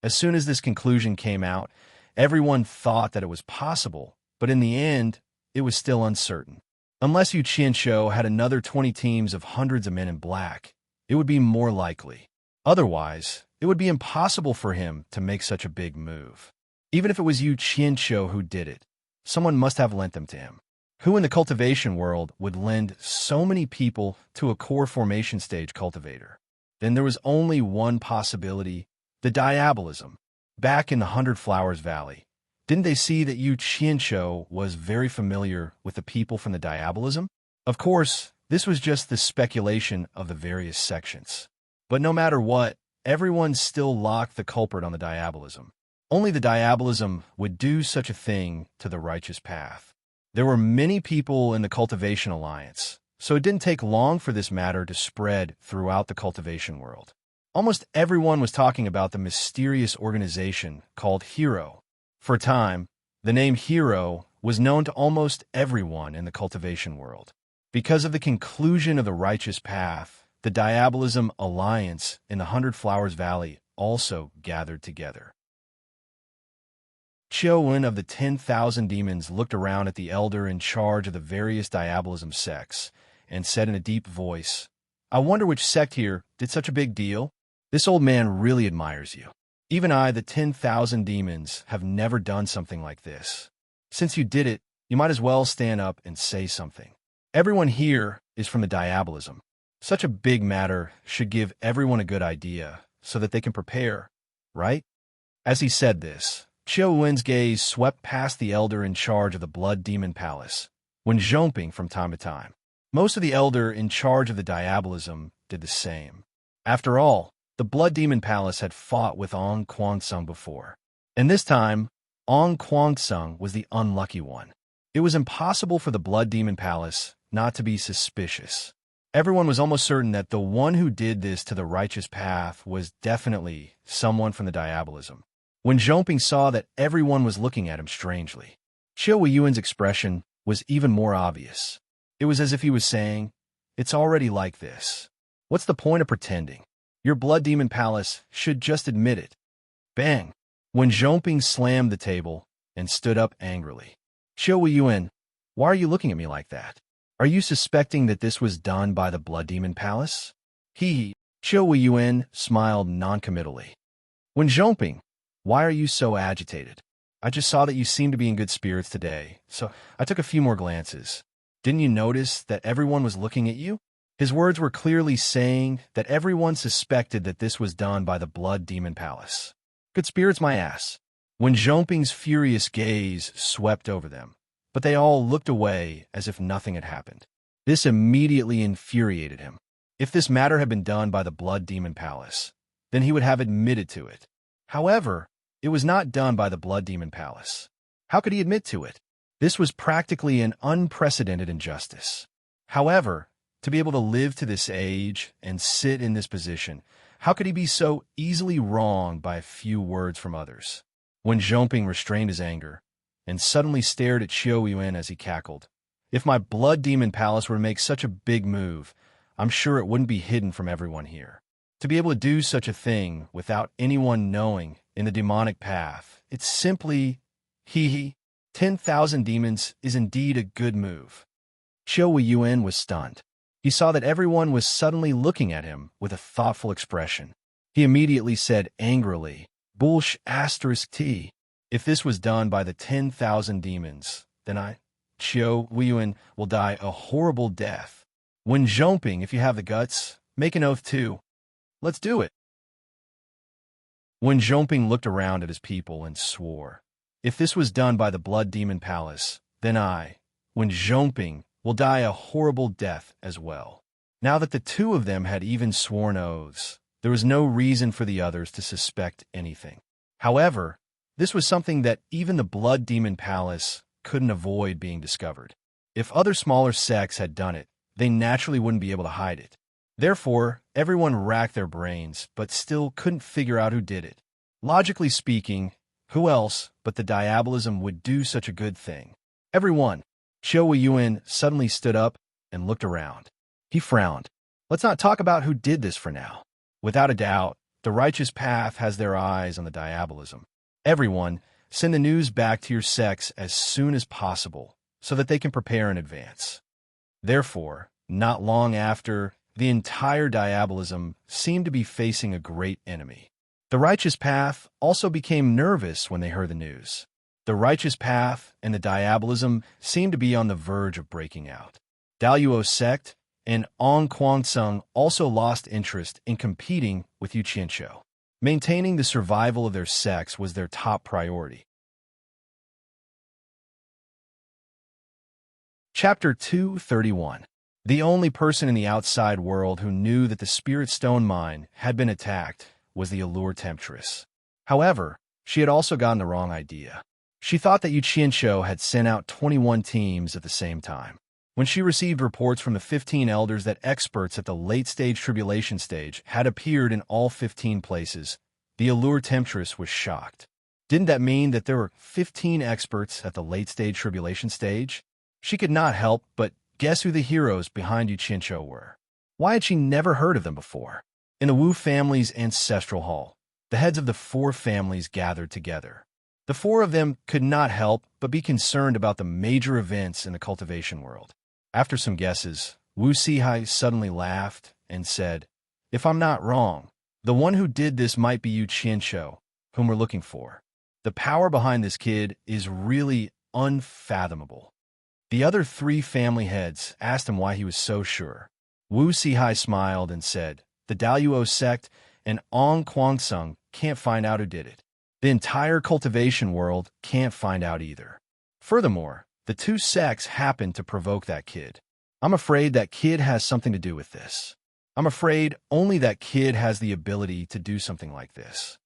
Speaker 1: As soon as this conclusion came out, everyone thought that it was possible, but in the end, it was still uncertain. Unless Yu Qianshou had another 20 teams of hundreds of men in black, it would be more likely. Otherwise, it would be impossible for him to make such a big move. Even if it was Yu Qianshou who did it, someone must have lent them to him. Who in the cultivation world would lend so many people to a core formation stage cultivator? Then there was only one possibility, the diabolism. Back in the 100 Flowers Valley, Didn't they see that Yu Qianqiu was very familiar with the people from the Diabolism? Of course, this was just the speculation of the various sections. But no matter what, everyone still locked the culprit on the Diabolism. Only the Diabolism would do such a thing to the righteous path. There were many people in the Cultivation Alliance, so it didn't take long for this matter to spread throughout the cultivation world. Almost everyone was talking about the mysterious organization called Hero. For a time, the name Hero was known to almost everyone in the cultivation world. Because of the conclusion of the righteous path, the Diabolism Alliance in the 100 Flowers Valley also gathered together. Qiuwen of the 10,000 demons looked around at the elder in charge of the various Diabolism sects and said in a deep voice, "I wonder which sect here did such a big deal? This old man really admires you. Even I, the 10,000 demons, have never done something like this. Since you did it, you might as well stand up and say something. Everyone here is from the Diabolism. Such a big matter should give everyone a good idea so that they can prepare, right?" As he said this, Qiuwen's gaze swept past the elder in charge of the Blood Demon Palace, when jumping from time to time. Most of the elder in charge of the Diabolism did the same. After all, the Blood Demon Palace had fought with Ong Kwangsung before. And this time, Ong Kwangsung was the unlucky one. It was impossible for the Blood Demon Palace not to be suspicious. Everyone was almost certain that the one who did this to the righteous path was definitely someone from the Diabolism. When Zhongping saw that everyone was looking at him strangely, Qiu Yuan's expression was even more obvious. It was as if he was saying, "It's already like this. What's the point of pretending? Your Blood Demon Palace should just admit it." Bang! When Zhongping slammed the table and stood up angrily. "Qiu Yuan, why are you looking at me like that? Are you suspecting that this was done by the Blood Demon Palace?" Qiu Yuan smiled noncommittally. "When Zhongping, why are you so agitated? I just saw that you seemed to be in good spirits today, so I took a few more glances. Didn't you notice that everyone was looking at you?" His words were clearly saying that everyone suspected that this was done by the Blood Demon Palace. Good spirits, my ass. When Zhongping's furious gaze swept over them, but they all looked away as if nothing had happened. This immediately infuriated him. If this matter had been done by the Blood Demon Palace, then he would have admitted to it. However, it was not done by the Blood Demon Palace. How could he admit to it? This was practically an unprecedented injustice. However, to be able to live to this age and sit in this position, how could he be so easily wronged by a few words from others? When Zhongping restrained his anger and suddenly stared at Qiu Yuan as he cackled, "If my Blood Demon Palace were to make such a big move, I'm sure it wouldn't be hidden from everyone here. To be able to do such a thing without anyone knowing in the demonic path, it's simply, 10,000 demons is indeed a good move." Qiu Yuan was stunned. He saw that everyone was suddenly looking at him with a thoughtful expression. He immediately said angrily, "T. If this was done by the 10,000 demons, then I, Qiu Yuan, will die a horrible death. When Zhongping, if you have the guts, make an oath too. Let's do it." When Zhongping looked around at his people and swore, "If this was done by the Blood Demon Palace, then I, when Zhongping, will die a horrible death as well." Now that the two of them had even sworn oaths, there was no reason for the others to suspect anything. However, this was something that even the Blood Demon Palace couldn't avoid being discovered. If other smaller sects had done it, they naturally wouldn't be able to hide it. Therefore, everyone racked their brains, but still couldn't figure out who did it. Logically speaking, who else but the Diabolism would do such a good thing? Everyone. Qiu Yuan suddenly stood up and looked around. He frowned. "Let's not talk about who did this for now. Without a doubt, the righteous path has their eyes on the Diabolism. Everyone, send the news back to your sects as soon as possible so that they can prepare in advance." Therefore, not long after, the entire Diabolism seemed to be facing a great enemy. The righteous path also became nervous when they heard the news. The righteous path and the Diabolism seemed to be on the verge of breaking out. Daluo Sect and Ong Kwangsung also lost interest in competing with Yu Qianqiu. Maintaining the survival of their sects was their top priority. Chapter 231. The only person in the outside world who knew that the Spirit Stone mine had been attacked was the Allure Temptress. However, she had also gotten the wrong idea. She thought that Yu Qianshou had sent out 21 teams at the same time. When she received reports from the 15 elders that experts at the late-stage tribulation stage had appeared in all 15 places, the Allure Temptress was shocked. Didn't that mean that there were 15 experts at the late-stage tribulation stage? She could not help but guess who the heroes behind Yu Qianshou were. Why had she never heard of them before? In the Wu family's ancestral hall, the heads of the 4 families gathered together. The 4 of them could not help but be concerned about the major events in the cultivation world. After some guesses, Wu Sihai suddenly laughed and said, "If I'm not wrong, the one who did this might be Yu Qianshou, whom we're looking for. The power behind this kid is really unfathomable." The other 3 family heads asked him why he was so sure. Wu Sihai smiled and said, "The Daluo Sect and Ong Kwangsung can't find out who did it. The entire cultivation world can't find out either. Furthermore, the 2 sects happened to provoke that kid. I'm afraid that kid has something to do with this. I'm afraid only that kid has the ability to do something like this."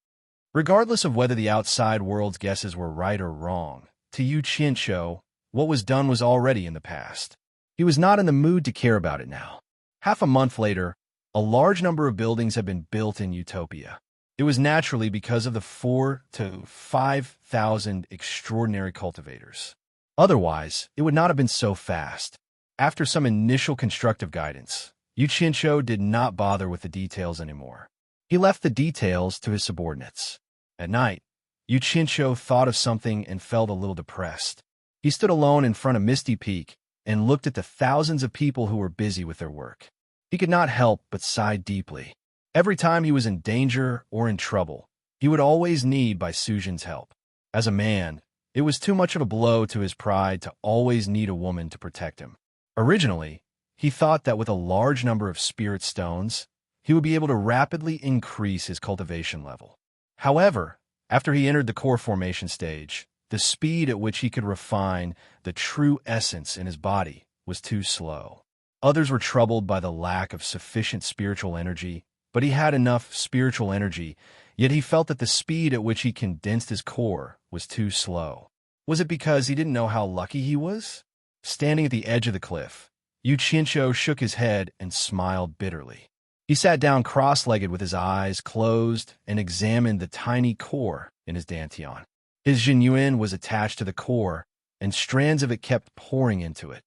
Speaker 1: Regardless of whether the outside world's guesses were right or wrong, to Yu Qianshou, what was done was already in the past. He was not in the mood to care about it now. Half a month later, a large number of buildings had been built in Utopia. It was naturally because of the 4,000 to 5,000 extraordinary cultivators. Otherwise, it would not have been so fast. After some initial constructive guidance, Yu Qianshou did not bother with the details anymore. He left the details to his subordinates. At night, Yu Qianshou thought of something and felt a little depressed. He stood alone in front of Misty Peak and looked at the thousands of people who were busy with their work. He could not help but sigh deeply. Every time he was in danger or in trouble, he would always need Bai Sujin's help. As a man, it was too much of a blow to his pride to always need a woman to protect him. Originally, he thought that with a large number of spirit stones, he would be able to rapidly increase his cultivation level. However, after he entered the core formation stage, the speed at which he could refine the true essence in his body was too slow. Others were troubled by the lack of sufficient spiritual energy, but he had enough spiritual energy, yet he felt that the speed at which he condensed his core was too slow. Was it because he didn't know how lucky he was? Standing at the edge of the cliff, Yu Qianshou shook his head and smiled bitterly. He sat down cross-legged with his eyes closed and examined the tiny core in his dantian. His Jinyuan was attached to the core, and strands of it kept pouring into it.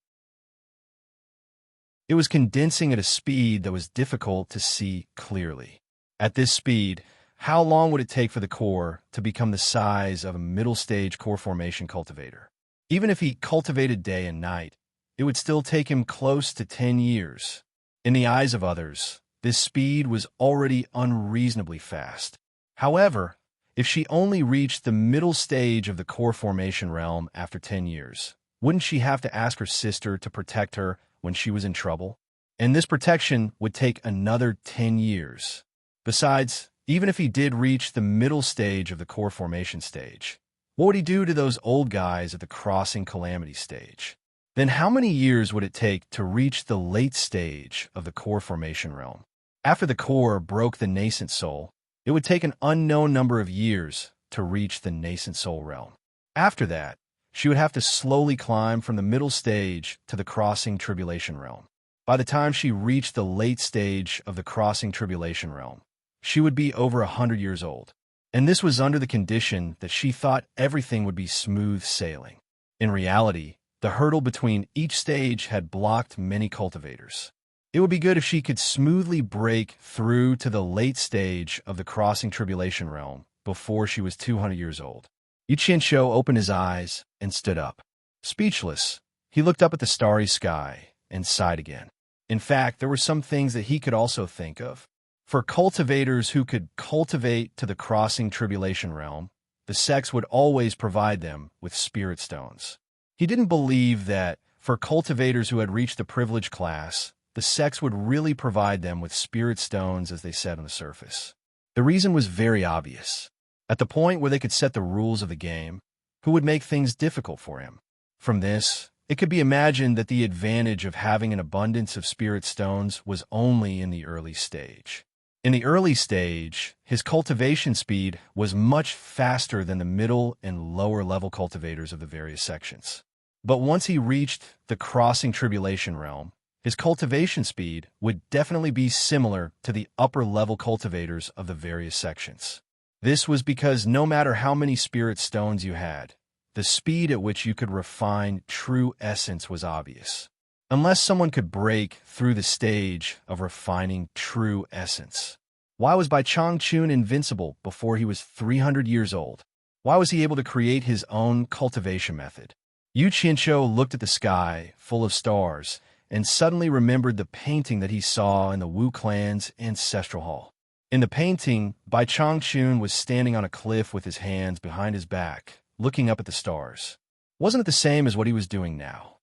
Speaker 1: It was condensing at a speed that was difficult to see clearly. At this speed, how long would it take for the core to become the size of a middle-stage core formation cultivator? Even if he cultivated day and night, it would still take him close to 10 years. In the eyes of others, this speed was already unreasonably fast. However, if she only reached the middle stage of the core formation realm after 10 years, wouldn't she have to ask her sister to protect her when she was in trouble? And this protection would take another 10 years. Besides, even if he did reach the middle stage of the core formation stage, what would he do to those old guys at the crossing calamity stage? Then how many years would it take to reach the late stage of the core formation realm? After the core broke the nascent soul, it would take an unknown number of years to reach the nascent soul realm. After that, she would have to slowly climb from the middle stage to the crossing tribulation realm. By the time she reached the late stage of the crossing tribulation realm, she would be over 100 years old. And this was under the condition that she thought everything would be smooth sailing. In reality, the hurdle between each stage had blocked many cultivators. It would be good if she could smoothly break through to the late stage of the crossing tribulation realm before she was 200 years old. Yu Qianshou opened his eyes and stood up. Speechless, he looked up at the starry sky and sighed again. In fact, there were some things that he could also think of. For cultivators who could cultivate to the crossing tribulation realm, the sects would always provide them with spirit stones. He didn't believe that, for cultivators who had reached the privileged class, the sects would really provide them with spirit stones as they said on the surface. The reason was very obvious. At the point where they could set the rules of the game, who would make things difficult for him? From this, It could be imagined that the advantage of having an abundance of spirit stones was only in the early stage. In the early stage, his cultivation speed was much faster than the middle and lower level cultivators of the various sections. But once he reached the crossing tribulation realm, his cultivation speed would definitely be similar to the upper level cultivators of the various sections. This was because no matter how many spirit stones you had, the speed at which you could refine true essence was obvious. Unless someone could break through the stage of refining true essence. Why was Bai Changchun invincible before he was 300 years old? Why was he able to create his own cultivation method? Yu Qianqiu looked at the sky, full of stars, and suddenly remembered the painting that he saw in the Wu clan's ancestral hall. In the painting, Bai Changchun was standing on a cliff with his hands behind his back, looking up at the stars. Wasn't it the same as what he was doing now?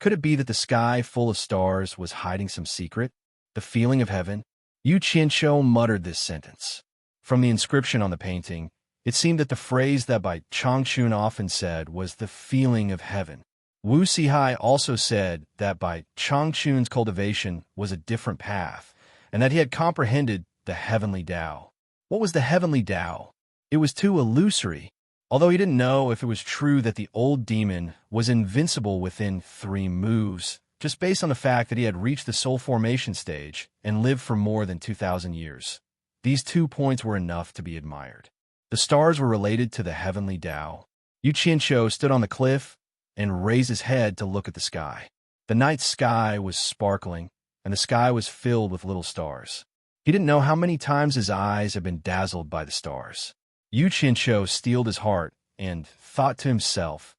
Speaker 1: Could it be that the sky full of stars was hiding some secret? The feeling of heaven? Yu Qianqiu muttered this sentence. From the inscription on the painting, it seemed that the phrase that Bai Changchun often said was the feeling of heaven. Wu Sihai also said that Bai Changchun's cultivation was a different path, and that he had comprehended the heavenly Tao. What was the heavenly Tao? It was too illusory, although he didn't know if it was true that the old demon was invincible within 3 moves, just based on the fact that he had reached the soul formation stage and lived for more than 2,000 years. These 2 points were enough to be admired. The stars were related to the heavenly Tao. Yu Qianqiu stood on the cliff and raised his head to look at the sky. The night sky was sparkling, and the sky was filled with little stars. He didn't know how many times his eyes had been dazzled by the stars. Yu Qianqiu steeled his heart and thought to himself,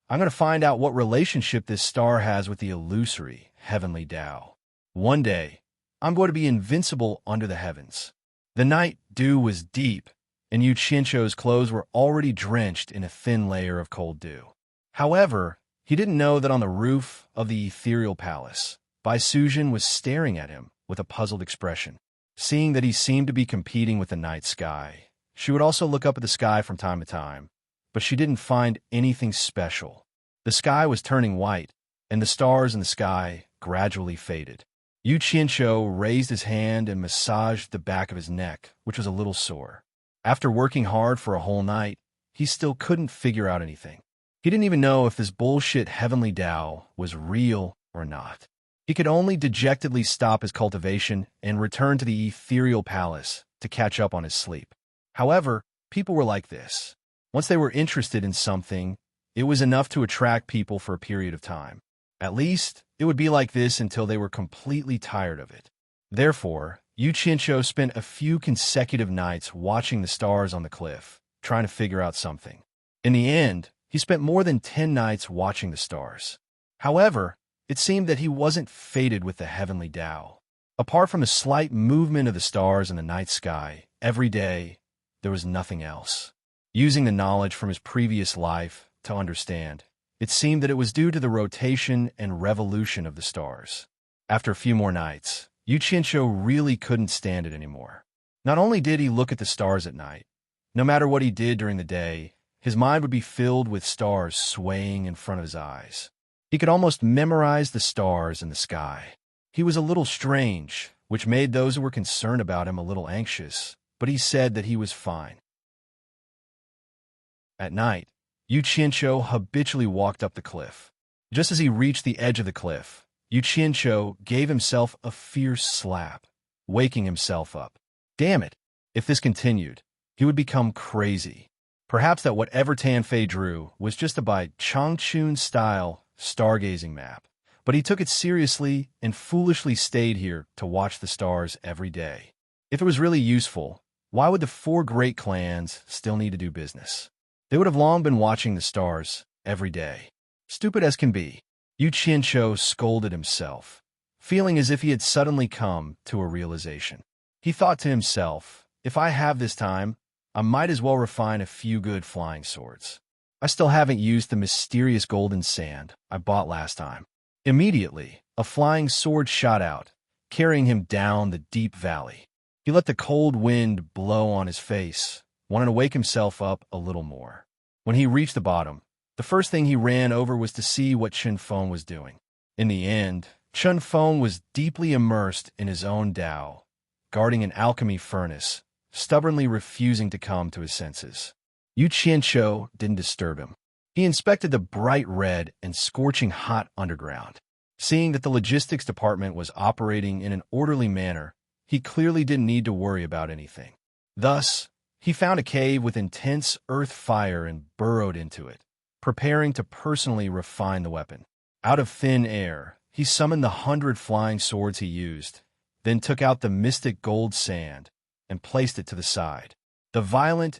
Speaker 1: I'm going to find out what relationship this star has with the illusory heavenly Tao. One day, I'm going to be invincible under the heavens. The night dew was deep, and Yu Qianqiu's clothes were already drenched in a thin layer of cold dew. However, he didn't know that on the roof of the ethereal palace, Bai Suzhen was staring at him with a puzzled expression. Seeing that he seemed to be competing with the night sky, she would also look up at the sky from time to time, but she didn't find anything special. The sky was turning white, and the stars in the sky gradually faded. Yu Qianqiu raised his hand and massaged the back of his neck, which was a little sore. After working hard for a whole night, he still couldn't figure out anything. He didn't even know if this bullshit heavenly Tao was real or not. He could only dejectedly stop his cultivation and return to the ethereal palace to catch up on his sleep. However, people were like this. Once they were interested in something, it was enough to attract people for a period of time. At least, it would be like this until they were completely tired of it. Therefore, Yu Qianqiu spent a few consecutive nights watching the stars on the cliff, trying to figure out something. In the end, he spent more than 10 nights watching the stars. However, it seemed that he wasn't fated with the heavenly Tao. Apart from the slight movement of the stars in the night sky, every day, there was nothing else. Using the knowledge from his previous life to understand, it seemed that it was due to the rotation and revolution of the stars. After a few more nights, Yu Qianqiu really couldn't stand it anymore. Not only did he look at the stars at night, no matter what he did during the day, his mind would be filled with stars swaying in front of his eyes. He could almost memorize the stars in the sky. He was a little strange, which made those who were concerned about him a little anxious, but he said that he was fine. At night, Yu Qianqiu habitually walked up the cliff. Just as he reached the edge of the cliff, Yu Qianqiu gave himself a fierce slap, waking himself up. Damn it! If this continued, he would become crazy. Perhaps that whatever Tan Fei drew was just a Bai Changchun-style stargazing map, but he took it seriously and foolishly stayed here to watch the stars every day. If it was really useful, why would the 4 great clans still need to do business? They would have long been watching the stars every day. Stupid as can be, Yu Qianqiu scolded himself, feeling as if he had suddenly come to a realization. He thought to himself, if I have this time, I might as well refine a few good flying swords. I still haven't used the mysterious golden sand I bought last time. Immediately, a flying sword shot out, carrying him down the deep valley. He let the cold wind blow on his face, wanting to wake himself up a little more. When he reached the bottom, The first thing he ran over was to see what Chen Feng was doing. In the end, Chen Feng was deeply immersed in his own Tao, guarding an alchemy furnace, stubbornly refusing to come to his senses. Yu Qianqiu didn't disturb him. He inspected the bright red and scorching hot underground. Seeing that the logistics department was operating in an orderly manner, he clearly didn't need to worry about anything. Thus, he found a cave with intense earth fire and burrowed into it, preparing to personally refine the weapon. Out of thin air, he summoned the 100 flying swords he used, then took out the mystic gold sand and placed it to the side. The violent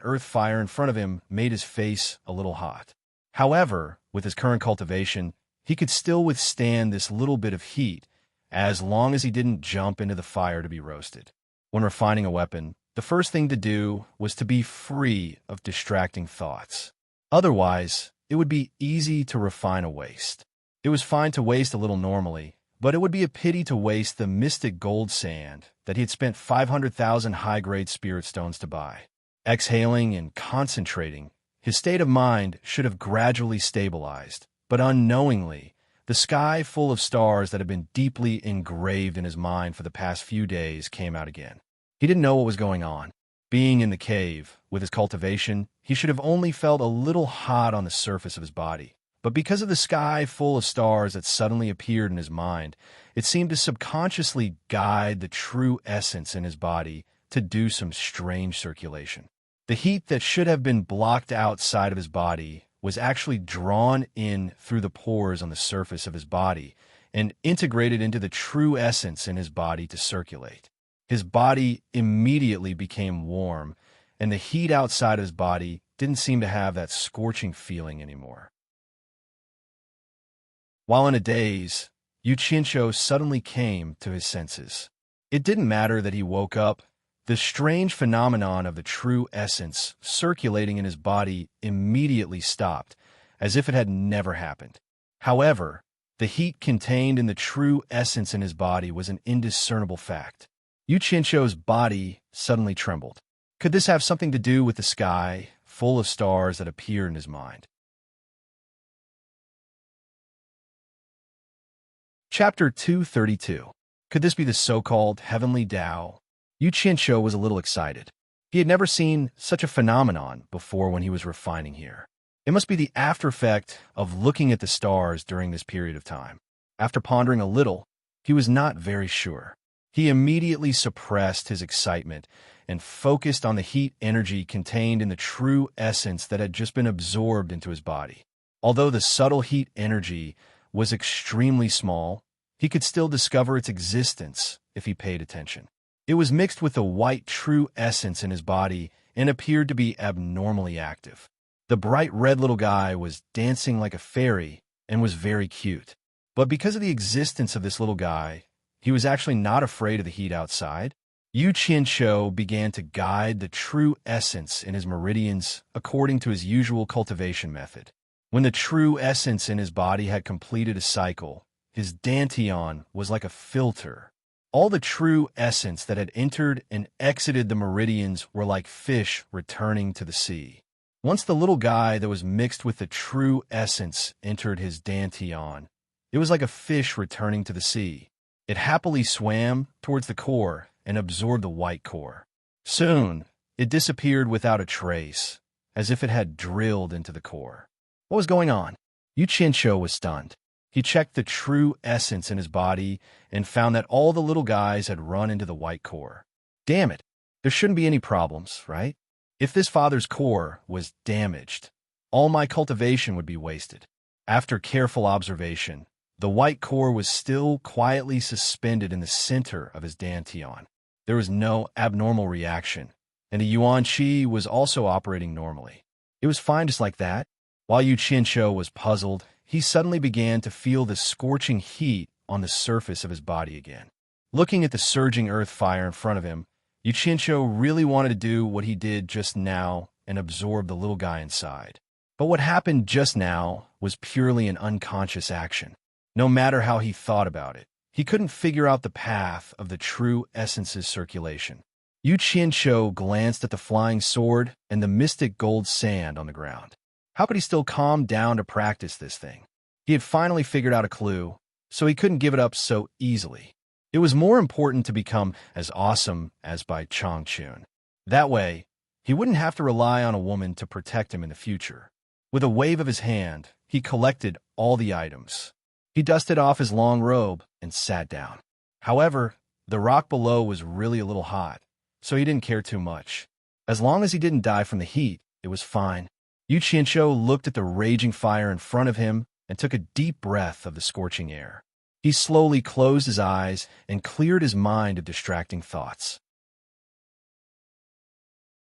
Speaker 1: earth fire in front of him made his face a little hot. However, with his current cultivation, he could still withstand this little bit of heat, as long as he didn't jump into the fire to be roasted. When refining a weapon, the first thing to do was to be free of distracting thoughts. Otherwise, it would be easy to refine a waste. It was fine to waste a little normally, but it would be a pity to waste the mystic gold sand that he had spent 500,000 high-grade spirit stones to buy. Exhaling and concentrating, his state of mind should have gradually stabilized, but unknowingly, the sky full of stars that had been deeply engraved in his mind for the past few days came out again. He didn't know what was going on. Being in the cave, with his cultivation, he should have only felt a little hot on the surface of his body. But because of the sky full of stars that suddenly appeared in his mind, it seemed to subconsciously guide the true essence in his body to do some strange circulation. The heat that should have been blocked outside of his body was actually drawn in through the pores on the surface of his body and integrated into the true essence in his body to circulate. His body immediately became warm, and the heat outside of his body didn't seem to have that scorching feeling anymore. While in a daze, Yu Qianqiu suddenly came to his senses. It didn't matter that he woke up. The strange phenomenon of the true essence circulating in his body immediately stopped, as if it had never happened. However, the heat contained in the true essence in his body was an indiscernible fact. Yu Qianqiu's body suddenly trembled. Could this have something to do with the sky, full of stars that appeared in his mind? Chapter 232. Could this be the so-called heavenly Tao? Yu Qianqiu was a little excited. He had never seen such a phenomenon before when he was refining here. It must be the after-effect of looking at the stars during this period of time. After pondering a little, he was not very sure. He immediately suppressed his excitement and focused on the heat energy contained in the true essence that had just been absorbed into his body. Although the subtle heat energy was extremely small, he could still discover its existence if he paid attention. It was mixed with the white true essence in his body and appeared to be abnormally active. The bright red little guy was dancing like a fairy and was very cute. But because of the existence of this little guy, he was actually not afraid of the heat outside. Yu Qianqiu began to guide the true essence in his meridians according to his usual cultivation method. When the true essence in his body had completed a cycle, his dantian was like a filter. All the true essence that had entered and exited the meridians were like fish returning to the sea. Once the little guy that was mixed with the true essence entered his dantian, it was like a fish returning to the sea. It happily swam towards the core and absorbed the white core. Soon, it disappeared without a trace, as if it had drilled into the core. What was going on? Yu Qianqiu was stunned. He checked the true essence in his body and found that all the little guys had run into the white core. Damn it, there shouldn't be any problems, right? If this father's core was damaged, all my cultivation would be wasted. After careful observation, the white core was still quietly suspended in the center of his dantian. There was no abnormal reaction, and the yuan qi was also operating normally. It was fine just like that. While Yu Qianqiu was puzzled, he suddenly began to feel the scorching heat on the surface of his body again. Looking at the surging earth fire in front of him, Yu Qianqiu really wanted to do what he did just now and absorb the little guy inside. But what happened just now was purely an unconscious action. No matter how he thought about it, he couldn't figure out the path of the true essence's circulation. Yu Qianqiu glanced at the flying sword and the mystic gold sand on the ground. How could he still calm down to practice this thing? He had finally figured out a clue, so he couldn't give it up so easily. It was more important to become as awesome as by Changchun. That way, he wouldn't have to rely on a woman to protect him in the future. With a wave of his hand, he collected all the items. He dusted off his long robe and sat down. However, the rock below was really a little hot, so he didn't care too much. As long as he didn't die from the heat, it was fine. Yu Qianqiu looked at the raging fire in front of him and took a deep breath of the scorching air. He slowly closed his eyes and cleared his mind of distracting thoughts.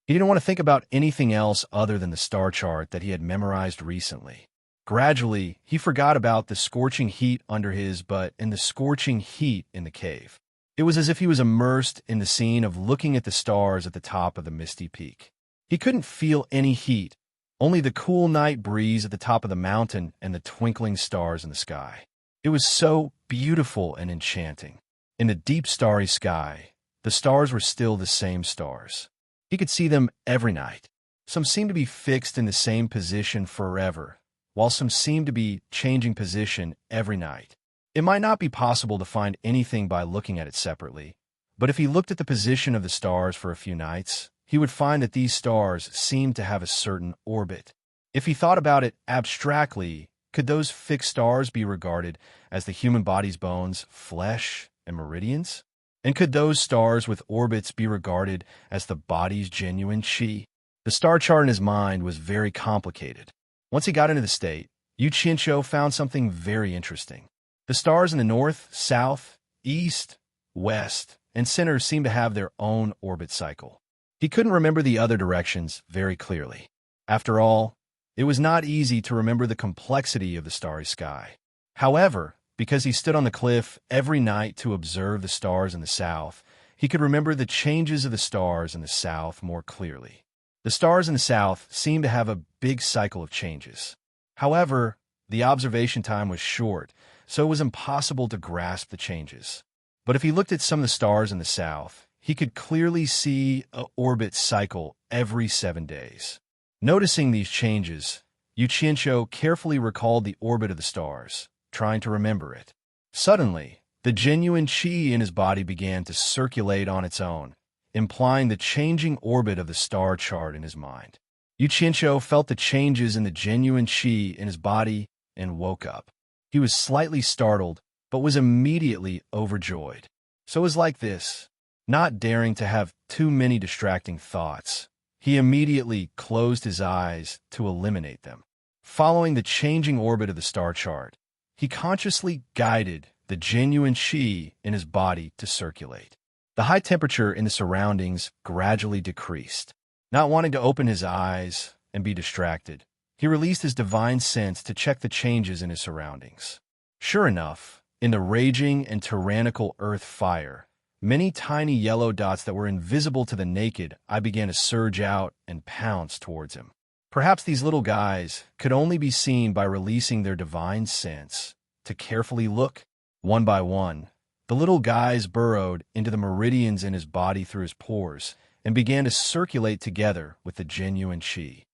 Speaker 1: He didn't want to think about anything else other than the star chart that he had memorized recently. Gradually, he forgot about the scorching heat under his butt and the scorching heat in the cave. It was as if he was immersed in the scene of looking at the stars at the top of the misty peak. He couldn't feel any heat, only the cool night breeze at the top of the mountain and the twinkling stars in the sky. It was so beautiful and enchanting. In the deep starry sky, the stars were still the same stars. He could see them every night. Some seemed to be fixed in the same position forever, while some seemed to be changing position every night. It might not be possible to find anything by looking at it separately, but if he looked at the position of the stars for a few nights, he would find that these stars seemed to have a certain orbit. If he thought about it abstractly, could those fixed stars be regarded as the human body's bones, flesh, and meridians? And could those stars with orbits be regarded as the body's genuine qi? The star chart in his mind was very complicated. Once he got into the state, Yu Qianqiu found something very interesting. The stars in the north, south, east, west, and center seemed to have their own orbit cycle. He couldn't remember the other directions very clearly. After all, it was not easy to remember the complexity of the starry sky. However, because he stood on the cliff every night to observe the stars in the south, he could remember the changes of the stars in the south more clearly. The stars in the south seemed to have a big cycle of changes. However, the observation time was short, so it was impossible to grasp the changes. But if he looked at some of the stars in the south, he could clearly see an orbit cycle every 7 days. Noticing these changes, Yu Qianqiu carefully recalled the orbit of the stars, trying to remember it. Suddenly, the genuine qi in his body began to circulate on its own, implying the changing orbit of the star chart in his mind. Yu Qianqiu felt the changes in the genuine qi in his body and woke up. He was slightly startled, but was immediately overjoyed. So it was like this. Not daring to have too many distracting thoughts, he immediately closed his eyes to eliminate them. Following the changing orbit of the star chart, he consciously guided the genuine qi in his body to circulate. The high temperature in the surroundings gradually decreased. Not wanting to open his eyes and be distracted, he released his divine sense to check the changes in his surroundings. Sure enough, in the raging and tyrannical earth fire, many tiny yellow dots that were invisible to the naked eye began to surge out and pounce towards him. Perhaps these little guys could only be seen by releasing their divine sense to carefully look. One by one, the little guys burrowed into the meridians in his body through his pores and began to circulate together with the genuine qi.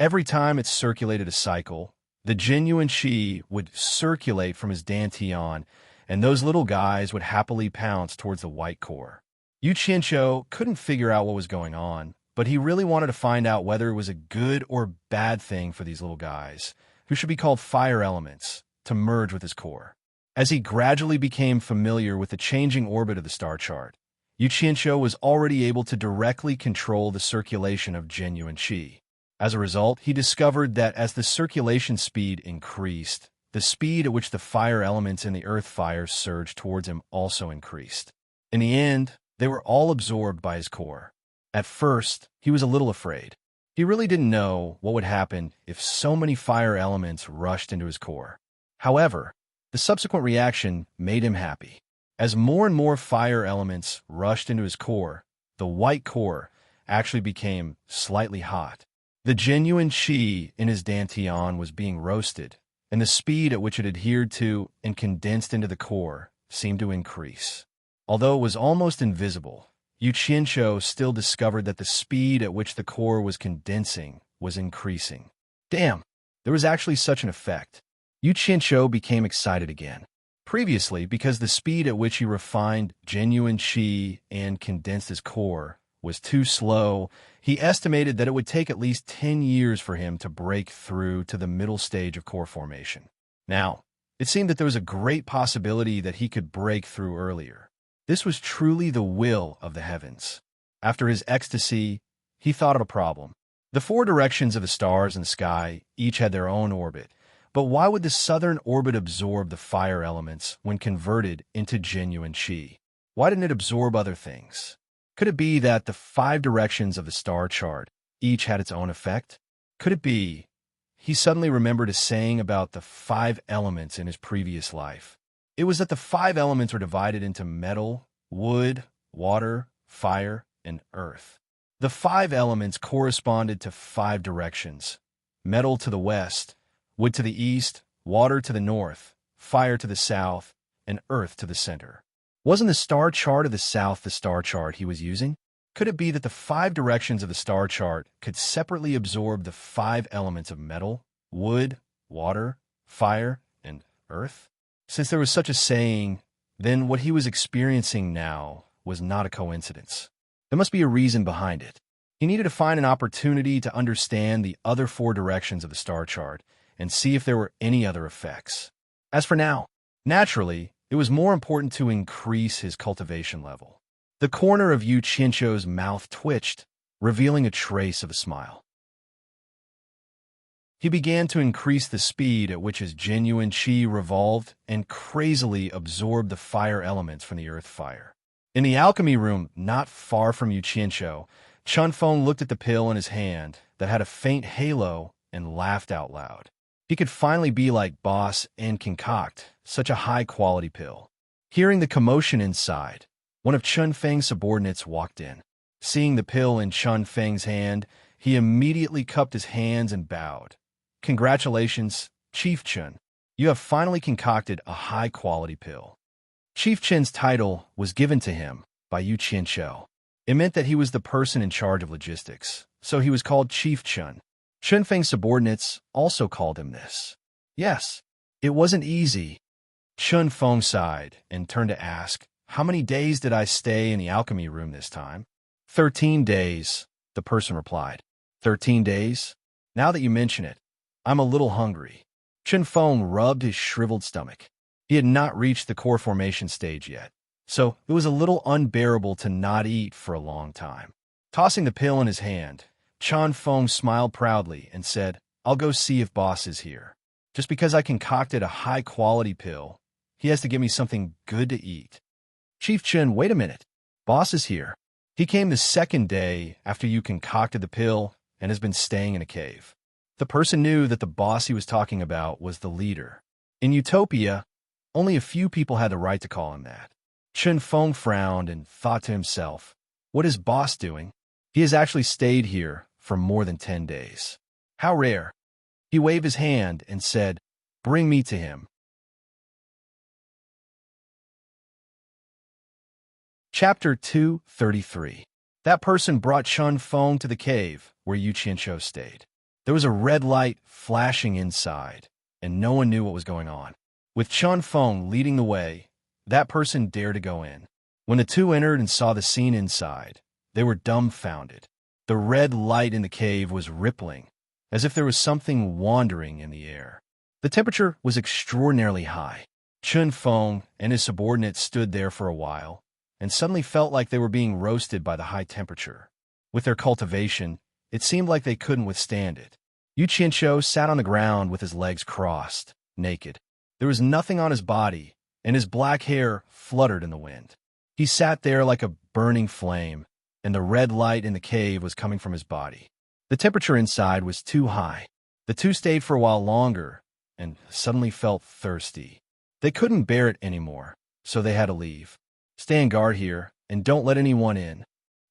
Speaker 1: Every time it circulated a cycle, the genuine qi would circulate from his dantian, and those little guys would happily pounce towards the white core. Yu Qianqiu couldn't figure out what was going on, but he really wanted to find out whether it was a good or bad thing for these little guys, who should be called fire elements, to merge with his core. As he gradually became familiar with the changing orbit of the star chart, Yu Qianqiu was already able to directly control the circulation of genuine qi. As a result, he discovered that as the circulation speed increased, the speed at which the fire elements in the earth fire surged towards him also increased. In the end, they were all absorbed by his core. At first, he was a little afraid. He really didn't know what would happen if so many fire elements rushed into his core. However, the subsequent reaction made him happy. As more and more fire elements rushed into his core, the white core actually became slightly hot. The genuine qi in his dantian was being roasted, and the speed at which it adhered to and condensed into the core seemed to increase. Although it was almost invisible, Yu Qianqiu still discovered that the speed at which the core was condensing was increasing. Damn, there was actually such an effect. Yu Qianqiu became excited again. Previously, because the speed at which he refined genuine qi and condensed his core was too slow, he estimated that it would take at least 10 years for him to break through to the middle stage of core formation. Now, it seemed that there was a great possibility that he could break through earlier. This was truly the will of the heavens. After his ecstasy, he thought of a problem. The four directions of the stars in the sky each had their own orbit, but why would the southern orbit absorb the fire elements when converted into genuine qi? Why didn't it absorb other things? Could it be that the 5 directions of the star chart each had its own effect? Could it be he suddenly remembered a saying about the 5 elements in his previous life? It was that the 5 elements were divided into metal, wood, water, fire, and earth. The 5 elements corresponded to 5 directions: metal to the west, wood to the east, water to the north, fire to the south, and earth to the center. Wasn't the star chart of the south the star chart he was using? Could it be that the 5 directions of the star chart could separately absorb the 5 elements of metal, wood, water, fire, and earth? Since there was such a saying, then what he was experiencing now was not a coincidence. There must be a reason behind it. He needed to find an opportunity to understand the other 4 directions of the star chart and see if there were any other effects. As for now, naturally, it was more important to increase his cultivation level. The corner of Yu Qianqiu's mouth twitched, revealing a trace of a smile. He began to increase the speed at which his genuine qi revolved and crazily absorbed the fire elements from the earth fire. In the alchemy room not far from Yu Qianqiu, Chun Feng looked at the pill in his hand that had a faint halo and laughed out loud. He could finally be like Boss and concoct such a high-quality pill. Hearing the commotion inside, one of Chun Feng's subordinates walked in. Seeing the pill in Chun Feng's hand, he immediately cupped his hands and bowed. "Congratulations, Chief Chun. You have finally concocted a high-quality pill." Chief Chun's title was given to him by Yu Qianqiu. It meant that he was the person in charge of logistics, so he was called Chief Chun. Chun Feng's subordinates also called him this. Yes, it wasn't easy. Chun Feng sighed and turned to ask, "How many days did I stay in the alchemy room this time?" 13 days, the person replied. 13 days? Now that you mention it, I'm a little hungry. Chun Feng rubbed his shriveled stomach. He had not reached the core formation stage yet, so it was a little unbearable to not eat for a long time. Tossing the pill in his hand, Chun Feng smiled proudly and said, "I'll go see if Boss is here. Just because I concocted a high-quality pill, he has to give me something good to eat." "Chief Chun, wait a minute. Boss is here. He came the 2nd day after you concocted the pill and has been staying in a cave." The person knew that the boss he was talking about was the leader. In Utopia, only a few people had the right to call him that. Chun Feng frowned and thought to himself, "What is Boss doing? He has actually stayed here for more than 10 days. How rare." He waved his hand and said, "Bring me to him." Chapter 233. That person brought Chun Feng to the cave where Yu Qianqiu stayed. There was a red light flashing inside, and no one knew what was going on. With Chun Feng leading the way, that person dared to go in. When the two entered and saw the scene inside, they were dumbfounded. The red light in the cave was rippling, as if there was something wandering in the air. The temperature was extraordinarily high. Chun Feng and his subordinates stood there for a while, and suddenly felt like they were being roasted by the high temperature. With their cultivation, it seemed like they couldn't withstand it. Yu Qianqiu sat on the ground with his legs crossed, naked. There was nothing on his body, and his black hair fluttered in the wind. He sat there like a burning flame, and the red light in the cave was coming from his body. The temperature inside was too high. The two stayed for a while longer, and suddenly felt thirsty. They couldn't bear it anymore, so they had to leave. "Stand guard here, and don't let anyone in,"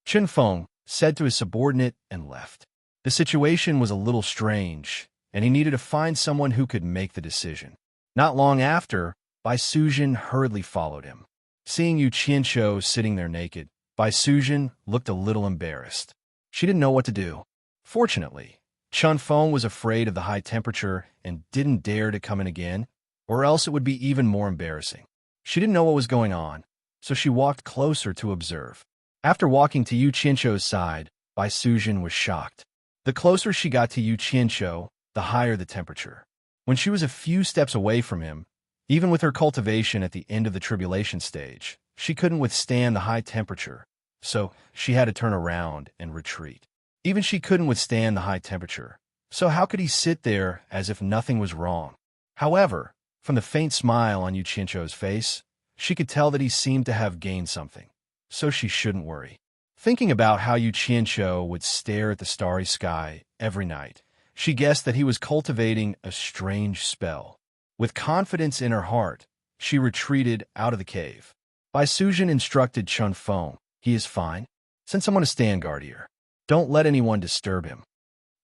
Speaker 1: Chun Feng said to his subordinate and left. The situation was a little strange, and he needed to find someone who could make the decision. Not long after, Bai Sujin hurriedly followed him. Seeing Yu Qianqiu sitting there naked, Bai Sujin looked a little embarrassed. She didn't know what to do. Fortunately, Chun Feng was afraid of the high temperature and didn't dare to come in again, or else it would be even more embarrassing. She didn't know what was going on, so she walked closer to observe. After walking to Yu Qianzhou's side, Bai Sujin was shocked. The closer she got to Yu Qianzhou, the higher the temperature. When she was a few steps away from him, even with her cultivation at the end of the tribulation stage, she couldn't withstand the high temperature, so she had to turn around and retreat. Even she couldn't withstand the high temperature, so how could he sit there as if nothing was wrong? However, from the faint smile on Yu Qianzhou's face, she could tell that he seemed to have gained something, so she shouldn't worry. Thinking about how Yu Qianzhou would stare at the starry sky every night, she guessed that he was cultivating a strange spell. With confidence in her heart, she retreated out of the cave. Bai Sujin instructed Chun Feng, "He is fine. Send someone to stand guard here. Don't let anyone disturb him."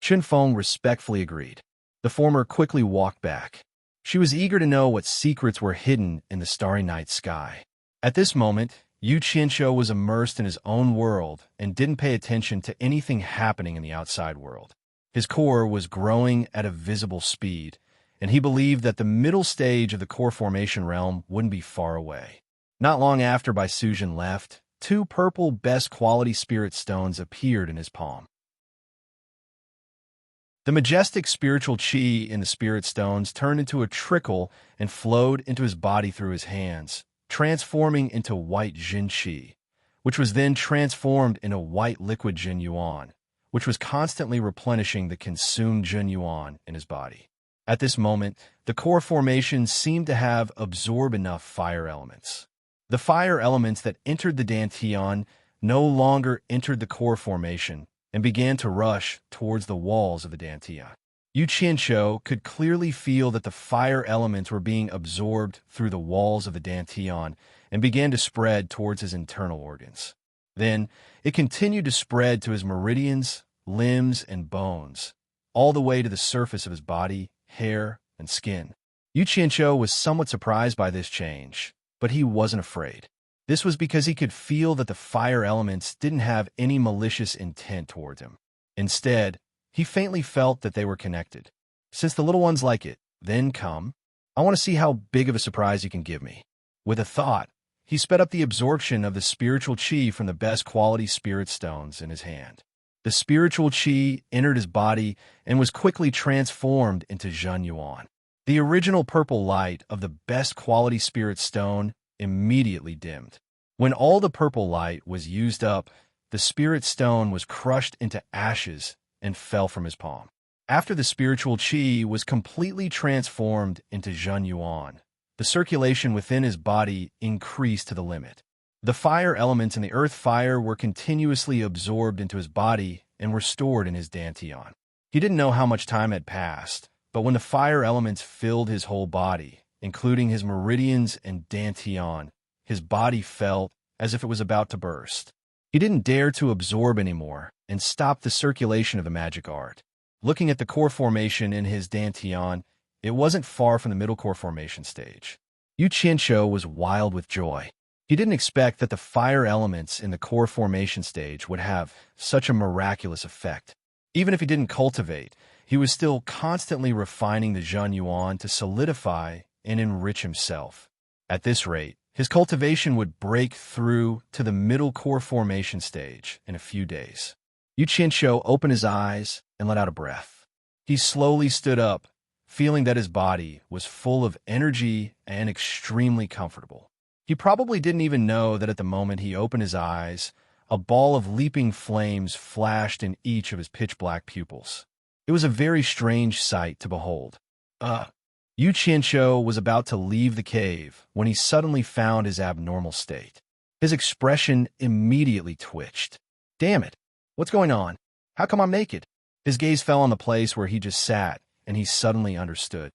Speaker 1: Chun Feng respectfully agreed. The former quickly walked back. She was eager to know what secrets were hidden in the starry night sky. At this moment, Yu Qianzhou was immersed in his own world and didn't pay attention to anything happening in the outside world. His core was growing at a visible speed, and he believed that the middle stage of the core formation realm wouldn't be far away. Not long after Bai Sujin left, 2 purple best quality spirit stones appeared in his palm. The majestic spiritual qi in the spirit stones turned into a trickle and flowed into his body through his hands, transforming into white Jin qi, which was then transformed into white liquid Jin yuan, which was constantly replenishing the consumed Jin yuan in his body. At this moment, the core formation seemed to have absorbed enough fire elements. The fire elements that entered the Dantian no longer entered the core formation and began to rush towards the walls of the Dantian. Yu Qianzhou could clearly feel that the fire elements were being absorbed through the walls of the Dantian and began to spread towards his internal organs. Then, it continued to spread to his meridians, limbs, and bones, all the way to the surface of his body, hair, and skin. Yu Qianzhou was somewhat surprised by this change, but he wasn't afraid. This was because he could feel that the fire elements didn't have any malicious intent towards him. Instead, he faintly felt that they were connected. "Since the little ones like it, then come. I want to see how big of a surprise you can give me." With a thought, he sped up the absorption of the spiritual qi from the best quality spirit stones in his hand. The spiritual qi entered his body and was quickly transformed into Zhen Yuan. The original purple light of the best quality spirit stone immediately dimmed. When all the purple light was used up, the spirit stone was crushed into ashes and fell from his palm. After the spiritual qi was completely transformed into Zhen Yuan, the circulation within his body increased to the limit. The fire elements in the earth fire were continuously absorbed into his body and were stored in his Dantian. He didn't know how much time had passed, but when the fire elements filled his whole body, including his meridians and Dantian, his body felt as if it was about to burst. He didn't dare to absorb anymore and stopped the circulation of the magic art. Looking at the core formation in his Dantian, it wasn't far from the middle core formation stage. Yu Qianzhou was wild with joy. He didn't expect that the fire elements in the core formation stage would have such a miraculous effect. Even if he didn't cultivate, he was still constantly refining the Zhen Yuan to solidify and enrich himself. At this rate, his cultivation would break through to the middle core formation stage in a few days. Yu Qianzhou opened his eyes and let out a breath. He slowly stood up, feeling that his body was full of energy and extremely comfortable. He probably didn't even know that at the moment he opened his eyes, a ball of leaping flames flashed in each of his pitch-black pupils. It was a very strange sight to behold. Yu Qianzhou was about to leave the cave when he suddenly found his abnormal state. His expression immediately twitched. "Damn it! What's going on? How come I'm naked?" His gaze fell on the place where he just sat, and he suddenly understood.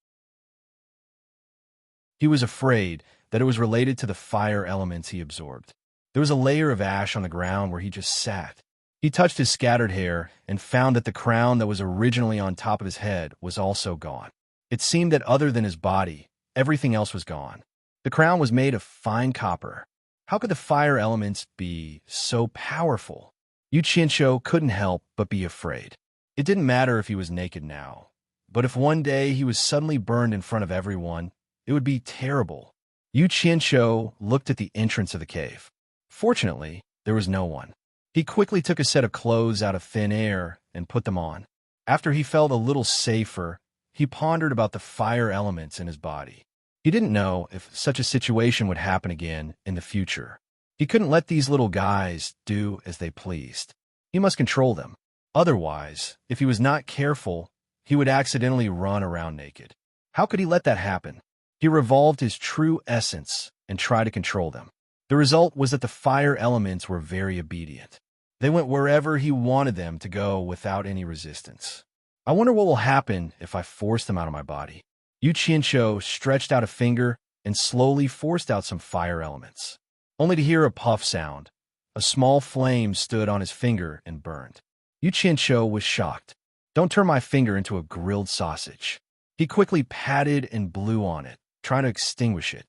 Speaker 1: He was afraid that it was related to the fire elements he absorbed. There was a layer of ash on the ground where he just sat. He touched his scattered hair and found that the crown that was originally on top of his head was also gone. It seemed that other than his body, everything else was gone. The crown was made of fine copper. How could the fire elements be so powerful? Yu Qianzhou couldn't help but be afraid. It didn't matter if he was naked now, but if one day he was suddenly burned in front of everyone, it would be terrible. Yu Qianqiu looked at the entrance of the cave. Fortunately, there was no one. He quickly took a set of clothes out of thin air and put them on. After he felt a little safer, he pondered about the fire elements in his body. He didn't know if such a situation would happen again in the future. He couldn't let these little guys do as they pleased. He must control them. Otherwise, if he was not careful, he would accidentally run around naked. How could he let that happen? He revolved his true essence and tried to control them. The result was that the fire elements were very obedient. They went wherever he wanted them to go without any resistance. I wonder what will happen if I force them out of my body. Yu Qianqiu stretched out a finger and slowly forced out some fire elements. Only to hear a puff sound. A small flame stood on his finger and burned. Yu Qianqiu was shocked. Don't turn my finger into a grilled sausage. He quickly patted and blew on it, trying to extinguish it.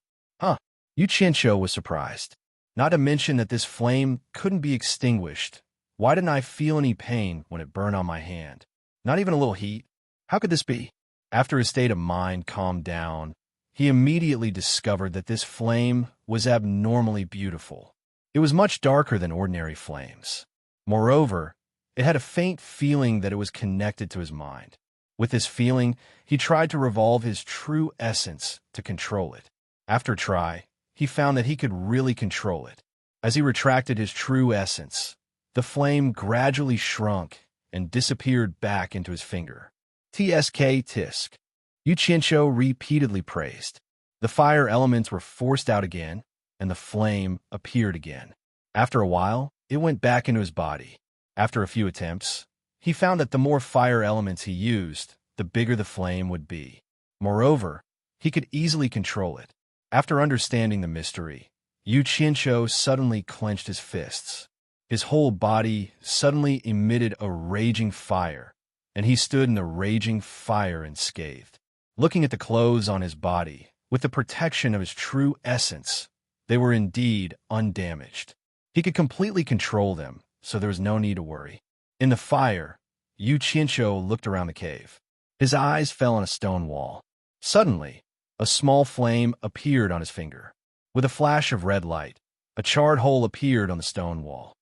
Speaker 1: Yu Qianqiu was surprised. Not to mention that this flame couldn't be extinguished. Why didn't I feel any pain when it burned on my hand? Not even a little heat? How could this be? After his state of mind calmed down, he immediately discovered that this flame was abnormally beautiful. It was much darker than ordinary flames. Moreover, it had a faint feeling that it was connected to his mind. With this feeling, he tried to revolve his true essence to control it. After a try, he found that he could really control it. As he retracted his true essence, the flame gradually shrunk and disappeared back into his finger. Tsk tisk. Yu Qianqiu repeatedly praised. The fire elements were forced out again, and the flame appeared again. After a while, it went back into his body. After a few attempts, he found that the more fire elements he used, the bigger the flame would be. Moreover, he could easily control it. After understanding the mystery, Yu Qianqiu suddenly clenched his fists. His whole body suddenly emitted a raging fire, and he stood in the raging fire unscathed. Looking at the clothes on his body, with the protection of his true essence, they were indeed undamaged. He could completely control them, so there was no need to worry. In the fire, Yu Qianqiu looked around the cave. His eyes fell on a stone wall. Suddenly, a small flame appeared on his finger. With a flash of red light, a charred hole appeared on the stone wall.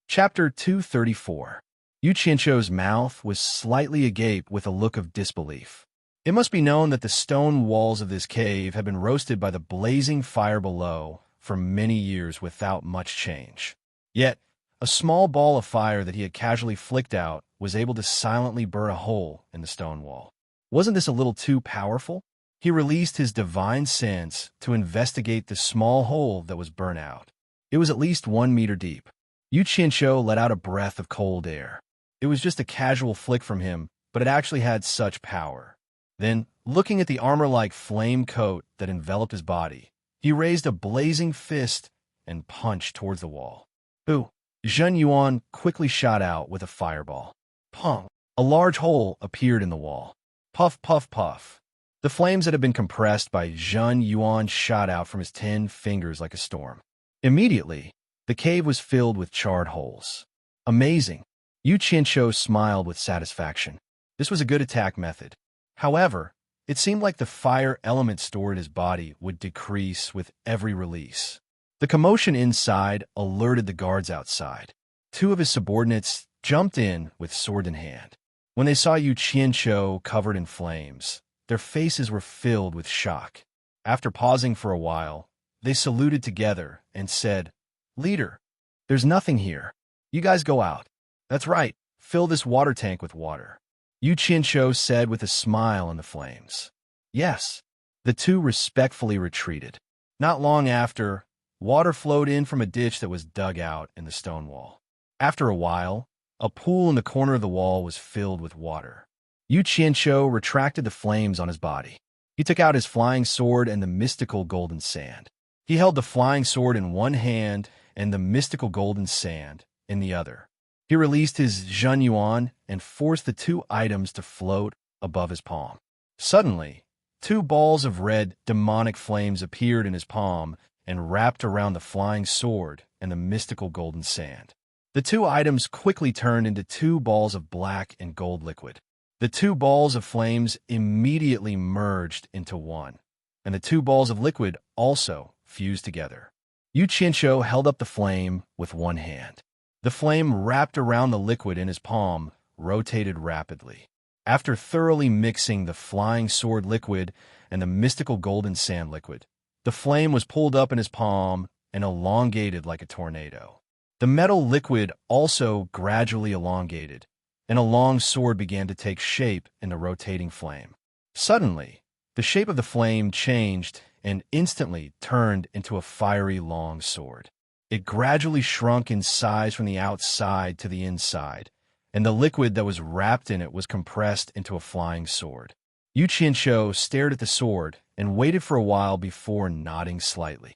Speaker 1: Chapter 234. Yu Qianqiu's mouth was slightly agape with a look of disbelief. It must be known that the stone walls of this cave had been roasted by the blazing fire below for many years without much change. Yet, a small ball of fire that he had casually flicked out was able to silently burn a hole in the stone wall. Wasn't this a little too powerful? He released his divine sense to investigate the small hole that was burnt out. It was at least 1 meter deep. Yu Qianqiu let out a breath of cold air. It was just a casual flick from him, but it actually had such power. Then, looking at the armor-like flame coat that enveloped his body, he raised a blazing fist and punched towards the wall. Ooh! Zhen Yuan quickly shot out with a fireball. Pong! A large hole appeared in the wall. Puff, puff, puff. The flames that had been compressed by Zhen Yuan shot out from his 10 fingers like a storm. Immediately, the cave was filled with charred holes. Amazing! Yu Qianqiu smiled with satisfaction. This was a good attack method. However, it seemed like the fire element stored in his body would decrease with every release. The commotion inside alerted the guards outside. 2 of his subordinates jumped in with sword in hand. When they saw Yu Qianqiu covered in flames, their faces were filled with shock. After pausing for a while, they saluted together and said, "Leader, there's nothing here. You guys go out." "That's right. Fill this water tank with water," Yu Qianqiu said with a smile on the flames. "Yes." The 2 respectfully retreated. Not long after, water flowed in from a ditch that was dug out in the stone wall. After a while, a pool in the corner of the wall was filled with water. Yu Qianqiu retracted the flames on his body. He took out his flying sword and the mystical golden sand. He held the flying sword in one hand and the mystical golden sand in the other. He released his Zhen Yuan and forced the 2 items to float above his palm. Suddenly, 2 balls of red demonic flames appeared in his palm and wrapped around the flying sword and the mystical golden sand. The two items quickly turned into two balls of black and gold liquid. The two balls of flames immediately merged into one, and the two balls of liquid also fused together. Yu Qianqiu held up the flame with one hand. The flame wrapped around the liquid in his palm, rotated rapidly. After thoroughly mixing the flying sword liquid and the mystical golden sand liquid, the flame was pulled up in his palm and elongated like a tornado. The metal liquid also gradually elongated, and a long sword began to take shape in the rotating flame. Suddenly, the shape of the flame changed and instantly turned into a fiery long sword. It gradually shrunk in size from the outside to the inside, and the liquid that was wrapped in it was compressed into a flying sword. Yu Qianqiu stared at the sword and waited for a while before nodding slightly.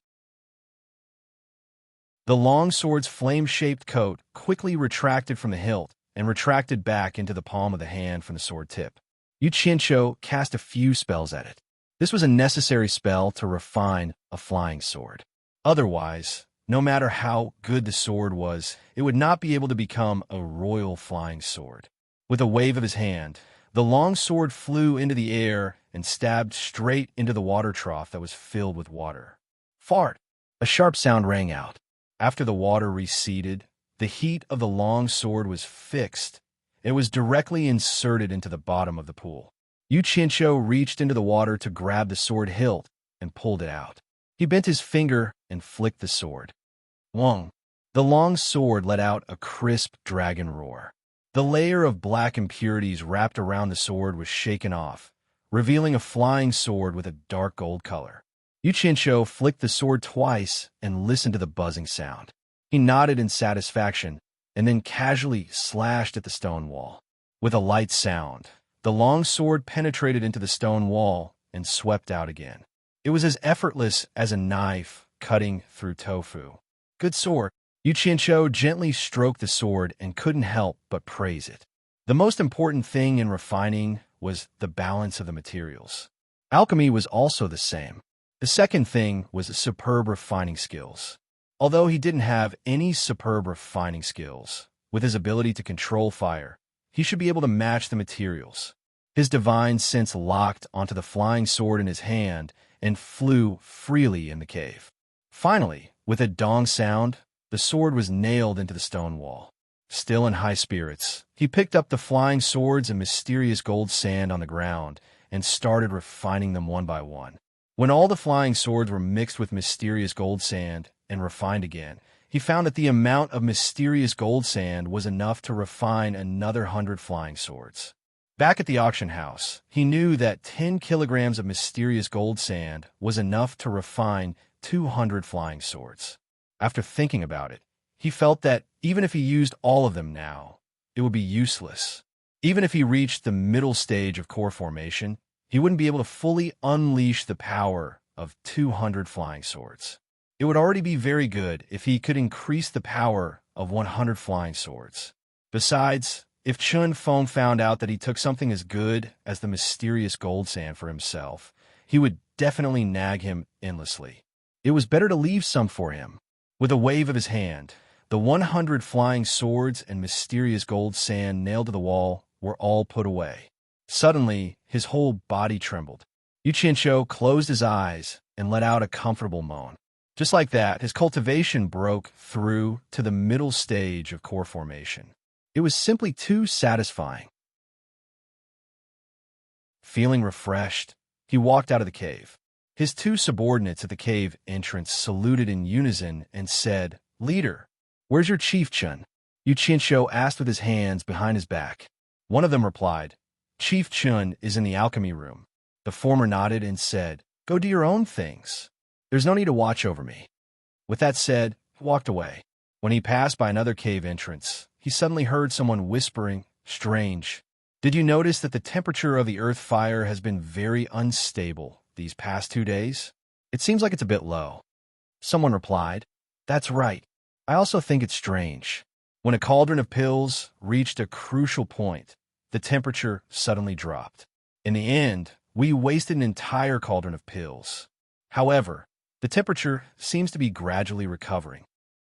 Speaker 1: The long sword's flame-shaped coat quickly retracted from the hilt and retracted back into the palm of the hand from the sword tip. Yu Qianqiu cast a few spells at it. This was a necessary spell to refine a flying sword. Otherwise, no matter how good the sword was, it would not be able to become a royal flying sword. With a wave of his hand, the long sword flew into the air and stabbed straight into the water trough that was filled with water. Fart! A sharp sound rang out. After the water receded, the heat of the long sword was fixed. It was directly inserted into the bottom of the pool. Yu Qianqiu reached into the water to grab the sword hilt and pulled it out. He bent his finger and flicked the sword. Wong! The long sword let out a crisp dragon roar. The layer of black impurities wrapped around the sword was shaken off, revealing a flying sword with a dark gold color. Yu Qianqiu flicked the sword twice and listened to the buzzing sound. He nodded in satisfaction and then casually slashed at the stone wall. With a light sound, the long sword penetrated into the stone wall and swept out again. It was as effortless as a knife cutting through tofu. Good sword. Yu Qianqiu gently stroked the sword and couldn't help but praise it. The most important thing in refining was the balance of the materials. Alchemy was also the same. The second thing was superb refining skills. Although he didn't have any superb refining skills, with his ability to control fire, he should be able to match the materials. His divine sense locked onto the flying sword in his hand and flew freely in the cave. Finally, with a dong sound, the sword was nailed into the stone wall. Still in high spirits, he picked up the flying swords and mysterious gold sand on the ground and started refining them one by one. When all the flying swords were mixed with mysterious gold sand and refined again, he found that the amount of mysterious gold sand was enough to refine another 100 flying swords. Back at the auction house, he knew that 10 kilograms of mysterious gold sand was enough to refine 200 flying swords. After thinking about it, he felt that even if he used all of them now, it would be useless. Even if he reached the middle stage of core formation, he wouldn't be able to fully unleash the power of 200 flying swords. It would already be very good if he could increase the power of 100 flying swords. Besides, if Chun Feng found out that he took something as good as the mysterious gold sand for himself, he would definitely nag him endlessly. It was better to leave some for him. With a wave of his hand, the 100 flying swords and mysterious gold sand nailed to the wall were all put away. Suddenly, his whole body trembled. Yu Qianqiu closed his eyes and let out a comfortable moan. Just like that, his cultivation broke through to the middle stage of core formation. It was simply too satisfying. Feeling refreshed, he walked out of the cave. His two subordinates at the cave entrance saluted in unison and said, "Leader, where's your chief, Chun?" Yu Qianqiu asked with his hands behind his back. One of them replied, "Chief Chun is in the alchemy room." The former nodded and said, "Go do your own things. There's no need to watch over me." With that said, he walked away. When he passed by another cave entrance, he suddenly heard someone whispering, "Strange. Did you notice that the temperature of the earth fire has been very unstable these past 2 days? It seems like it's a bit low." Someone replied, "That's right. I also think it's strange. When a cauldron of pills reached a crucial point, the temperature suddenly dropped. In the end, we wasted an entire cauldron of pills. However, the temperature seems to be gradually recovering."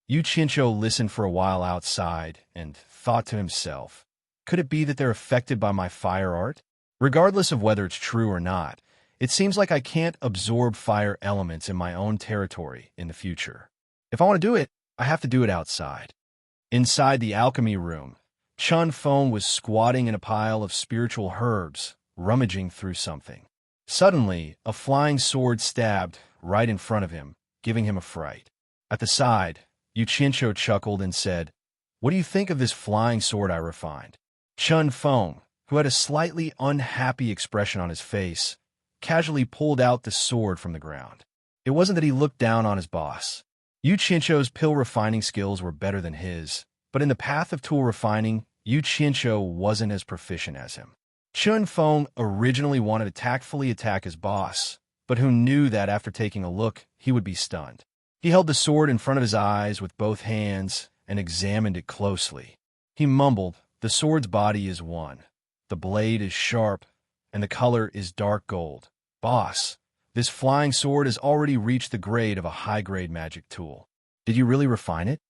Speaker 1: Yu Qianqiu listened for a while outside and thought to himself, could it be that they're affected by my fire art? Regardless of whether it's true or not, it seems like I can't absorb fire elements in my own territory in the future. If I want to do it, I have to do it outside. Inside the alchemy room, Chun Feng was squatting in a pile of spiritual herbs, rummaging through something. Suddenly, a flying sword stabbed right in front of him, giving him a fright. At the side, Yu Qianqiu chuckled and said, "What do you think of this flying sword I refined?" Chun Feng, who had a slightly unhappy expression on his face, casually pulled out the sword from the ground. It wasn't that he looked down on his boss. Yu Qianqiu's pill refining skills were better than his, but in the path of tool refining, Yu Qianqiu wasn't as proficient as him. Chun Feng originally wanted to tactfully attack his boss, but who knew that after taking a look, he would be stunned. He held the sword in front of his eyes with both hands and examined it closely. He mumbled, "The sword's body is one. The blade is sharp, and the color is dark gold. Boss, this flying sword has already reached the grade of a high-grade magic tool. Did you really refine it?"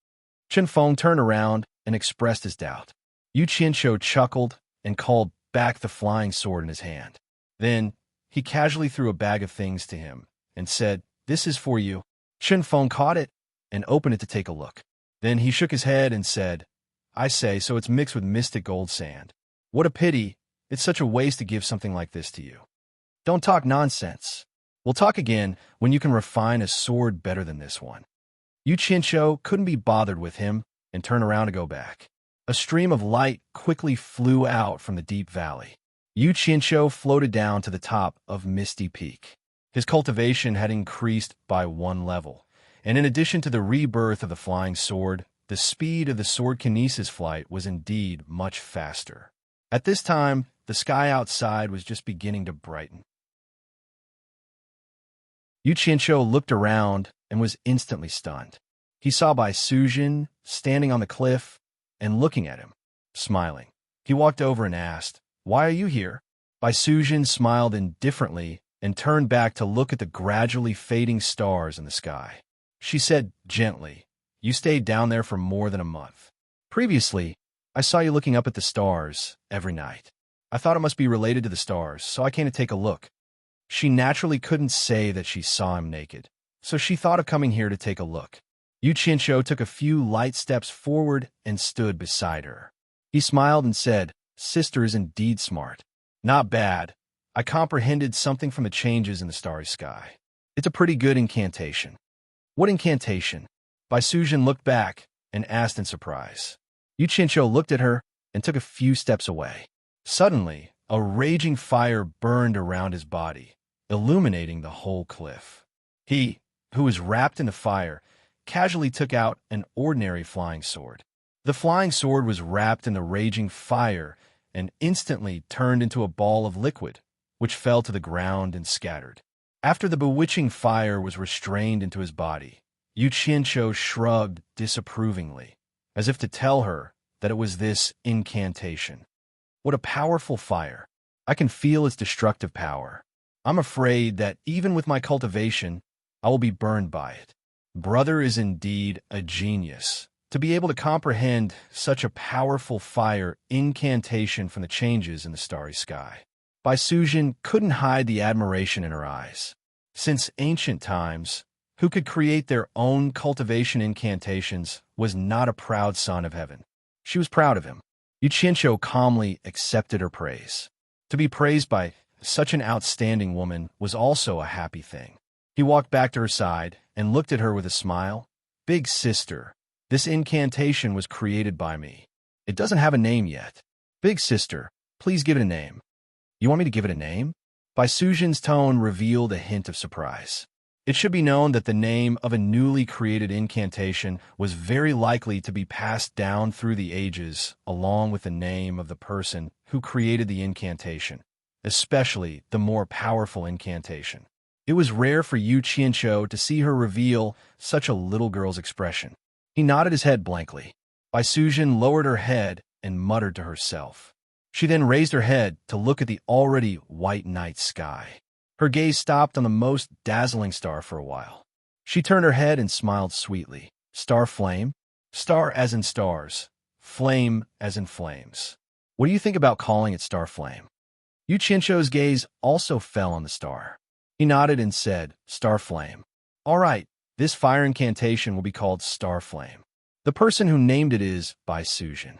Speaker 1: Chun Feng turned around and expressed his doubt. Yu Qianqiu chuckled and called back the flying sword in his hand. Then, he casually threw a bag of things to him and said, "This is for you." Chun Feng caught it and opened it to take a look. Then he shook his head and said, "I say, so it's mixed with mystic gold sand. What a pity. It's such a waste to give something like this to you. Don't talk nonsense. We'll talk again when you can refine a sword better than this one." Yu Qianqiu couldn't be bothered with him and turned around to go back. A stream of light quickly flew out from the deep valley. Yu Qianqiu floated down to the top of Misty Peak. His cultivation had increased by 1 level, and in addition to the rebirth of the flying sword, the speed of the sword kinesis flight was indeed much faster. At this time, the sky outside was just beginning to brighten. Yu Qianqiu looked around and was instantly stunned. He saw Bai Sujin standing on the cliff and looking at him, smiling. He walked over and asked, "Why are you here?" Bai Sujin smiled indifferently and turned back to look at the gradually fading stars in the sky. She said gently, "You stayed down there for more than a month. Previously, I saw you looking up at the stars every night. I thought it must be related to the stars, so I came to take a look." She naturally couldn't say that she saw him naked, so she thought of coming here to take a look. Yu Qianqiu took a few light steps forward and stood beside her. He smiled and said, "Sister is indeed smart. Not bad. I comprehended something from the changes in the starry sky. It's a pretty good incantation." "What incantation?" Bai Sujin looked back and asked in surprise. Yu Qianqiu looked at her and took a few steps away. Suddenly, a raging fire burned around his body, illuminating the whole cliff. He, who was wrapped in the fire, casually took out an ordinary flying sword. The flying sword was wrapped in the raging fire and instantly turned into a ball of liquid, which fell to the ground and scattered. After the bewitching fire was restrained into his body, Yu Qianqiu shrugged disapprovingly, as if to tell her that it was this incantation. What a powerful fire. I can feel its destructive power. I'm afraid that even with my cultivation, I will be burned by it. Brother is indeed a genius, to be able to comprehend such a powerful fire incantation from the changes in the starry sky. Bai Sujin couldn't hide the admiration in her eyes. Since ancient times, who could create their own cultivation incantations was not a proud son of heaven. She was proud of him. Yu Qianqiu calmly accepted her praise. To be praised by such an outstanding woman was also a happy thing. He walked back to her side and looked at her with a smile. "Big sister, this incantation was created by me. It doesn't have a name yet. Big sister, please give it a name." "You want me to give it a name?" Bai Sujin's tone revealed a hint of surprise. It should be known that the name of a newly created incantation was very likely to be passed down through the ages along with the name of the person who created the incantation, especially the more powerful incantation. It was rare for Yu Qianqiu to see her reveal such a little girl's expression. He nodded his head blankly. Bai Sujin lowered her head and muttered to herself. She then raised her head to look at the already white night sky. Her gaze stopped on the most dazzling star for a while. She turned her head and smiled sweetly. Star flame? Star as in stars. Flame as in flames. What do you think about calling it star flame? Yu Qianzhou's gaze also fell on the star. He nodded and said, Star flame. All right, this fire incantation will be called Star Flame. The person who named it is Bai Sujin.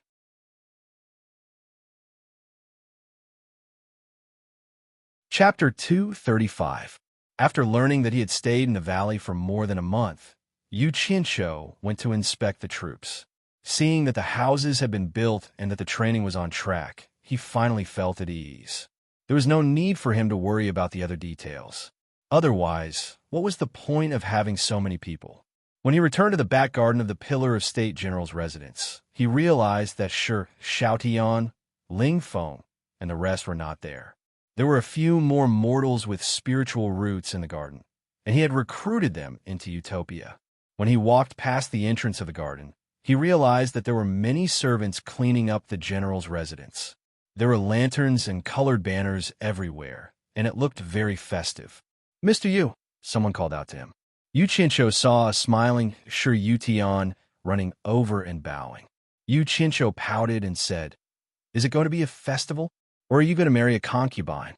Speaker 1: Chapter 235. After learning that he had stayed in the valley for more than a month, Yu Qianzhou went to inspect the troops. Seeing that the houses had been built and that the training was on track, he finally felt at ease. There was no need for him to worry about the other details. Otherwise, what was the point of having so many people? When he returned to the back garden of the Pillar of State General's residence, he realized that Shi Xiaotian, Ling Feng, and the rest were not there. There were a few more mortals with spiritual roots in the garden, and he had recruited them into Utopia. When he walked past the entrance of the garden, he realized that there were many servants cleaning up the general's residence. There were lanterns and colored banners everywhere, and it looked very festive. Mr. Yu, someone called out to him. Yu Qianzhou saw a smiling Shi Yutian running over and bowing. Yu Qianzhou pouted and said, Is it going to be a festival? Or are you going to marry a concubine?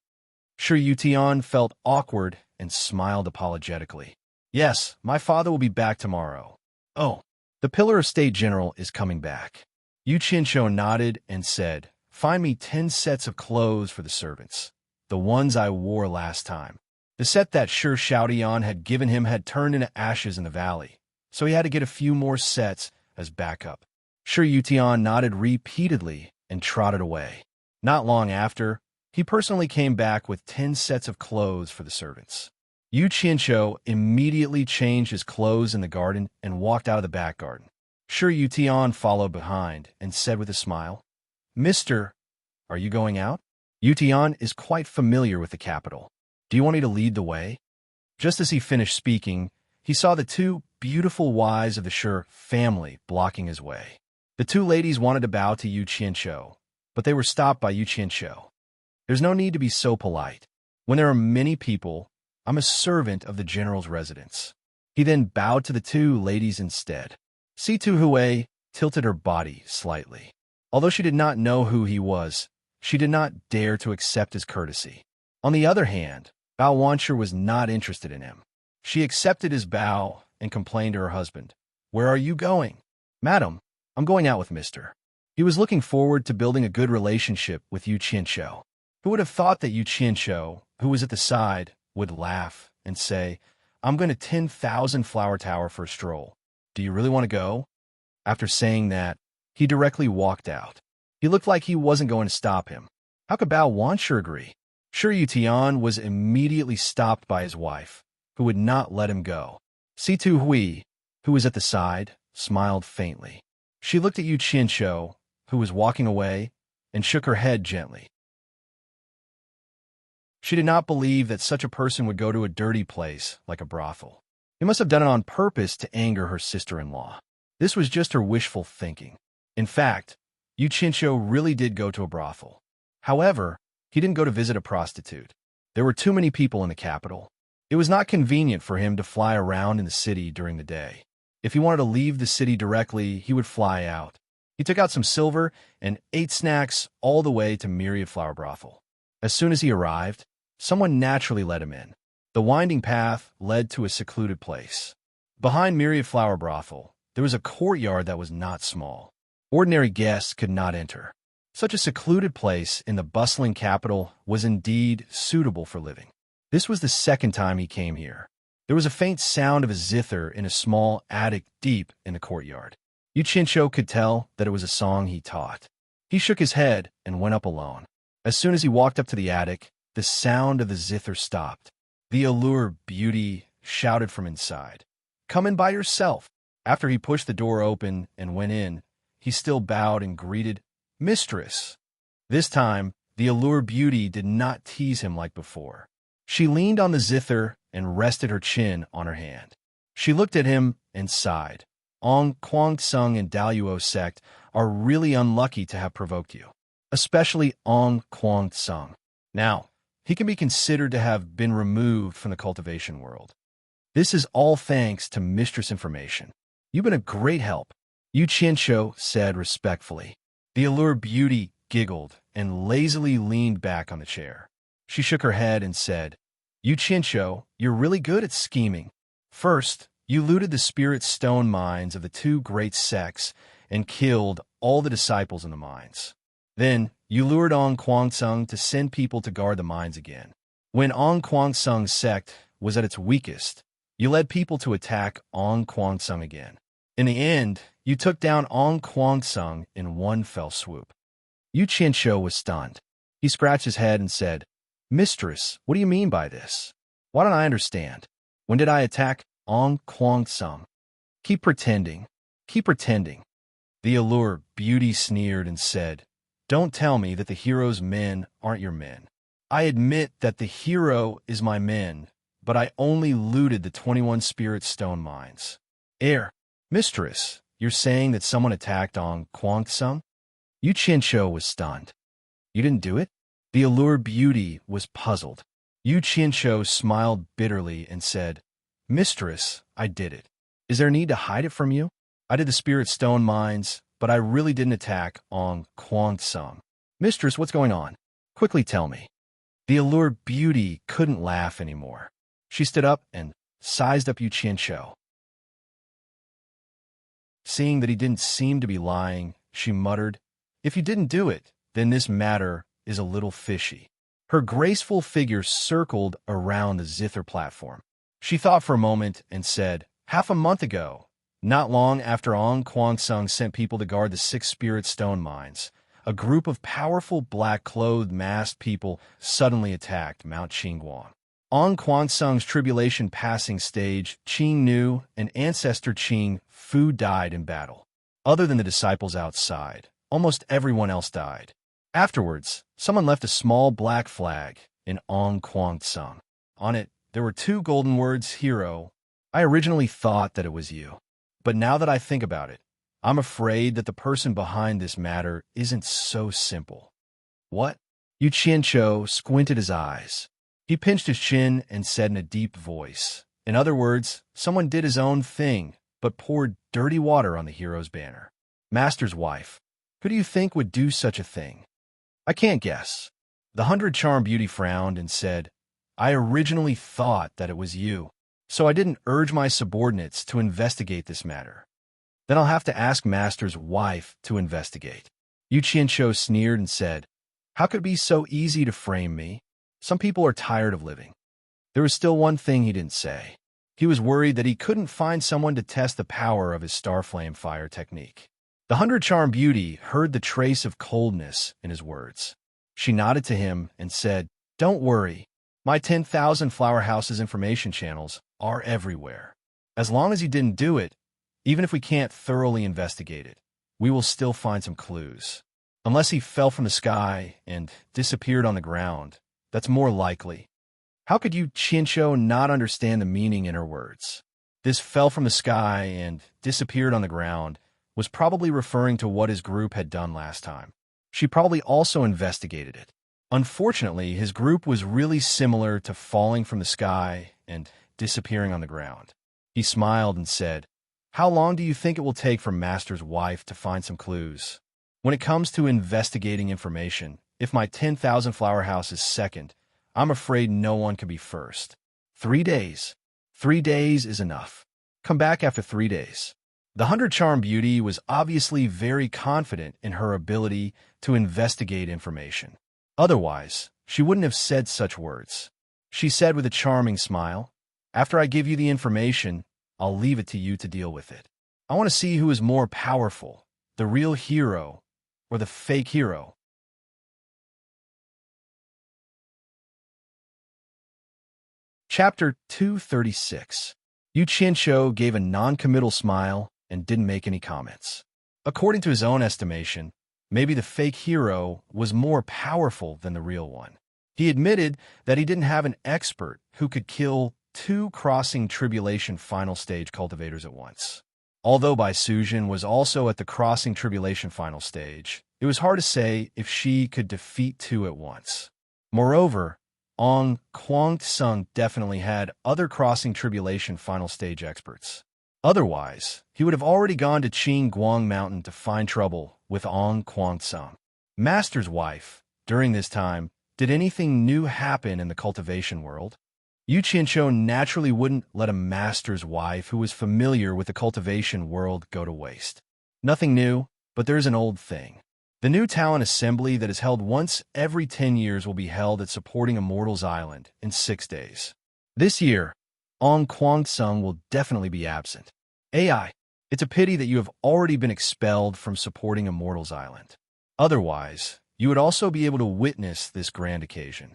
Speaker 1: Shi Yutian felt awkward and smiled apologetically. Yes, my father will be back tomorrow. Oh, the Pillar of State General is coming back. Yu Qianzhou nodded and said, Find me 10 sets of clothes for the servants, the ones I wore last time. The set that Shi Xiaotian had given him had turned into ashes in the valley, so he had to get a few more sets as backup. Shi Yutian nodded repeatedly and trotted away. Not long after, he personally came back with 10 sets of clothes for the servants. Yu Qianzhou immediately changed his clothes in the garden and walked out of the back garden. Shi Yutian followed behind and said with a smile, Mister, are you going out? Yutian is quite familiar with the capital. Do you want me to lead the way? Just as he finished speaking, he saw the 2 beautiful wives of the Shi family blocking his way. The 2 ladies wanted to bow to Yu Qianzhou, but they were stopped by Yu Qianzhou. There's no need to be so polite. When there are many people, I'm a servant of the general's residence. He then bowed to the 2 ladies instead. Si-Tu Hui tilted her body slightly. Although she did not know who he was, she did not dare to accept his courtesy. On the other hand, Bao Wanshi was not interested in him. She accepted his bow and complained to her husband, Where are you going? Madam, I'm going out with Mr. He was looking forward to building a good relationship with Yu Qianzhou. Who would have thought that Yu Qianzhou, who was at the side, would laugh and say, I'm going to 10,000 Flower Tower for a stroll. Do you really want to go? After saying that, he directly walked out. He looked like he wasn't going to stop him. How could Bao Wanshi agree? Shi Yutian was immediately stopped by his wife, who would not let him go. Si-Tu Hui, who was at the side, smiled faintly. She looked at Yu Qianzhou, who was walking away, and shook her head gently. She did not believe that such a person would go to a dirty place like a brothel. He must have done it on purpose to anger her sister-in-law. This was just her wishful thinking. In fact, Yu Qianzhou really did go to a brothel. However, he didn't go to visit a prostitute. There were too many people in the capital. It was not convenient for him to fly around in the city during the day. If he wanted to leave the city directly, he would fly out. He took out some silver and ate snacks all the way to Myriad Flower Brothel. As soon as he arrived, someone naturally let him in. The winding path led to a secluded place. Behind Myriad Flower Brothel, there was a courtyard that was not small. Ordinary guests could not enter. Such a secluded place in the bustling capital was indeed suitable for living. This was the second time he came here. There was a faint sound of a zither in a small attic deep in the courtyard. Yu Qianzhou could tell that it was a song he taught. He shook his head and went up alone. As soon as he walked up to the attic, the sound of the zither stopped. The allure beauty shouted from inside, Come in by yourself. After he pushed the door open and went in, he still bowed and greeted, Mistress. This time, the allure beauty did not tease him like before. She leaned on the zither and rested her chin on her hand. She looked at him and sighed. Ong Kwang Sung and Daluo Sect are really unlucky to have provoked you, especially Ong Kwang Sung. Now, he can be considered to have been removed from the cultivation world. This is all thanks to Mistress Information. You've been a great help, Yu Qianshou said respectfully. The Allure Beauty giggled and lazily leaned back on the chair. She shook her head and said, Yu Qianshou, you're really good at scheming. First, you looted the spirit stone mines of the two great sects and killed all the disciples in the mines. Then, you lured On Kwangsung to send people to guard the mines again. When On Kwangsung's sect was at its weakest, you led people to attack On Kwangsung again. In the end, you took down On Kwangsung in one fell swoop. Yu Qianshou was stunned. He scratched his head and said, Mistress, what do you mean by this? Why don't I understand? When did I attack On Kwangsung? Keep pretending. Keep pretending. The Allure Beauty sneered and said, Don't tell me that the hero's men aren't your men. I admit that the hero is my men, but I only looted the 21 spirit stone mines. Mistress, you're saying that someone attacked On Kwangsung? Yu Qianshou was stunned. You didn't do it? The Allure Beauty was puzzled. Yu Qianshou smiled bitterly and said, Mistress, I did it. Is there a need to hide it from you? I did the spirit stone mines, but I really didn't attack On Kwangsung. Mistress, what's going on? Quickly tell me. The Allure Beauty couldn't laugh anymore. She stood up and sized up Yu Qianshou. Seeing that he didn't seem to be lying, she muttered, If you didn't do it, then this matter is a little fishy. Her graceful figure circled around the zither platform. She thought for a moment and said, Half a month ago, not long after On Kwangsung sent people to guard the 6 spirit stone mines, a group of powerful black-clothed masked people suddenly attacked Mount Qingguang. On Kwangsung's tribulation passing stage, Qing Nu and ancestor Qing Fu died in battle. Other than the disciples outside, almost everyone else died. Afterwards, someone left a small black flag in On Kwangsung. On it, there were 2 golden words, hero. I originally thought that it was you. But now that I think about it, I'm afraid that the person behind this matter isn't so simple. What? Yu Qianshou squinted his eyes. He pinched his chin and said in a deep voice, In other words, someone did his own thing, but poured dirty water on the hero's banner. Master's wife. Who do you think would do such a thing? I can't guess. The 100-charm beauty frowned and said, I originally thought that it was you, so I didn't urge my subordinates to investigate this matter. Then I'll have to ask Master's wife to investigate. Yu Qianshou sneered and said, How could it be so easy to frame me? Some people are tired of living. There was still one thing he didn't say. He was worried that he couldn't find someone to test the power of his Starflame fire technique. The 100-charm beauty heard the trace of coldness in his words. She nodded to him and said, Don't worry. My 10,000 flower houses information channels are everywhere. As long as he didn't do it, even if we can't thoroughly investigate it, we will still find some clues. Unless he fell from the sky and disappeared on the ground, that's more likely. How could Yu Qianshou not understand the meaning in her words? This fell from the sky and disappeared on the ground was probably referring to what his group had done last time. She probably also investigated it. Unfortunately, his group was really similar to falling from the sky and disappearing on the ground. He smiled and said, How long do you think it will take for Master's wife to find some clues? When it comes to investigating information, if my 10,000 flower house is second, I'm afraid no one can be first. 3 days. 3 days is enough. Come back after 3 days. The 100-charm beauty was obviously very confident in her ability to investigate information. Otherwise, she wouldn't have said such words. She said with a charming smile, After I give you the information, I'll leave it to you to deal with it. I want to see who is more powerful, the real hero or the fake hero. Chapter 236. Yu Qianshou gave a non-committal smile and didn't make any comments. According to his own estimation, maybe the fake hero was more powerful than the real one. He admitted that he didn't have an expert who could kill 2 crossing tribulation final stage cultivators at once. Although Bai Sujin was also at the crossing tribulation final stage, it was hard to say if she could defeat 2 at once. Moreover, On Kwangsung definitely had other crossing tribulation final stage experts. Otherwise, he would have already gone to Qing Guang Mountain to find trouble with Ong Kwang-sung, Master's wife. During this time, did anything new happen in the cultivation world? Yu Qianqiu naturally wouldn't let a master's wife who was familiar with the cultivation world go to waste. Nothing new, but there's an old thing. The new talent assembly that is held once every 10 years will be held at Supporting Immortals Island in 6 days. This year, Ong Kwang-sung will definitely be absent. AI, it's a pity that you have already been expelled from Supporting Immortals Island. Otherwise, you would also be able to witness this grand occasion.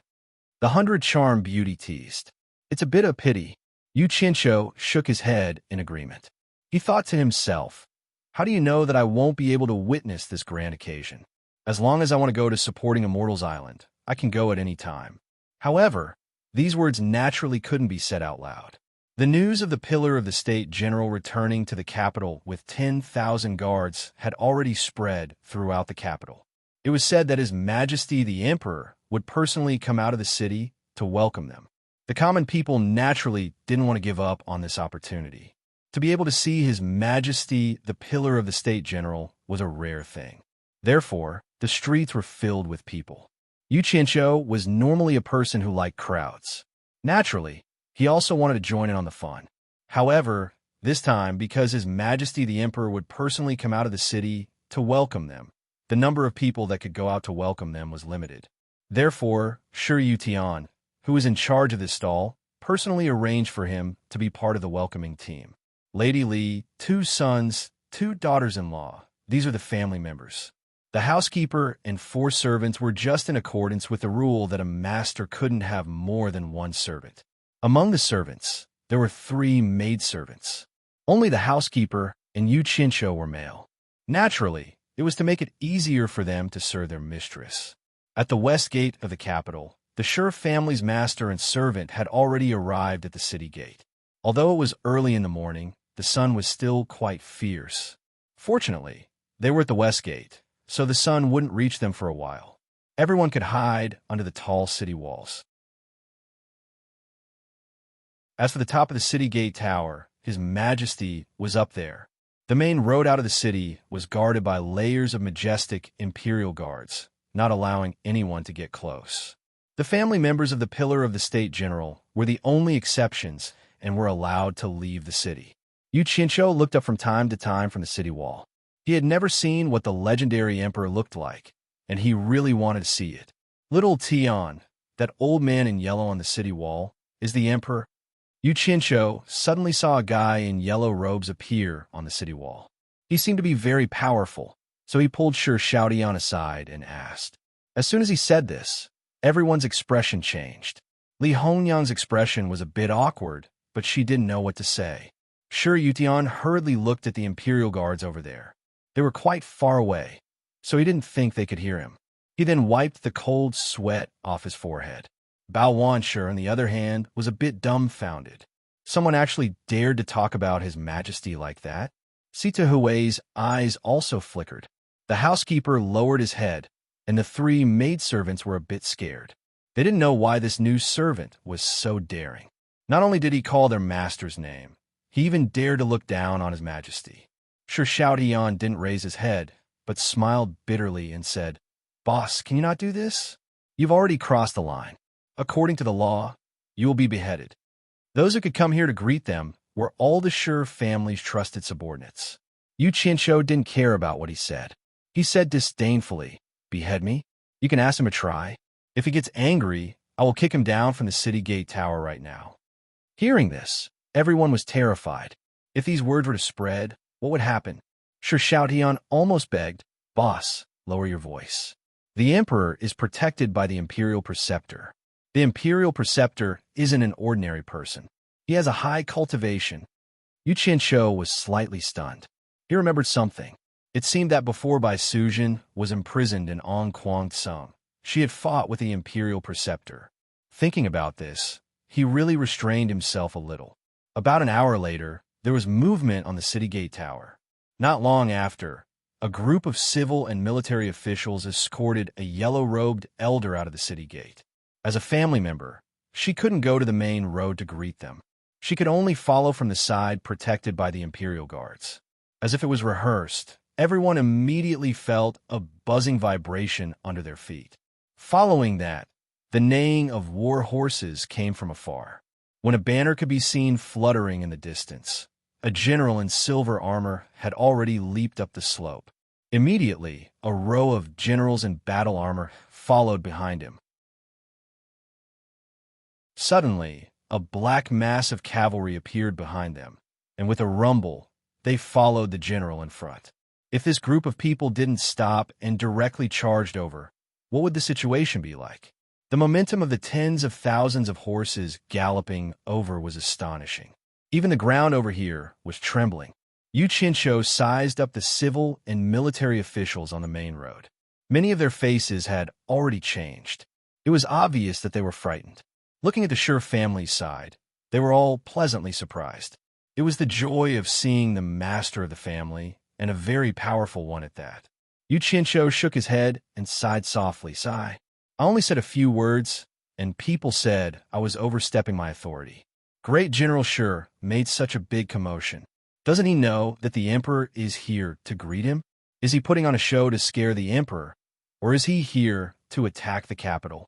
Speaker 1: The 100 Charm Beauty teased. It's a bit of pity. Yu Qianqiu shook his head in agreement. He thought to himself, how do you know that I won't be able to witness this grand occasion? As long as I want to go to Supporting Immortals Island, I can go at any time. However, these words naturally couldn't be said out loud. The news of the Pillar of the State General returning to the capital with 10,000 guards had already spread throughout the capital. It was said that His Majesty the Emperor would personally come out of the city to welcome them. The common people naturally didn't want to give up on this opportunity. To be able to see His Majesty the Pillar of the State General was a rare thing. Therefore, the streets were filled with people. Yu Qianqiu was normally a person who liked crowds. Naturally, he also wanted to join in on the fun. However, this time, because His Majesty the Emperor would personally come out of the city to welcome them, the number of people that could go out to welcome them was limited. Therefore, Shi Yutian, who was in charge of this stall, personally arranged for him to be part of the welcoming team. Lady Li, 2 sons, 2 daughters-in-law. These are the family members. The housekeeper and 4 servants were just in accordance with the rule that a master couldn't have more than 1 servant. Among the servants, there were 3 maidservants. Only the housekeeper and Yu Qianqiu were male. Naturally, it was to make it easier for them to serve their mistress. At the west gate of the capital, the Shi family's master and servant had already arrived at the city gate. Although it was early in the morning, the sun was still quite fierce. Fortunately, they were at the west gate, so the sun wouldn't reach them for a while. Everyone could hide under the tall city walls. As for the top of the city gate tower, His Majesty was up there. The main road out of the city was guarded by layers of majestic imperial guards, not allowing anyone to get close. The family members of the Pillar of the State General were the only exceptions and were allowed to leave the city. Yu Qianqiu looked up from time to time from the city wall. He had never seen what the legendary emperor looked like, and he really wanted to see it. Little Tian, that old man in yellow on the city wall, is the emperor. Yu Qianqiu suddenly saw a guy in yellow robes appear on the city wall. He seemed to be very powerful, so he pulled Shi Xiaotian aside and asked. As soon as he said this, everyone's expression changed. Li Hongyang's expression was a bit awkward, but she didn't know what to say. Shi Yutian hurriedly looked at the imperial guards over there. They were quite far away, so he didn't think they could hear him. He then wiped the cold sweat off his forehead. Bao Wanshi, on the other hand, was a bit dumbfounded. Someone actually dared to talk about His Majesty like that? Sita Hui's eyes also flickered. The housekeeper lowered his head, and the 3 maidservants were a bit scared. They didn't know why this new servant was so daring. Not only did he call their master's name, he even dared to look down on His Majesty. Shi Xiaotian didn't raise his head, but smiled bitterly and said, "Boss, can you not do this? You've already crossed the line. According to the law, you will be beheaded." Those who could come here to greet them were all the Shi family's trusted subordinates. Yu Qianqiu didn't care about what he said. He said disdainfully, "Behead me? You can ask him to try. If he gets angry, I will kick him down from the city gate tower right now." Hearing this, everyone was terrified. If these words were to spread, what would happen? Shi Xiaotian almost begged, "Boss, lower your voice. The emperor is protected by the imperial preceptor. The imperial preceptor isn't an ordinary person. He has a high cultivation." Yu Qianqiu was slightly stunned. He remembered something. It seemed that before Bai Sujin was imprisoned in Ong Kwang-sung, she had fought with the imperial preceptor. Thinking about this, he really restrained himself a little. About an hour later, there was movement on the city gate tower. Not long after, a group of civil and military officials escorted a yellow-robed elder out of the city gate. As a family member, she couldn't go to the main road to greet them. She could only follow from the side protected by the Imperial Guards. As if it was rehearsed, everyone immediately felt a buzzing vibration under their feet. Following that, the neighing of war horses came from afar. When a banner could be seen fluttering in the distance, a general in silver armor had already leaped up the slope. Immediately, a row of generals in battle armor followed behind him. Suddenly, a black mass of cavalry appeared behind them, and with a rumble, they followed the general in front. If this group of people didn't stop and directly charged over, what would the situation be like? The momentum of the tens of thousands of horses galloping over was astonishing. Even the ground over here was trembling. Yu Qinshu sized up the civil and military officials on the main road. Many of their faces had already changed. It was obvious that they were frightened. Looking at the Shi family's side, they were all pleasantly surprised. It was the joy of seeing the master of the family, and a very powerful one at that. Yu Qinshu shook his head and sighed softly. Sigh. I only said a few words, and people said I was overstepping my authority. Great General Shi made such a big commotion. Doesn't he know that the Emperor is here to greet him? Is he putting on a show to scare the Emperor, or is he here to attack the capital?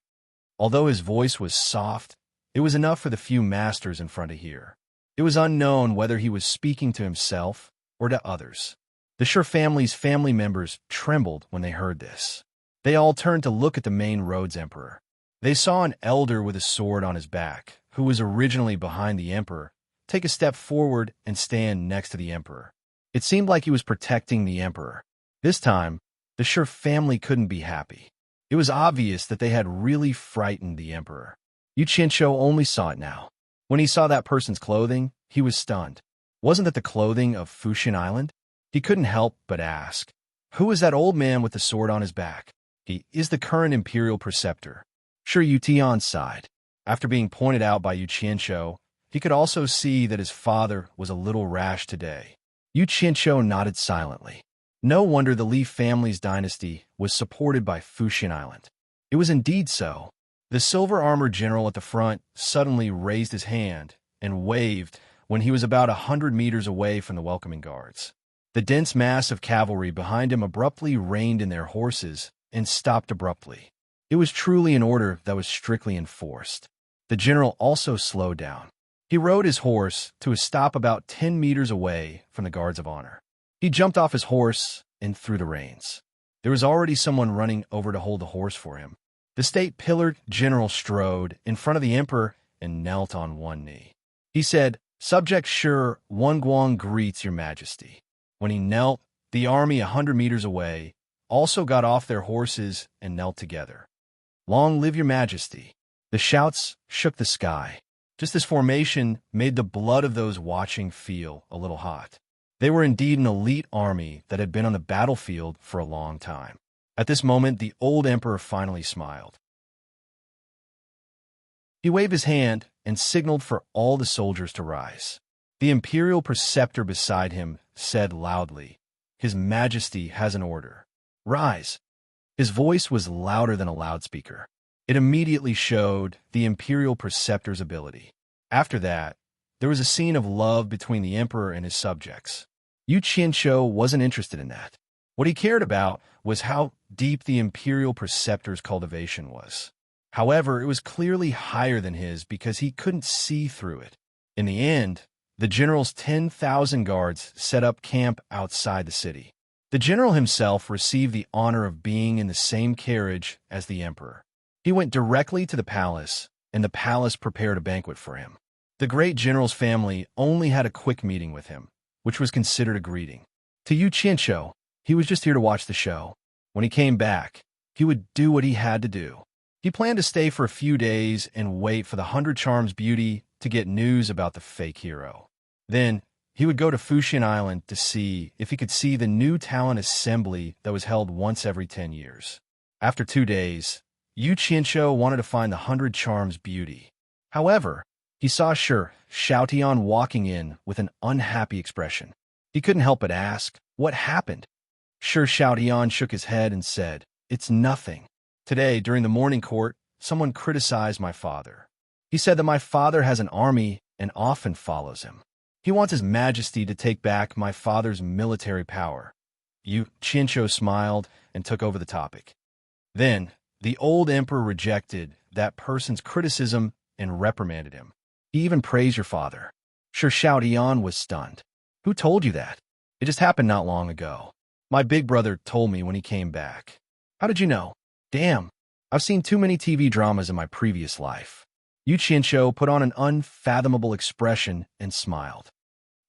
Speaker 1: Although his voice was soft, it was enough for the few masters in front to hear. It was unknown whether he was speaking to himself or to others. The Shi family's family members trembled when they heard this. They all turned to look at the main road's emperor. They saw an elder with a sword on his back, who was originally behind the emperor, take a step forward and stand next to the emperor. It seemed like he was protecting the emperor. This time, the Shi family couldn't be happy. It was obvious that they had really frightened the emperor. Yu Qinshu only saw it now. When he saw that person's clothing, he was stunned. Wasn't that the clothing of Fushin Island? He couldn't help but ask, who is that old man with the sword on his back? He is the current imperial preceptor. Shi Yutian sighed. After being pointed out by Yu Qinshu, he could also see that his father was a little rash today. Yu Qinshu nodded silently. No wonder the Li family's dynasty was supported by Fushin Island. It was indeed so. The silver-armored general at the front suddenly raised his hand and waved when he was about 100 meters away from the welcoming guards. The dense mass of cavalry behind him abruptly reined in their horses and stopped abruptly. It was truly an order that was strictly enforced. The general also slowed down. He rode his horse to a stop about 10 meters away from the guards of honor. He jumped off his horse and threw the reins. There was already someone running over to hold the horse for him. The state-pillared general strode in front of the emperor and knelt on one knee. He said, "Subject Shi Wenguang greets your majesty." When he knelt, the army 100 meters away also got off their horses and knelt together. "Long live your majesty." The shouts shook the sky. Just this formation made the blood of those watching feel a little hot. They were indeed an elite army that had been on the battlefield for a long time. At this moment, the old emperor finally smiled. He waved his hand and signaled for all the soldiers to rise. The imperial preceptor beside him said loudly, "His Majesty has an order. Rise." His voice was louder than a loudspeaker. It immediately showed the imperial preceptor's ability. After that, there was a scene of love between the emperor and his subjects. Yu Qinshu wasn't interested in that. What he cared about was how deep the imperial preceptor's cultivation was. However, it was clearly higher than his because he couldn't see through it. In the end, the general's 10,000 guards set up camp outside the city. The general himself received the honor of being in the same carriage as the emperor. He went directly to the palace, and the palace prepared a banquet for him. The great general's family only had a quick meeting with him, which was considered a greeting. To Yu Qinshu, he was just here to watch the show. When he came back, he would do what he had to do. He planned to stay for a few days and wait for the 100 Charms beauty to get news about the fake hero. Then, he would go to Fushin Island to see if he could see the new talent assembly that was held once every 10 years. After 2 days, Yu Qinshu wanted to find the 100 Charms beauty. However, he saw Shi Xiaotian walking in with an unhappy expression. He couldn't help but ask, what happened? Shi Xiaotian shook his head and said, "It's nothing. Today, during the morning court, someone criticized my father. He said that my father has an army and often follows him. He wants His Majesty to take back my father's military power. Yu Qianzhou smiled and took over the topic. Then, the old emperor rejected that person's criticism and reprimanded him. He even praised your father. Shi Xiaotian was stunned. Who told you that? It just happened not long ago. My big brother told me when he came back. How did you know? Damn, I've seen too many TV dramas in my previous life. Yu Qianzhou put on an unfathomable expression and smiled.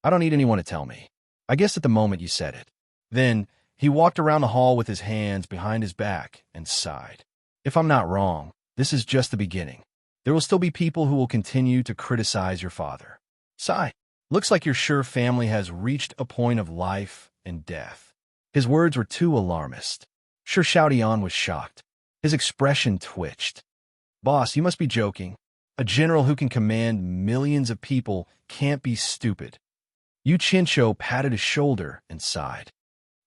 Speaker 1: I don't need anyone to tell me. I guess at the moment you said it. Then, he walked around the hall with his hands behind his back and sighed. If I'm not wrong, this is just the beginning. There will still be people who will continue to criticize your father. Sigh. Looks like your Shi family has reached a point of life and death. His words were too alarmist. Shi Xiaotian was shocked. His expression twitched. Boss, you must be joking. A general who can command millions of people can't be stupid. Yu Qianzhou patted his shoulder and sighed.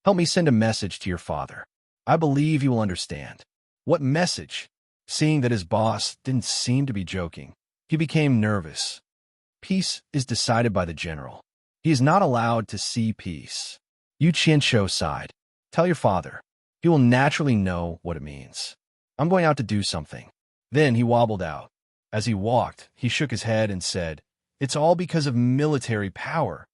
Speaker 1: Help me send a message to your father. I believe he will understand. What message? Seeing that his boss didn't seem to be joking, he became nervous. Peace is decided by the general. He is not allowed to see peace. Yu Qianzhou sighed. Tell your father. He will naturally know what it means. I'm going out to do something. Then he wobbled out. As he walked, he shook his head and said, It's all because of military power.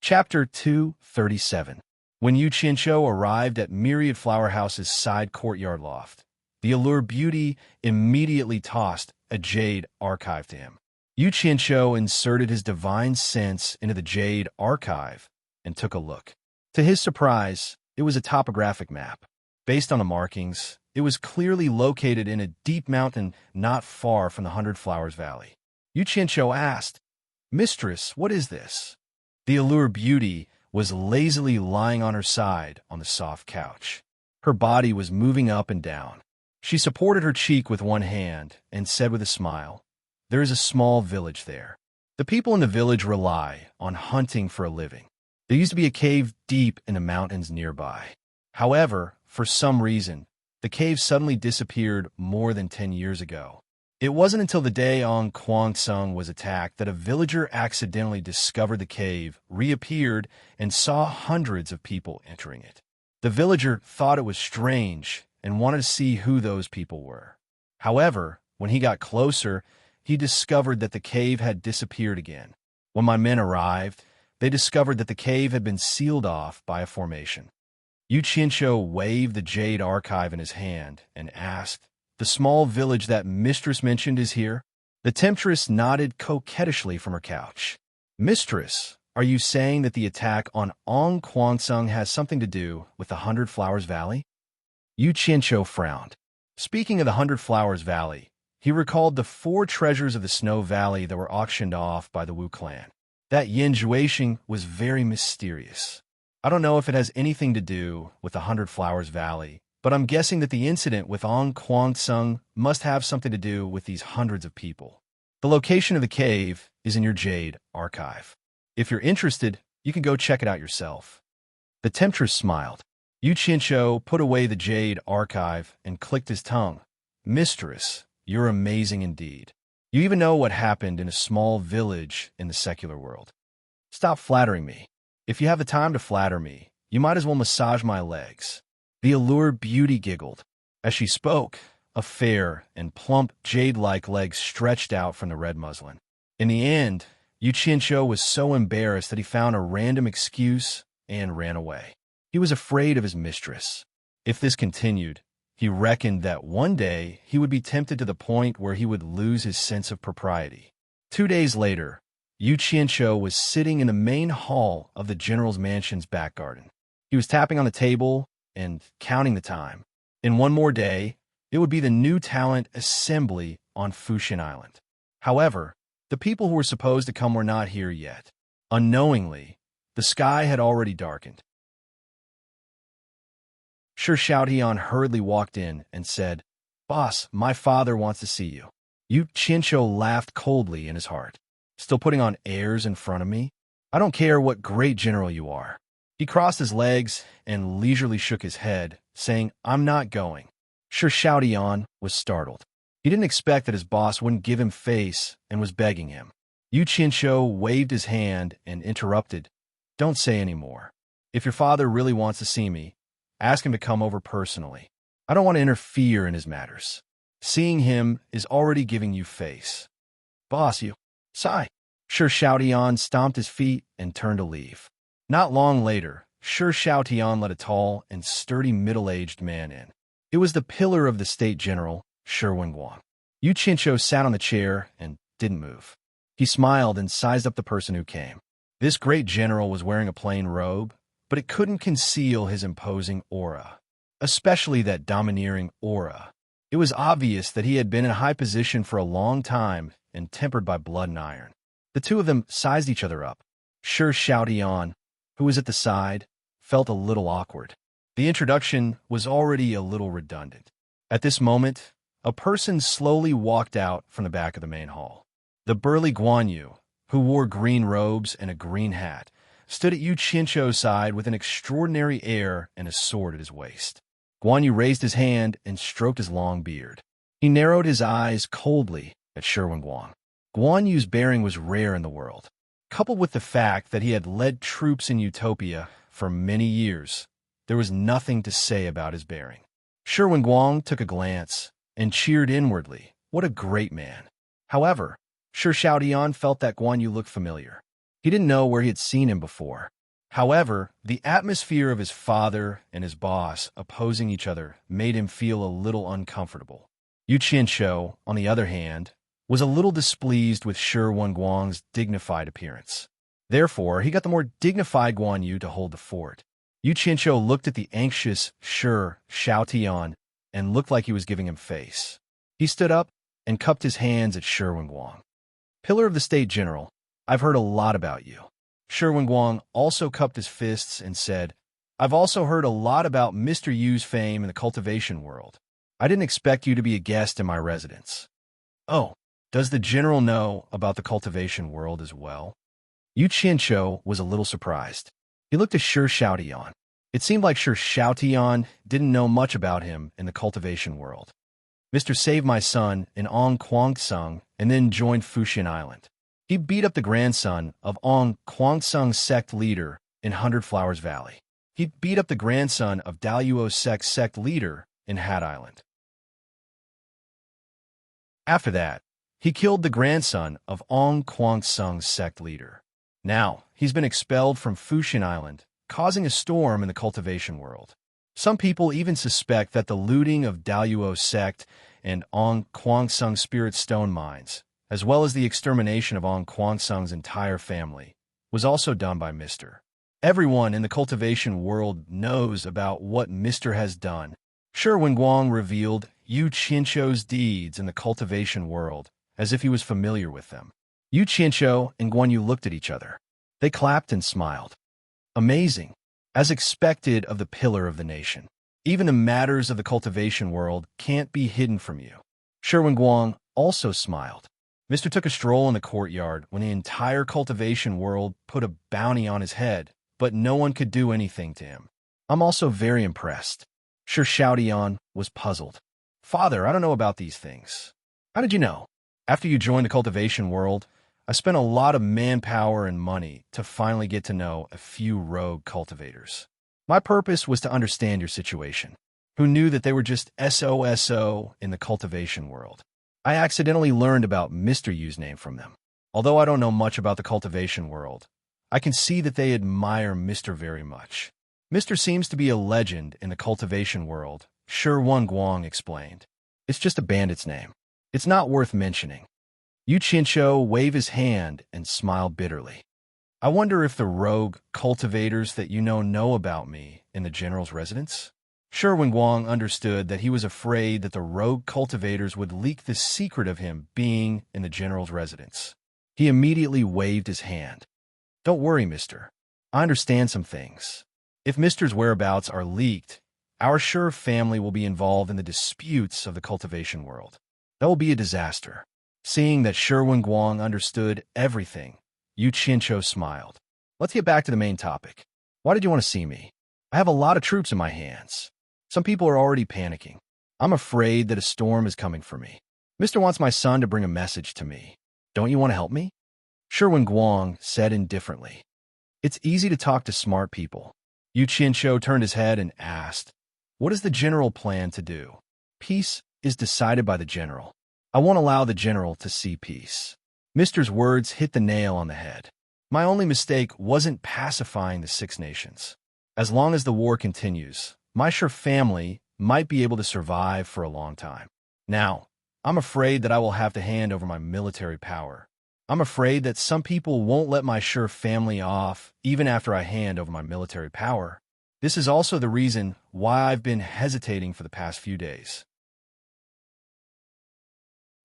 Speaker 1: Chapter 237. When Yu Qianzhou arrived at Myriad Flower House's side courtyard loft, the allure beauty immediately tossed a Jade archive to him. Yu Qianzhou inserted his divine sense into the Jade archive and took a look. To his surprise, it was a topographic map. Based on the markings, it was clearly located in a deep mountain not far from the 100 Flowers Valley. Yu Qianzhou asked, Mistress, what is this? The allure beauty was lazily lying on her side on the soft couch. Her body was moving up and down. She supported her cheek with one hand and said with a smile, There is a small village there. The people in the village rely on hunting for a living. There used to be a cave deep in the mountains nearby. However, for some reason, the cave suddenly disappeared more than 10 years ago. It wasn't until the day on Kwangsung was attacked that a villager accidentally discovered the cave, reappeared, and saw hundreds of people entering it. The villager thought it was strange and wanted to see who those people were. However, when he got closer, he discovered that the cave had disappeared again. When my men arrived, they discovered that the cave had been sealed off by a formation. Yu Qianzhou waved the Jade archive in his hand and asked, The small village that Mistress mentioned is here? The temptress nodded coquettishly from her couch. Mistress, are you saying that the attack on Ong Kwangsung has something to do with the 100 Flowers Valley? Yu Qianzhou frowned. Speaking of the 100 Flowers Valley, he recalled the 4 treasures of the Snow Valley that were auctioned off by the Wu clan. That Yin Zhuixing was very mysterious. I don't know if it has anything to do with the 100 Flowers Valley, but I'm guessing that the incident with Ong Kwangsung must have something to do with these hundreds of people. The location of the cave is in your Jade archive. If you're interested, you can go check it out yourself. The temptress smiled. Yu Qianzhou put away the Jade archive and clicked his tongue. Mistress, you're amazing indeed. You even know what happened in a small village in the secular world. Stop flattering me. If you have the time to flatter me, you might as well massage my legs. The allure beauty giggled. As she spoke, a fair and plump jade-like leg stretched out from the red muslin. In the end, Yu Qianzhou was so embarrassed that he found a random excuse and ran away. He was afraid of his mistress. If this continued, he reckoned that one day he would be tempted to the point where he would lose his sense of propriety. 2 days later, Yu Qianzhou was sitting in the main hall of the general's mansion's back garden. He was tapping on the table and counting the time. In one more day, it would be the new talent assembly on Fushin Island. However, the people who were supposed to come were not here yet. Unknowingly, the sky had already darkened. Shi Xiaotian hurriedly walked in and said, Boss, my father wants to see you. Yu Qianzhou laughed coldly in his heart. Still putting on airs in front of me? I don't care what great general you are. He crossed his legs and leisurely shook his head, saying, I'm not going. Shi Xiaotian was startled. He didn't expect that his boss wouldn't give him face and was begging him. Yu Qinshu waved his hand and interrupted. Don't say any more. If your father really wants to see me, ask him to come over personally. I don't want to interfere in his matters. Seeing him is already giving you face. Boss, you. Sigh. Shi Xiaotian stomped his feet and turned to leave. Not long later, Shi Xiaotian let a tall and sturdy middle-aged man in. It was the pillar of the state general, Shi Wenguang. Yu Qinshu sat on the chair and didn't move. He smiled and sized up the person who came. This great general was wearing a plain robe, but it couldn't conceal his imposing aura, especially that domineering aura. It was obvious that he had been in a high position for a long time and tempered by blood and iron. The two of them sized each other up. Shi Xiaotian, who was at the side, felt a little awkward. The introduction was already a little redundant. At this moment, a person slowly walked out from the back of the main hall. The burly Guan Yu, who wore green robes and a green hat, stood at Yu Qinshu's side with an extraordinary air and a sword at his waist. Guan Yu raised his hand and stroked his long beard. He narrowed his eyes coldly at Shi Wenguang. Guan Yu's bearing was rare in the world. Coupled with the fact that he had led troops in Utopia for many years, there was nothing to say about his bearing. Shi Wenguang took a glance and cheered inwardly. What a great man. However, Shi Xiaotian felt that Guan Yu looked familiar. He didn't know where he had seen him before. However, the atmosphere of his father and his boss opposing each other made him feel a little uncomfortable. Yu Qinshu, on the other hand, was a little displeased with Shi Wenguang's dignified appearance. Therefore, he got the more dignified Guan Yu to hold the fort. Yu Qinshu looked at the anxious Shi Xiaotian and looked like he was giving him face. He stood up and cupped his hands at Shi Wenguang. Pillar of the State General, I've heard a lot about you. Shi Wenguang also cupped his fists and said, I've also heard a lot about Mr. Yu's fame in the cultivation world. I didn't expect you to be a guest in my residence. Oh, does the general know about the cultivation world as well? Yu Qinshu was a little surprised. He looked at Shi Xiaotian. It seemed like Shi Xiaotian didn't know much about him in the cultivation world. Mr. saved my son in Ong Kwangsung and then joined Fushin Island. He beat up the grandson of Ong Kwangsung's sect leader in Hundred Flowers Valley. He beat up the grandson of Daluo Sect's sect leader in Hat Island. After that, he killed the grandson of Ong Kwangsung's sect leader. Now, he's been expelled from Fushin Island, causing a storm in the cultivation world. Some people even suspect that the looting of Daluo Sect and Ong Kwangsung Spirit Stone mines, as well as the extermination of Ong Kwangsung's entire family, was also done by Mr. Everyone in the cultivation world knows about what Mr. has done. Shi Wenguang revealed Yu Qinshu's deeds in the cultivation world as if he was familiar with them. Yu Qinshu and Guan Yu looked at each other. They clapped and smiled. Amazing, as expected of the pillar of the nation. Even the matters of the cultivation world can't be hidden from you. Shi Wenguang also smiled. Mr. took a stroll in the courtyard when the entire cultivation world put a bounty on his head, but no one could do anything to him. I'm also very impressed. Shi Xiaotian was puzzled. Father, I don't know about these things. How did you know? After you joined the cultivation world, I spent a lot of manpower and money to finally get to know a few rogue cultivators. My purpose was to understand your situation, who knew that they were just SOSO in the cultivation world. I accidentally learned about Mr. Yu's name from them. Although I don't know much about the cultivation world, I can see that they admire Mr. very much. Mr. seems to be a legend in the cultivation world, Shi Wenguang explained. It's just a bandit's name. It's not worth mentioning. Yu Qinshu waved his hand and smiled bitterly. I wonder if the rogue cultivators that you know about me in the general's residence? Shi Wenguang understood that he was afraid that the rogue cultivators would leak the secret of him being in the general's residence. He immediately waved his hand. Don't worry, mister. I understand some things. If Mister's whereabouts are leaked, our Shi family will be involved in the disputes of the cultivation world. That will be a disaster. Seeing that Shi Wenguang understood everything, Yu Qinshu smiled. Let's get back to the main topic. Why did you want to see me? I have a lot of troops in my hands. Some people are already panicking. I'm afraid that a storm is coming for me. Mr. wants my son to bring a message to me. Don't you want to help me? Sherwin Guang said indifferently. It's easy to talk to smart people. Yu Qianqiu turned his head and asked, what does the general plan to do? Peace is decided by the general. I won't allow the general to see peace. Mister's words hit the nail on the head. My only mistake wasn't pacifying the Six Nations. As long as the war continues, my Sure family might be able to survive for a long time. Now, I'm afraid that I will have to hand over my military power. I'm afraid that some people won't let my Sure family off even after I hand over my military power. This is also the reason why I've been hesitating for the past few days.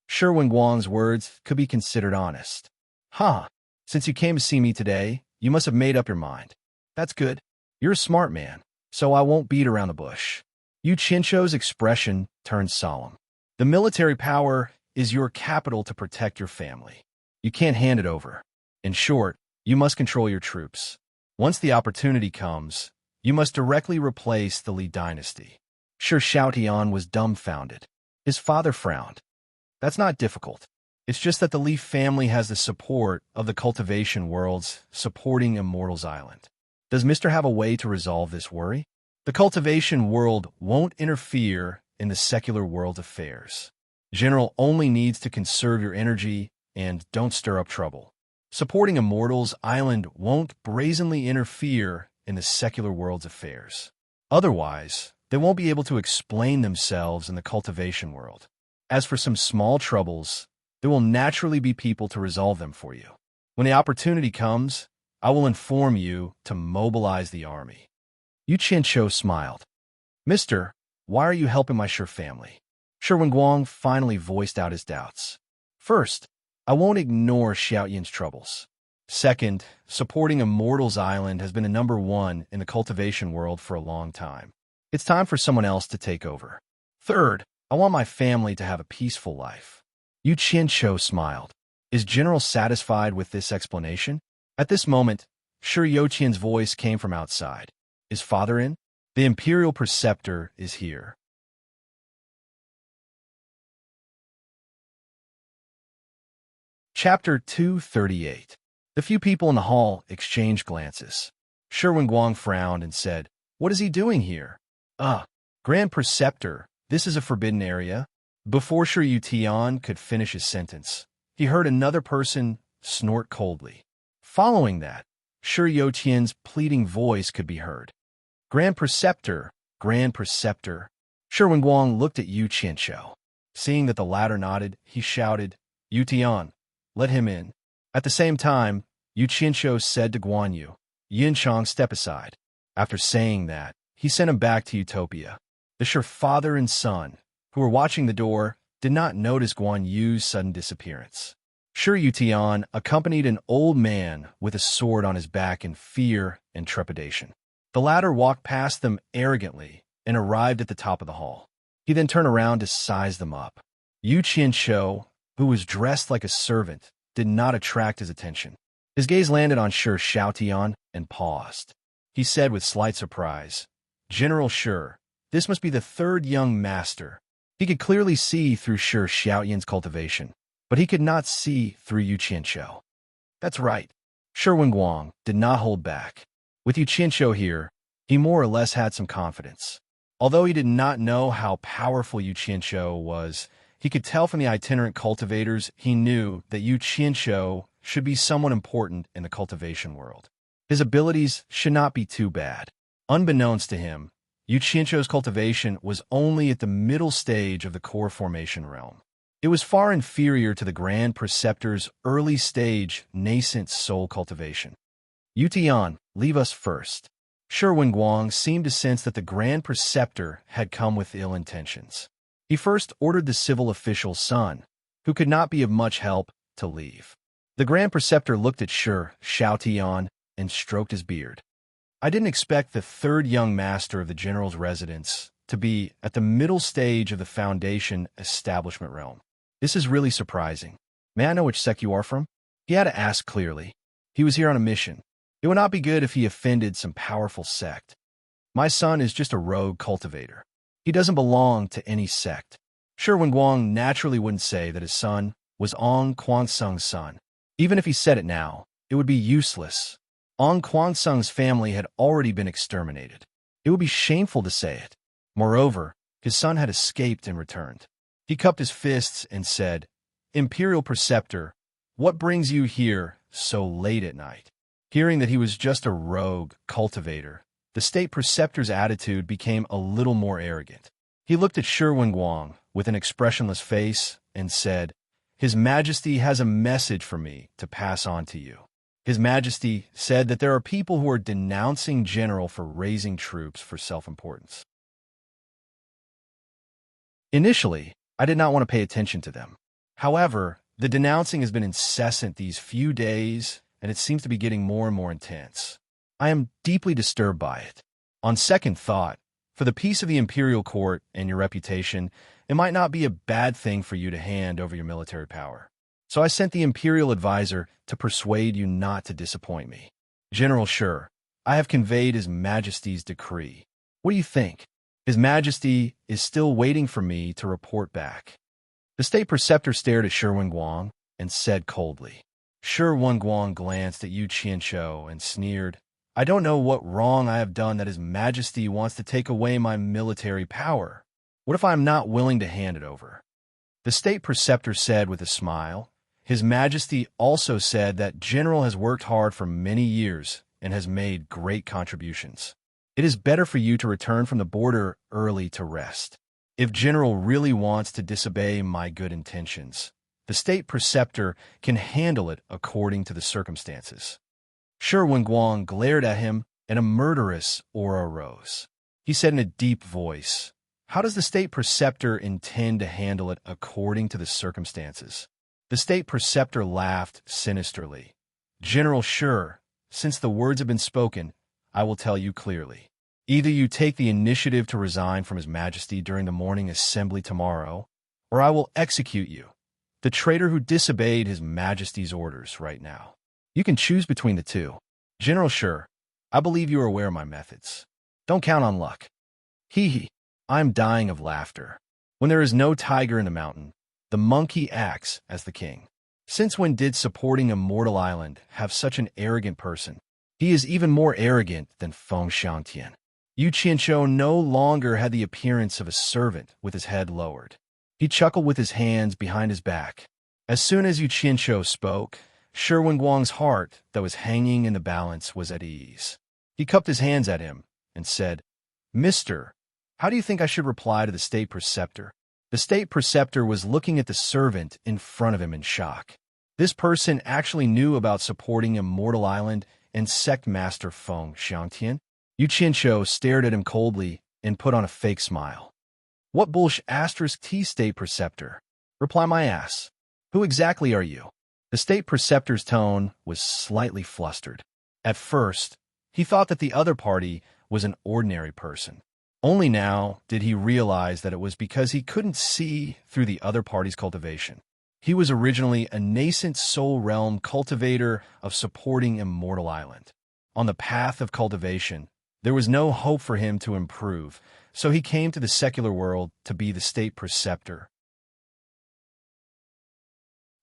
Speaker 1: Sherwin Guang's words could be considered honest. Huh. Since you came to see me today, you must have made up your mind. That's good. You're a smart man, so I won't beat around the bush. Yu Qianqiu's expression turned solemn. The military power is your capital to protect your family. You can't hand it over. In short, you must control your troops. Once the opportunity comes, you must directly replace the Li dynasty. Shi Xiaotian was dumbfounded. His father frowned. That's not difficult. It's just that the Li family has the support of the cultivation worlds supporting Immortals Island. Does Mr. have a way to resolve this worry? The cultivation world won't interfere in the secular world's affairs. General only needs to conserve your energy and don't stir up trouble. Supporting Immortals Island won't brazenly interfere in the secular world's affairs. Otherwise, they won't be able to explain themselves in the cultivation world. As for some small troubles, there will naturally be people to resolve them for you. When the opportunity comes, I will inform you to mobilize the army. Yu Qianqiu smiled. Mister, why are you helping my Sure family? Sherwin Guang finally voiced out his doubts. First, I won't ignore Xiaoyan's troubles. Second, supporting Immortals Island has been a number one in the cultivation world for a long time. It's time for someone else to take over. Third, I want my family to have a peaceful life. Yu Qianqiu smiled. Is General satisfied with this explanation? At this moment, Shi Youqian's voice came from outside. Is father in? The Imperial Preceptor is here. Chapter 238. The few people in the hall exchanged glances. Sherwin Guang frowned and said, What is he doing here? Grand Preceptor, this is a forbidden area. Before Shi Yutian could finish his sentence, he heard another person snort coldly. Following that, Shi Youqian's pleading voice could be heard. Grand Preceptor, Grand Preceptor. Sherwin Guang looked at Yu Qianqiu. Seeing that the latter nodded, he shouted, Yutian, let him in. At the same time, Yu Qianqiu said to Guan Yu, Yin Chong, step aside. After saying that, he sent him back to Utopia. The Sure father and son, who were watching the door, did not notice Guan Yu's sudden disappearance. Shi Yutian accompanied an old man with a sword on his back in fear and trepidation. The latter walked past them arrogantly and arrived at the top of the hall. He then turned around to size them up. Yu Qianqiu, who was dressed like a servant, did not attract his attention. His gaze landed on Shi Xiaotian and paused. He said with slight surprise, General Shi, this must be the third young master. He could clearly see through Shi Xiaoyan's cultivation, but he could not see through Yu Qianqiu. That's right. Sherwin Guang did not hold back. With Yu Qianqiu here, he more or less had some confidence. Although he did not know how powerful Yu Qianqiu was, he could tell from the itinerant cultivators he knew that Yu Qianqiu should be someone important in the cultivation world. His abilities should not be too bad. Unbeknownst to him, Yu Qianqiu's cultivation was only at the middle stage of the core formation realm. It was far inferior to the Grand Preceptor's early stage nascent soul cultivation. Yutian, leave us first. Sherwin Guang seemed to sense that the Grand Preceptor had come with ill intentions. He first ordered the civil official's son, who could not be of much help, to leave. The Grand Preceptor looked at Shi Xiaotian and stroked his beard. I didn't expect the third young master of the general's residence to be at the middle stage of the Foundation establishment realm. This is really surprising. May I know which sect you are from? He had to ask clearly. He was here on a mission. It would not be good if he offended some powerful sect. My son is just a rogue cultivator. He doesn't belong to any sect. Shi Wenguang naturally wouldn't say that his son was Ong Kwansung's son. Even if he said it now, it would be useless. Ong Kwansung's family had already been exterminated. It would be shameful to say it. Moreover, his son had escaped and returned. He cupped his fists and said, "Imperial Preceptor, what brings you here so late at night?" Hearing that he was just a rogue cultivator, the state preceptor's attitude became a little more arrogant. He looked at Shi Wenguang with an expressionless face and said, "His Majesty has a message for me to pass on to you." His Majesty said that there are people who are denouncing General for raising troops for self-importance. Initially, I did not want to pay attention to them. However, the denouncing has been incessant these few days, and it seems to be getting more and more intense. I am deeply disturbed by it. On second thought, for the peace of the imperial court and your reputation, it might not be a bad thing for you to hand over your military power. So I sent the imperial advisor to persuade you not to disappoint me. General Shi, I have conveyed His Majesty's decree. What do you think? His Majesty is still waiting for me to report back. The state preceptor stared at Shi Wenguang and said coldly. Shi Wenguang glanced at Yu Qianshou and sneered, "I don't know what wrong I have done that His Majesty wants to take away my military power. What if I am not willing to hand it over?" The state preceptor said with a smile, "His Majesty also said that General has worked hard for many years and has made great contributions. It is better for you to return from the border early to rest. If General really wants to disobey my good intentions, the state preceptor can handle it according to the circumstances." Shi Wenguang glared at him, and a murderous aura rose. He said in a deep voice, "How does the state preceptor intend to handle it according to the circumstances?" The state preceptor laughed sinisterly. "General Shi, since the words have been spoken, I will tell you clearly. Either you take the initiative to resign from His Majesty during the morning assembly tomorrow, or I will execute you, the traitor who disobeyed His Majesty's orders right now. You can choose between the two. General Shi, I believe you are aware of my methods. Don't count on luck." Hee hee, I am dying of laughter. When there is no tiger in the mountain, the monkey acts as the king. Since when did supporting Immortal Island have such an arrogant person? He is even more arrogant than Feng Xiangtian. Yu Qianshou no longer had the appearance of a servant with his head lowered. He chuckled with his hands behind his back. As soon as Yu Qianshou spoke, Shi Wenguang's heart that was hanging in the balance was at ease. He cupped his hands at him and said, "Mister, how do you think I should reply to the state preceptor?" The state preceptor was looking at the servant in front of him in shock. This person actually knew about supporting Immortal Island and Sect Master Feng Xiangtian. Yu Qianshou stared at him coldly and put on a fake smile. "What bullsh*** T state preceptor? Reply my ass. Who exactly are you?" The state preceptor's tone was slightly flustered. At first, he thought that the other party was an ordinary person. Only now did he realize that it was because he couldn't see through the other party's cultivation. He was originally a nascent soul realm cultivator of supporting Immortal Island. On the path of cultivation, there was no hope for him to improve, so he came to the secular world to be the state preceptor.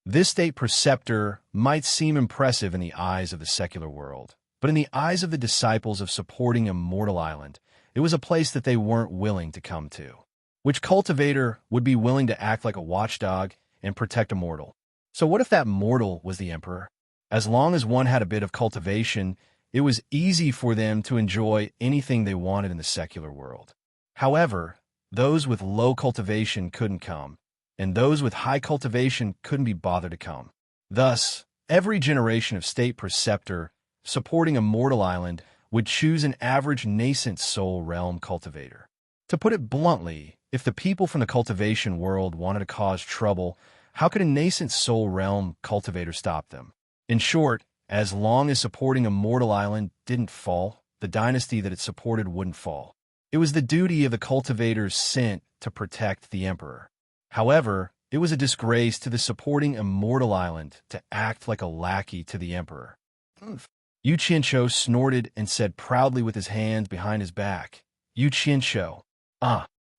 Speaker 1: This state preceptor might seem impressive in the eyes of the secular world, but in the eyes of the disciples of supporting Immortal Island, it was a place that they weren't willing to come to. Which cultivator would be willing to act like a watchdog and protect a mortal? So what if that mortal was the emperor? As long as one had a bit of cultivation, it was easy for them to enjoy anything they wanted in the secular world. However, those with low cultivation couldn't come, and those with high cultivation couldn't be bothered to come. Thus, every generation of state preceptor supporting Immortal Island would choose an average nascent soul realm cultivator. To put it bluntly, if the people from the cultivation world wanted to cause trouble, how could a nascent soul realm cultivator stop them? In short, as long as supporting Immortal Island didn't fall, the dynasty that it supported wouldn't fall. It was the duty of the cultivators sent to protect the emperor. However, it was a disgrace to the supporting Immortal Island to act like a lackey to the emperor. Yu Qianshou snorted and said proudly with his hands behind his back, "Yu Qianshou,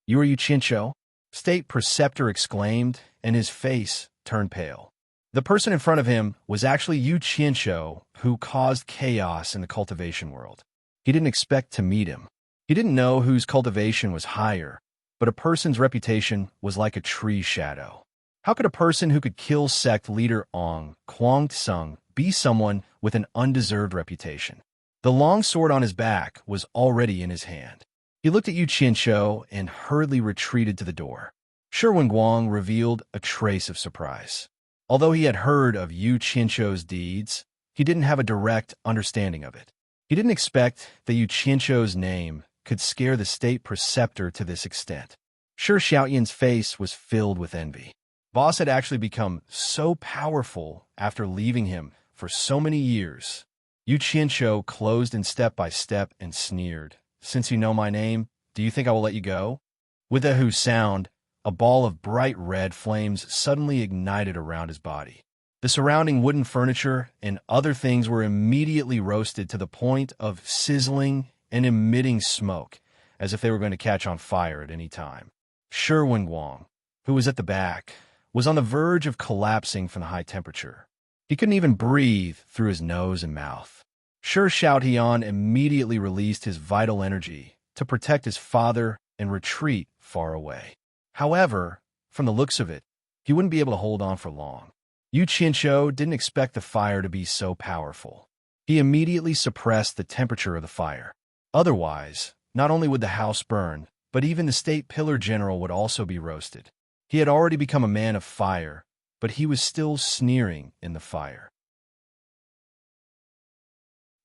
Speaker 1: You are Yu Qianqiu? State Preceptor exclaimed, and his face turned pale. The person in front of him was actually Yu Qianqiu, who caused chaos in the cultivation world. He didn't expect to meet him. He didn't know whose cultivation was higher, but a person's reputation was like a tree shadow. How could a person who could kill sect leader Ong Kwang-tsung be someone with an undeserved reputation? The long sword on his back was already in his hand. He looked at Yu Qianqiu and hurriedly retreated to the door. Shi Wenguang revealed a trace of surprise. Although he had heard of Yu Qianqiu's deeds, he didn't have a direct understanding of it. He didn't expect that Yu Qianqiu's name could scare the state preceptor to this extent. Shi Xiaoyan's face was filled with envy. Boss had actually become so powerful after leaving him for so many years. Yu Qianqiu closed in step by step and sneered. Since you know my name, do you think I will let you go? With a hoo sound, a ball of bright red flames suddenly ignited around his body. The surrounding wooden furniture and other things were immediately roasted to the point of sizzling and emitting smoke, as if they were going to catch on fire at any time. Shi Wenguang, who was at the back, was on the verge of collapsing from the high temperature. He couldn't even breathe through his nose and mouth. Shi Xiaotian immediately released his vital energy to protect his father and retreat far away. However, from the looks of it, he wouldn't be able to hold on for long. Yu Qianqiu didn't expect the fire to be so powerful. He immediately suppressed the temperature of the fire. Otherwise, not only would the house burn, but even the state pillar general would also be roasted. He had already become a man of fire, but he was still sneering in the fire.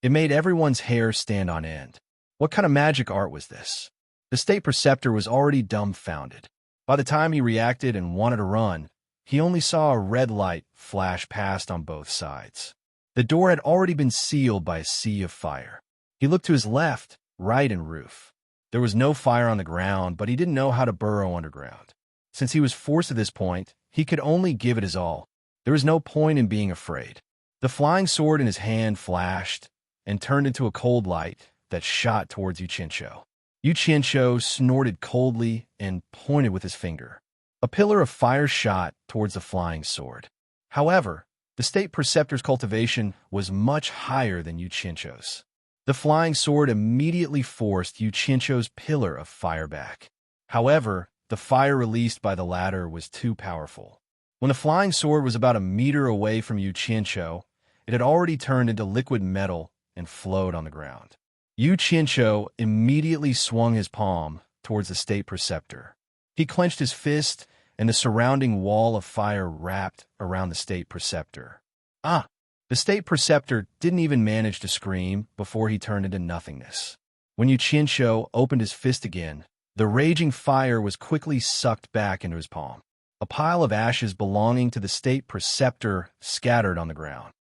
Speaker 1: It made everyone's hair stand on end. What kind of magic art was this? The state preceptor was already dumbfounded. By the time he reacted and wanted to run, he only saw a red light flash past on both sides. The door had already been sealed by a sea of fire. He looked to his left, right, and roof. There was no fire on the ground, but he didn't know how to burrow underground. Since he was forced to this point, he could only give it his all. There was no point in being afraid. The flying sword in his hand flashed and turned into a cold light that shot towards Yu Qianqiu. Yu Qianqiu snorted coldly and pointed with his finger. A pillar of fire shot towards the flying sword. However, the state preceptor's cultivation was much higher than Yu Qianqiu's. The flying sword immediately forced Yu Qianqiu's pillar of fire back. However, the fire released by the latter was too powerful. When the flying sword was about a meter away from Yu Qianqiu, it had already turned into liquid metal and flowed on the ground. Yu Qianqiu immediately swung his palm towards the state preceptor. He clenched his fist, and the surrounding wall of fire wrapped around the state preceptor. Ah! The state preceptor didn't even manage to scream before he turned into nothingness. When Yu Qianqiu opened his fist again, the raging fire was quickly sucked back into his palm. A pile of ashes belonging to the state preceptor scattered on the ground.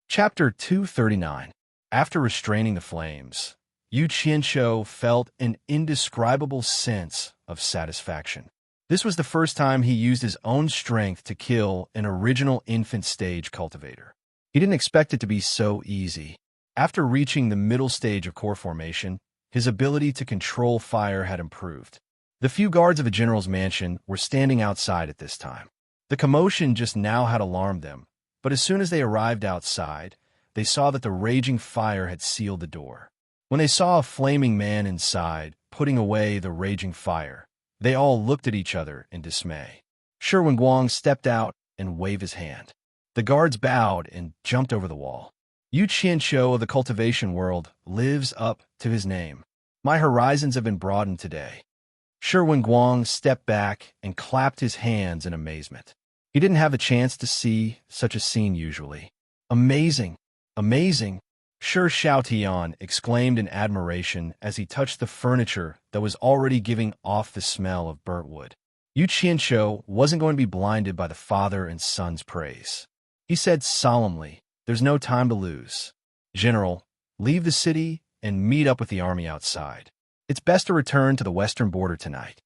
Speaker 1: Chapter 239. After restraining the flames, Yu Qianqiu felt an indescribable sense of satisfaction. This was the first time he used his own strength to kill an original infant stage cultivator. He didn't expect it to be so easy. After reaching the middle stage of core formation, his ability to control fire had improved. The few guards of the general's mansion were standing outside at this time. The commotion just now had alarmed them, but as soon as they arrived outside, they saw that the raging fire had sealed the door. When they saw a flaming man inside, putting away the raging fire, they all looked at each other in dismay. Shi Wenguang stepped out and waved his hand. The guards bowed and jumped over the wall. Yu Qianqiu of the cultivation world lives up to his name. My horizons have been broadened today. Shi Wenguang stepped back and clapped his hands in amazement. He didn't have the chance to see such a scene usually. Amazing! Amazing! Shi Xiaotian exclaimed in admiration as he touched the furniture that was already giving off the smell of burnt wood. Yu Qianqiu wasn't going to be blinded by the father and son's praise. He said solemnly, "There's no time to lose. General, leave the city and meet up with the army outside. It's best to return to the western border tonight."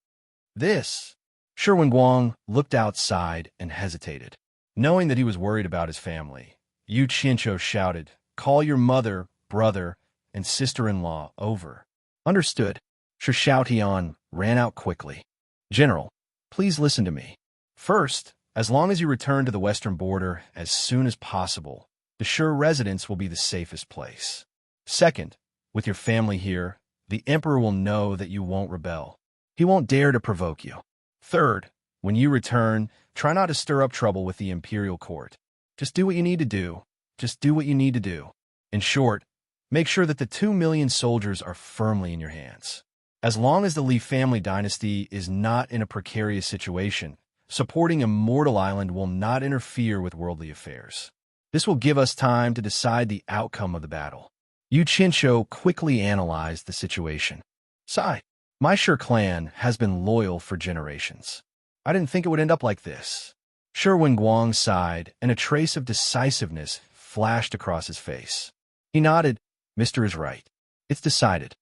Speaker 1: This. Shi Wenguang looked outside and hesitated. Knowing that he was worried about his family, Yu Qianqiu shouted, "Call your mother, brother, and sister-in-law over. Understood. Shi Xiaotian ran out quickly. General, please listen to me. First, as long as you return to the western border as soon as possible, the Sure residence will be the safest place. Second, with your family here, the Emperor will know that you won't rebel. He won't dare to provoke you. Third, when you return, try not to stir up trouble with the imperial court. Just do what you need to do. Just do what you need to do. In short, make sure that the 2 million soldiers are firmly in your hands. As long as the Li family dynasty is not in a precarious situation, supporting Immortal Island will not interfere with worldly affairs. This will give us time to decide the outcome of the battle. Yu Qinshu quickly analyzed the situation. Sigh. My Sure clan has been loyal for generations. I didn't think it would end up like this. Shi Wenguang sighed, and a trace of decisiveness flashed across his face. He nodded. Mr. is right. It's decided.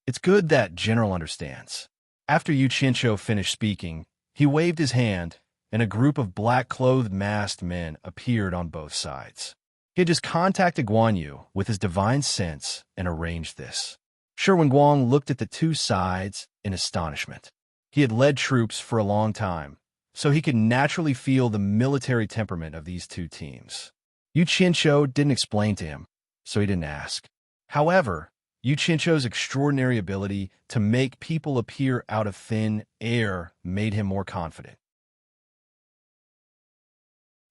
Speaker 1: It's good that General understands. After Yu Qinshu finished speaking, he waved his hand, and a group of black-clothed masked men appeared on both sides. He had just contacted Guan Yu with his divine sense and arranged this. Shi Wenguang looked at the two sides in astonishment. He had led troops for a long time, so he could naturally feel the military temperament of these two teams. Yu Qinshu didn't explain to him, so he didn't ask. However, Yu Qinshu's extraordinary ability to make people appear out of thin air made him more confident.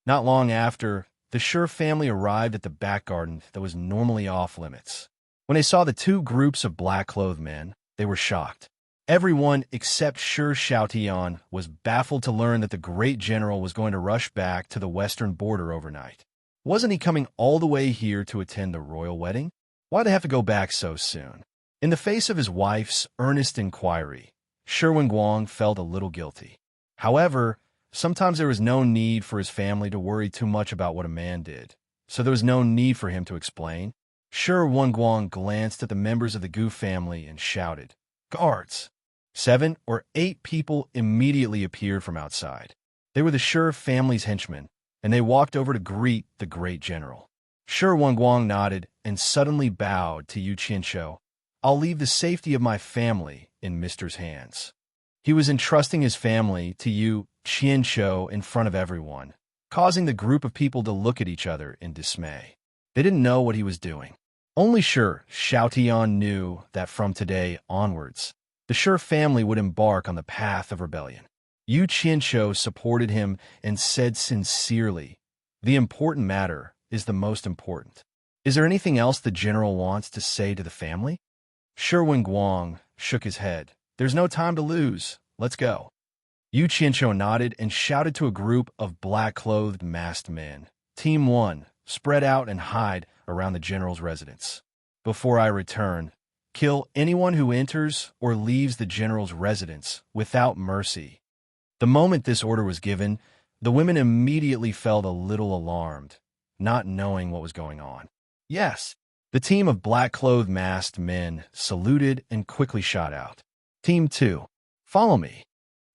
Speaker 1: Not long after, the Sure family arrived at the back garden that was normally off-limits. When they saw the two groups of black-clothed men, they were shocked. Everyone except Shi Xiaotian was baffled to learn that the great general was going to rush back to the western border overnight. Wasn't he coming all the way here to attend the royal wedding? Why'd they have to go back so soon? In the face of his wife's earnest inquiry, Shi Wenguang felt a little guilty. However, sometimes there was no need for his family to worry too much about what a man did, so there was no need for him to explain. Shi Wenguang glanced at the members of the Gu family and shouted, "Guards!" 7 or 8 people immediately appeared from outside. They were the Shi family's henchmen, and they walked over to greet the great general. Shi Wenguang nodded and suddenly bowed to Yu Qinshu. I'll leave the safety of my family in Mister's hands. He was entrusting his family to Yu Qinshu in front of everyone, causing the group of people to look at each other in dismay. They didn't know what he was doing. Only Shi Xiaotian knew that from today onwards, the Shi family would embark on the path of rebellion. Yu Qinshu supported him and said sincerely, "The important matter is the most important. Is there anything else the general wants to say to the family?" Shi Wenguang shook his head. "There's no time to lose. Let's go." Yu Qinshu nodded and shouted to a group of black-clothed masked men. Team 1, spread out and hide around the general's residence. Before I return, kill anyone who enters or leaves the general's residence without mercy. The moment this order was given, the women immediately felt a little alarmed, not knowing what was going on. Yes, the team of black-clothed masked men saluted and quickly shot out. Team 2, follow me.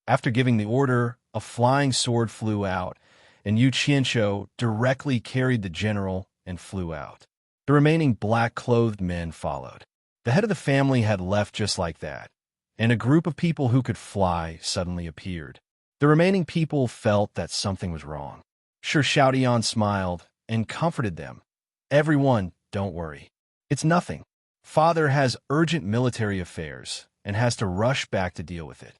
Speaker 1: After giving the order, a flying sword flew out, and Yu Qinshu directly carried the general and flew out. The remaining black-clothed men followed. The head of the family had left just like that, and a group of people who could fly suddenly appeared. The remaining people felt that something was wrong. Shi Xiaotian smiled and comforted them. "Everyone, don't worry. It's nothing. Father has urgent military affairs and has to rush back to deal with it."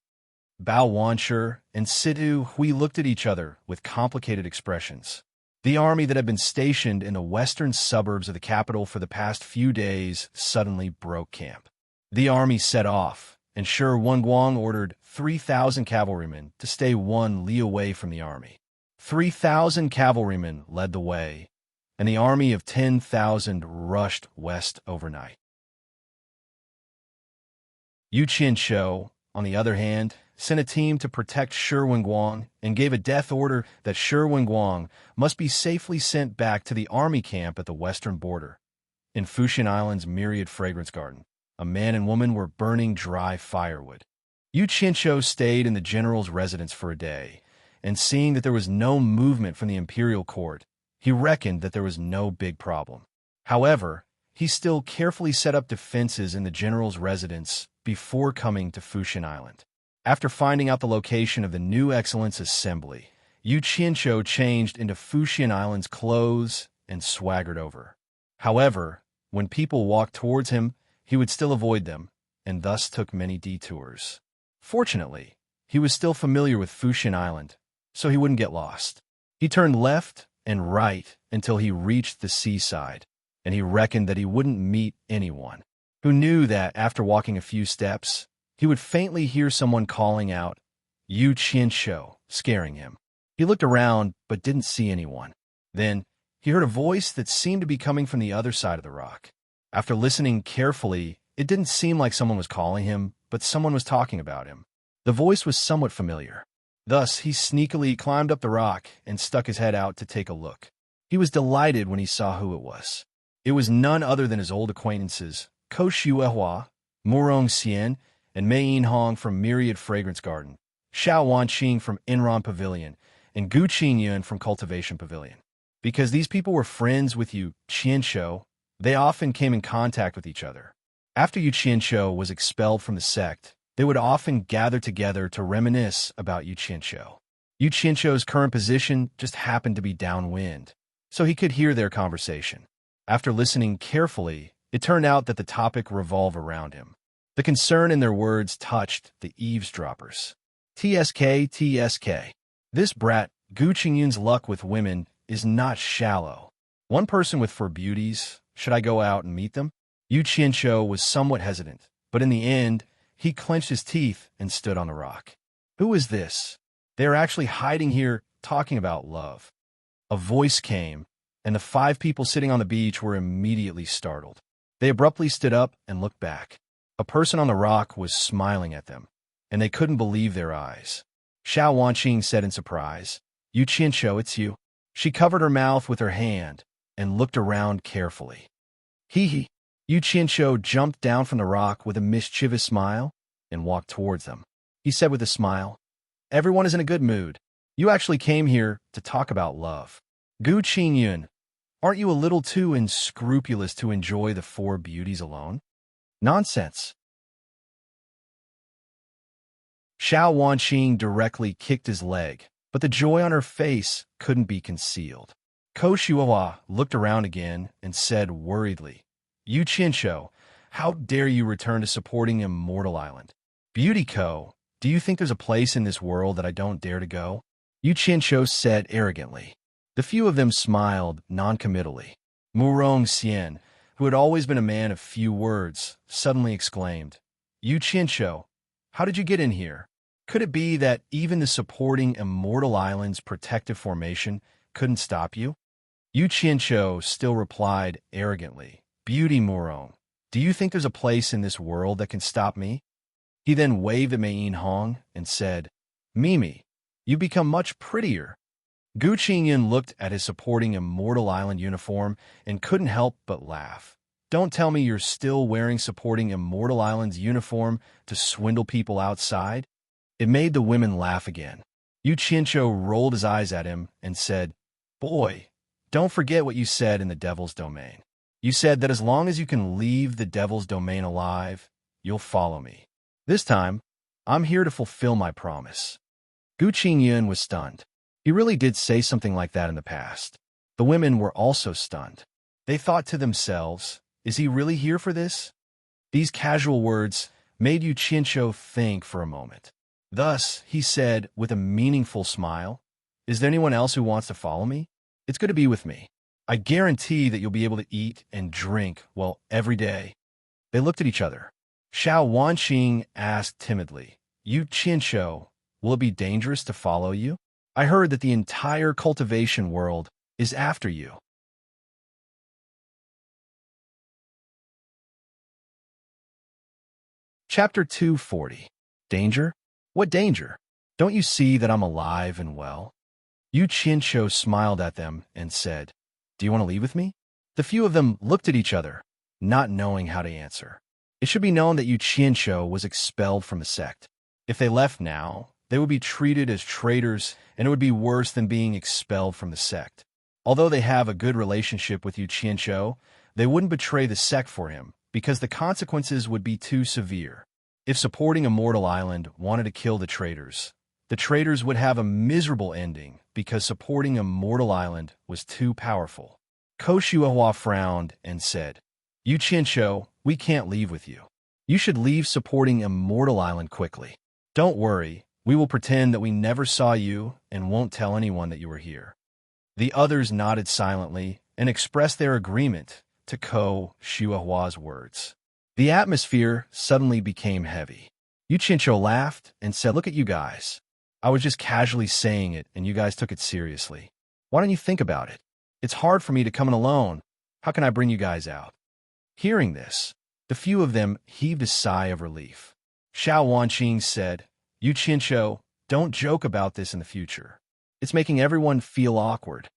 Speaker 1: Bao Wanshi and Situ Hui looked at each other with complicated expressions. The army that had been stationed in the western suburbs of the capital for the past few days suddenly broke camp. The army set off, and Shi Wenguang ordered 3,000 cavalrymen to stay 1 li away from the army. 3,000 cavalrymen led the way, and the army of 10,000 rushed west overnight. Yu Qinshu, on the other hand, sent a team to protect Shi Wenguang and gave a death order that Shi Wenguang must be safely sent back to the army camp at the western border. In Fuxian Island's myriad fragrance garden, a man and woman were burning dry firewood. Yu Qinshu stayed in the general's residence for a day, and seeing that there was no movement from the imperial court, he reckoned that there was no big problem. However, he still carefully set up defenses in the general's residence before coming to Fushun Island. After finding out the location of the new Excellence Assembly, Yu Qianqiu changed into Fushun Island's clothes and swaggered over. However, when people walked towards him, he would still avoid them, and thus took many detours. Fortunately, he was still familiar with Fushun Island, so he wouldn't get lost. He turned left and right until he reached the seaside, and he reckoned that he wouldn't meet anyone, who knew that after walking a few steps, he would faintly hear someone calling out, Yu Qianqiu, scaring him. He looked around but didn't see anyone. Then, he heard a voice that seemed to be coming from the other side of the rock. After listening carefully, it didn't seem like someone was calling him, but someone was talking about him. The voice was somewhat familiar. Thus, he sneakily climbed up the rock and stuck his head out to take a look. He was delighted when he saw who it was. It was none other than his old acquaintances, Ko Xuehua, Murong Xian, and Mei Yinhong from Myriad Fragrance Garden, Xiao Wanqing from Enron Pavilion, and Gu Qingyun from Cultivation Pavilion. Because these people were friends with Yu Qianqiu, they often came in contact with each other. After Yu Qianqiu was expelled from the sect, they would often gather together to reminisce about Yu Qianqiu. Yu Qianqiu's current position just happened to be downwind, so he could hear their conversation. After listening carefully, it turned out that the topic revolved around him. The concern in their words touched the eavesdroppers. TSK. This brat, Gu Qingyun's luck with women is not shallow. One person with 4 beauties, should I go out and meet them? Yu Qianqiu was somewhat hesitant, but in the end, he clenched his teeth and stood on the rock. Who is this? They are actually hiding here, talking about love. A voice came, and the 5 people sitting on the beach were immediately startled. They abruptly stood up and looked back. A person on the rock was smiling at them, and they couldn't believe their eyes. Xiao Wanqing said in surprise, Yu Qianqiu, it's you. She covered her mouth with her hand and looked around carefully. Hee. Yu Qianqiu jumped down from the rock with a mischievous smile and walked towards them. He said with a smile, everyone is in a good mood. You actually came here to talk about love. Gu Qingyun, aren't you a little too unscrupulous to enjoy the 4 beauties alone? Nonsense. Xiao Wanqing directly kicked his leg, but the joy on her face couldn't be concealed. Ko Xuehua looked around again and said worriedly, Yu Qianqiu, how dare you return to supporting Immortal Island? Beauty Ko, do you think there's a place in this world that I don't dare to go? Yu Qianqiu said arrogantly. The few of them smiled noncommittally. Murong Xian, who had always been a man of few words, suddenly exclaimed, Yu Qianqiu, how did you get in here? Could it be that even the supporting Immortal Island's protective formation couldn't stop you? Yu Qianqiu still replied arrogantly, Beauty Murong, do you think there's a place in this world that can stop me? He then waved at Mei Yinhong and said, Mimi, you've become much prettier. Gu Qingyun looked at his supporting Immortal Island uniform and couldn't help but laugh. Don't tell me you're still wearing supporting Immortal Island's uniform to swindle people outside? It made the women laugh again. Yu Qianqiu rolled his eyes at him and said, Boy, don't forget what you said in the Devil's Domain. You said that as long as you can leave the Devil's Domain alive, you'll follow me. This time, I'm here to fulfill my promise. Gu Qingyun was stunned. He really did say something like that in the past. The women were also stunned. They thought to themselves, is he really here for this? These casual words made Yu Qianqiu think for a moment. Thus, he said with a meaningful smile, Is there anyone else who wants to follow me? It's good to be with me. I guarantee that you'll be able to eat and drink, well, every day. They looked at each other. Xiao Wanqing asked timidly, Yu Qianqiu, will it be dangerous to follow you? I heard that the entire cultivation world is after you. Chapter 240. Danger? What danger? Don't you see that I'm alive and well? Yu Qianqiu smiled at them and said, Do you want to leave with me? The few of them looked at each other, not knowing how to answer. It should be known that Yu Qianqiu was expelled from the sect. If they left now, they would be treated as traitors, and it would be worse than being expelled from the sect. Although they have a good relationship with Yu Qianqiu, They wouldn't betray the Sect for him, because the consequences would be too severe. If supporting Immortal Island wanted to kill the traitors would have a miserable ending because supporting Immortal Island was too powerful. Ko Shuahua frowned and said, "You Chincho, we can't leave with you. You should leave supporting Immortal Island quickly. Don't worry, we will pretend that we never saw you and won't tell anyone that you were here." The others nodded silently and expressed their agreement to Ko Shuahua's words. The atmosphere suddenly became heavy. Yu Chincho laughed and said, "Look at you guys. I was just casually saying it and you guys took it seriously. Why don't you think about it? It's hard for me to come in alone. How can I bring you guys out?" Hearing this, the few of them heaved a sigh of relief. Xiao Wanqing said, "Yu Chincho, don't joke about this in the future. It's making everyone feel awkward."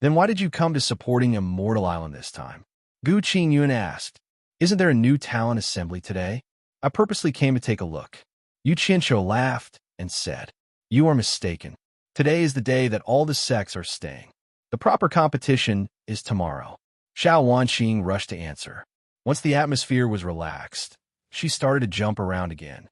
Speaker 1: "Then why did you come to supporting Immortal Island this time?" Gu Qingyun asked. "Isn't there a new talent assembly today?" "I purposely came to take a look." Yu Chincho laughed and said, "You are mistaken. Today is the day that all the sects are staying. The proper competition is tomorrow." Xiao Wanqing rushed to answer. Once the atmosphere was relaxed, she started to jump around again.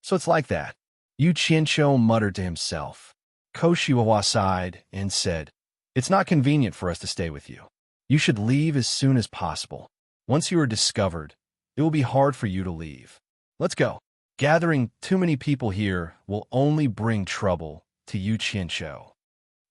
Speaker 1: "So it's like that." Yu Chincho muttered to himself. Ko Shuahua sighed and said, "It's not convenient for us to stay with you. You should leave as soon as possible. Once you are discovered, it will be hard for you to leave. Let's go. Gathering too many people here will only bring trouble to Yu Chincho."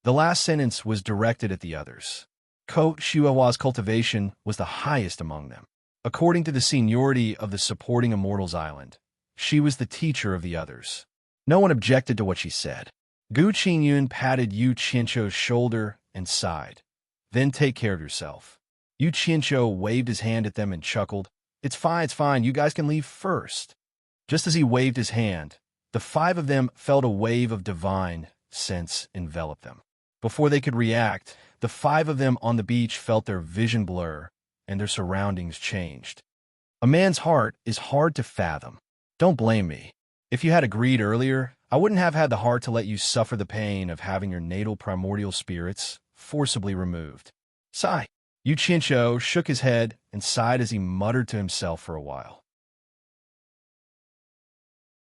Speaker 1: The last sentence was directed at the others. Ko Shuahua's cultivation was the highest among them. According to the seniority of the supporting Immortals Island, she was the teacher of the others. No one objected to what she said. Gu Qingyun patted Yu Chincho's shoulder and sighed. "Then take care of yourself." Yu Chincho waved his hand at them and chuckled. It's fine, you guys can leave first." Just as he waved his hand, the five of them felt a wave of divine sense envelop them. Before they could react, the five of them on the beach felt their vision blur and their surroundings changed. A man's heart is hard to fathom. Don't blame me. If you had agreed earlier, I wouldn't have had the heart to let you suffer the pain of having your natal primordial spirits forcibly removed. Sigh. Yu Chincho shook his head and sighed as he muttered to himself for a while.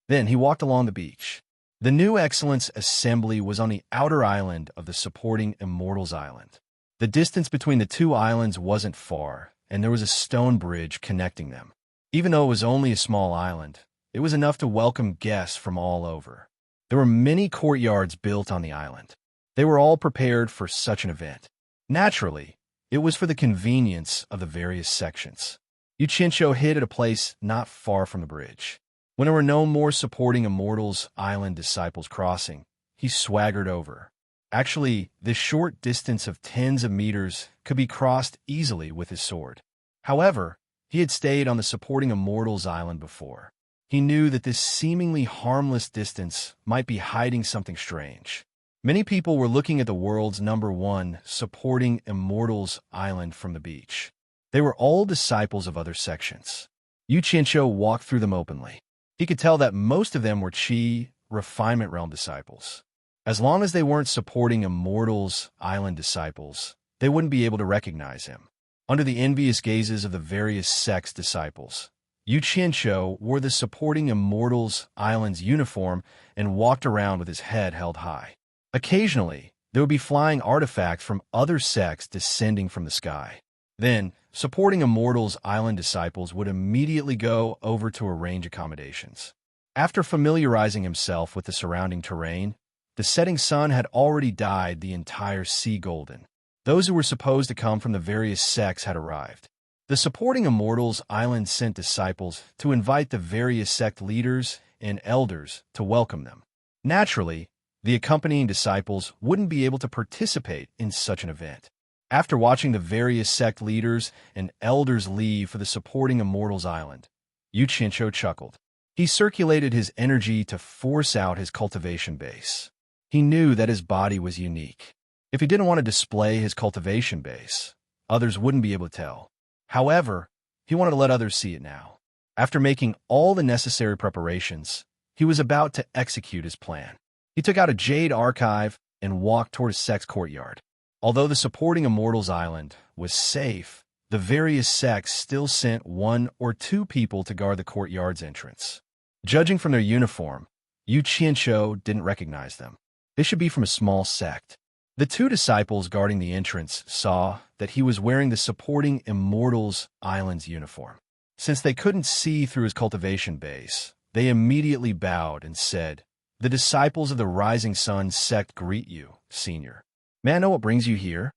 Speaker 1: Then he walked along the beach. The new Excellence Assembly was on the outer island of the supporting Immortals Island. The distance between the two islands wasn't far, and there was a stone bridge connecting them. Even though it was only a small island, it was enough to welcome guests from all over. There were many courtyards built on the island. They were all prepared for such an event. Naturally, it was for the convenience of the various sections. Yu Chincho hid at a place not far from the bridge. When there were no more supporting Immortals Island disciples crossing, he swaggered over. Actually, this short distance of tens of meters could be crossed easily with his sword. However, he had stayed on the supporting Immortals Island before. He knew that this seemingly harmless distance might be hiding something strange. Many people were looking at the world's #1 supporting Immortals Island from the beach. They were all disciples of other sections. Yu Chincho walked through them openly. He could tell that most of them were Qi Refinement Realm disciples. As long as they weren't supporting Immortals Island disciples, they wouldn't be able to recognize him. Under the envious gazes of the various sects disciples, Yu Chincho wore the supporting Immortals Island's uniform and walked around with his head held high. Occasionally, there would be flying artifacts from other sects descending from the sky. Then, supporting Immortals Island disciples would immediately go over to arrange accommodations. After familiarizing himself with the surrounding terrain, the setting sun had already dyed the entire sea golden. Those who were supposed to come from the various sects had arrived. The supporting Immortals Island sent disciples to invite the various sect leaders and elders to welcome them. Naturally, the accompanying disciples wouldn't be able to participate in such an event. After watching the various sect leaders and elders leave for the supporting Immortals Island, Yu Chincho chuckled. He circulated his energy to force out his cultivation base. He knew that his body was unique. If he didn't want to display his cultivation base, others wouldn't be able to tell. However, he wanted to let others see it now. After making all the necessary preparations, he was about to execute his plan. He took out a Jade archive and walked toward his sect's courtyard. Although the supporting Immortals Island was safe, the various sects still sent 1 or 2 people to guard the courtyard's entrance. Judging from their uniform, Yu Qianshou didn't recognize them. They should be from a small sect. The 2 disciples guarding the entrance saw that he was wearing the supporting Immortals Island's uniform. Since they couldn't see through his cultivation base, they immediately bowed and said, "The disciples of the Rising Sun Sect greet you, Senior. May I know what brings you here?"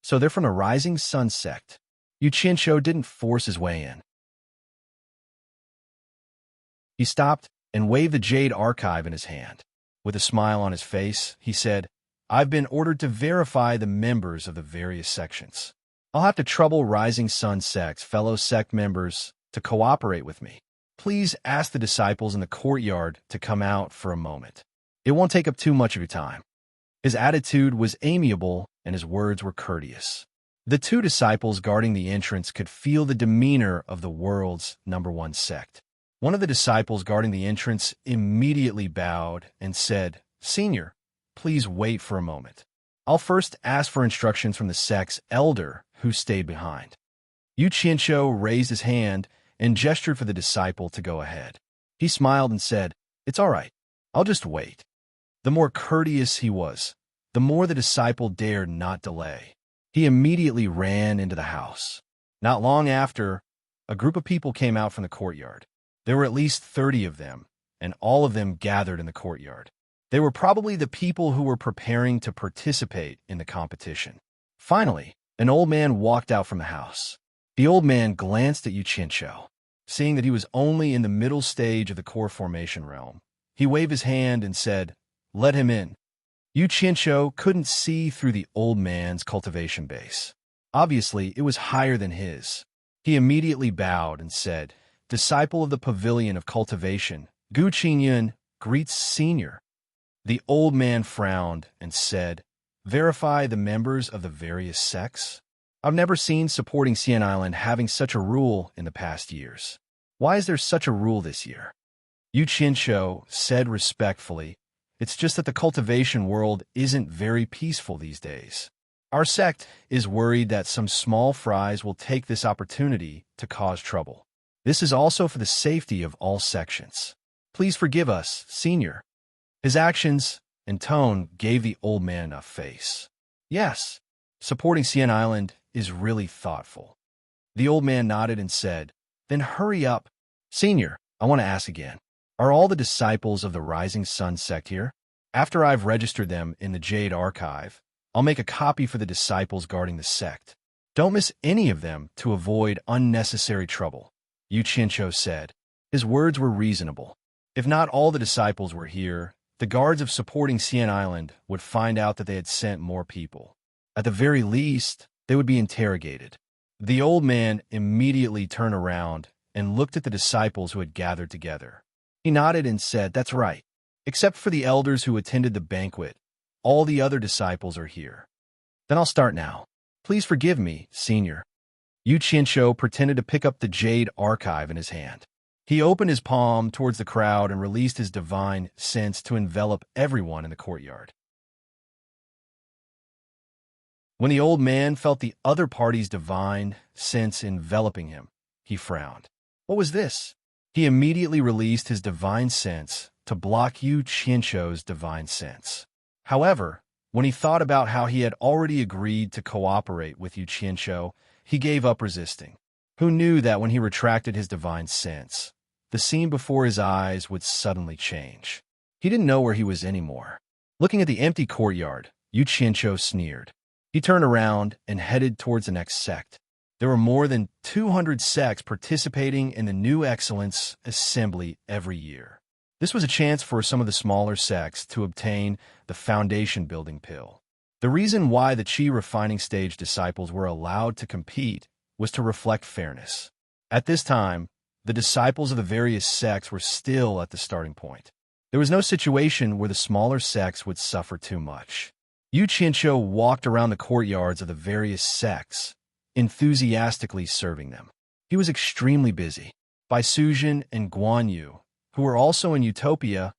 Speaker 1: So they're from the Rising Sun Sect. Yu Qianshou didn't force his way in. He stopped and waved the Jade archive in his hand. With a smile on his face, he said, "I've been ordered to verify the members of the various sections. I'll have to trouble Rising Sun Sect's fellow sect members to cooperate with me. Please ask the disciples in the courtyard to come out for a moment. It won't take up too much of your time." His attitude was amiable and his words were courteous. The 2 disciples guarding the entrance could feel the demeanor of the world's #1 sect. One of the disciples guarding the entrance immediately bowed and said, "Senior, please wait for a moment. I'll first ask for instructions from the sect's elder who stayed behind." Yu Qianshou raised his hand and gestured for the disciple to go ahead. He smiled and said, "It's all right. I'll just wait." The more courteous he was, the more the disciple dared not delay. He immediately ran into the house. Not long after, a group of people came out from the courtyard. There were at least 30 of them, and all of them gathered in the courtyard. They were probably the people who were preparing to participate in the competition. Finally, an old man walked out from the house. The old man glanced at Yu Qianshou. Seeing that he was only in the middle stage of the core formation realm, he waved his hand and said, "Let him in." Yu Qianshou couldn't see through the old man's cultivation base. Obviously, it was higher than his. He immediately bowed and said, "Disciple of the Pavilion of Cultivation, Gu Qingyun greets Senior." The old man frowned and said, "Verify the members of the various sects? I've never seen supporting Xian Island having such a rule in the past years. Why is there such a rule this year?" Yu Qianshou said respectfully, "It's just that the cultivation world isn't very peaceful these days. Our sect is worried that some small fries will take this opportunity to cause trouble. This is also for the safety of all sections. Please forgive us, Senior." His actions and tone gave the old man enough face. Yes, supporting Xian Island is really thoughtful. The old man nodded and said, "Then hurry up. Senior, I want to ask again. Are all the disciples of the Rising Sun Sect here? After I've registered them in the Jade archive, I'll make a copy for the disciples guarding the sect. Don't miss any of them to avoid unnecessary trouble," Yu Qianshou said. His words were reasonable. If not all the disciples were here, the guards of supporting Xian Island would find out that they had sent more people. At the very least, they would be interrogated. The old man immediately turned around and looked at the disciples who had gathered together. He nodded and said, "That's right. Except for the elders who attended the banquet, all the other disciples are here. Then I'll start now. Please forgive me, Senior." Yu Qianshou pretended to pick up the Jade archive in his hand. He opened his palm towards the crowd and released his divine sense to envelop everyone in the courtyard. When the old man felt the other party's divine sense enveloping him, he frowned. What was this? He immediately released his divine sense to block Yu Qianshou's divine sense. However, when he thought about how he had already agreed to cooperate with Yu Qianshou, he gave up resisting. Who knew that when he retracted his divine sense, the scene before his eyes would suddenly change? He didn't know where he was anymore. Looking at the empty courtyard, Yu Qianshou sneered. He turned around and headed towards the next sect. There were more than 200 sects participating in the New Excellence Assembly every year. This was a chance for some of the smaller sects to obtain the foundation building pill. The reason why the Qi refining stage disciples were allowed to compete was to reflect fairness. At this time, the disciples of the various sects were still at the starting point. There was no situation where the smaller sects would suffer too much. Yu Qianshou walked around the courtyards of the various sects, enthusiastically serving them. He was extremely busy. Bai Sujin and Guan Yu, who were also in Utopia,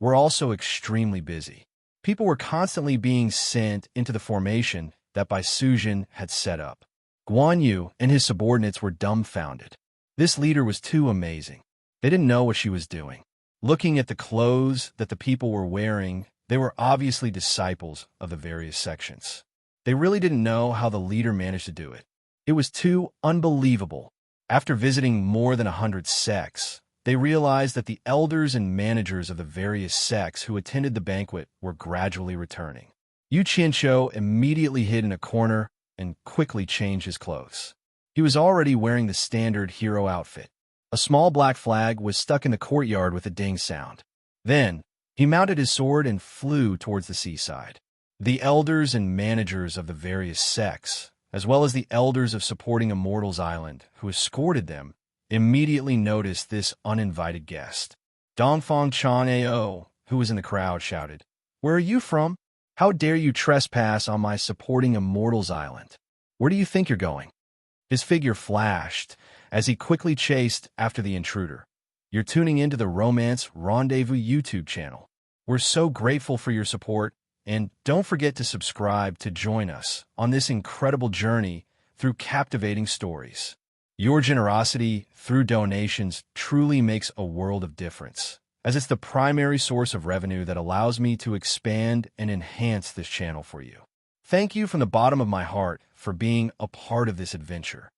Speaker 1: were also extremely busy. People were constantly being sent into the formation that Bai Sujin had set up. Guan Yu and his subordinates were dumbfounded. This leader was too amazing. They didn't know what she was doing. Looking at the clothes that the people were wearing, they were obviously disciples of the various sections. They really didn't know how the leader managed to do it. It was too unbelievable. After visiting more than 100 sects, they realized that the elders and managers of the various sects who attended the banquet were gradually returning. Yu Qianqiu immediately hid in a corner and quickly changed his clothes. He was already wearing the standard hero outfit. A small black flag was stuck in the courtyard with a ding sound. Then, he mounted his sword and flew towards the seaside. The elders and managers of the various sects, as well as the elders of supporting Immortals Island, who escorted them, immediately noticed this uninvited guest. Dongfang Chan Ao, who was in the crowd, shouted, "Where are you from? How dare you trespass on my supporting Immortals Island? Where do you think you're going?" His figure flashed as he quickly chased after the intruder. You're tuning into the Romance Rendezvous YouTube channel. We're so grateful for your support, and don't forget to subscribe to join us on this incredible journey through captivating stories. Your generosity through donations truly makes a world of difference, as it's the primary source of revenue that allows me to expand and enhance this channel for you. Thank you from the bottom of my heart for being a part of this adventure.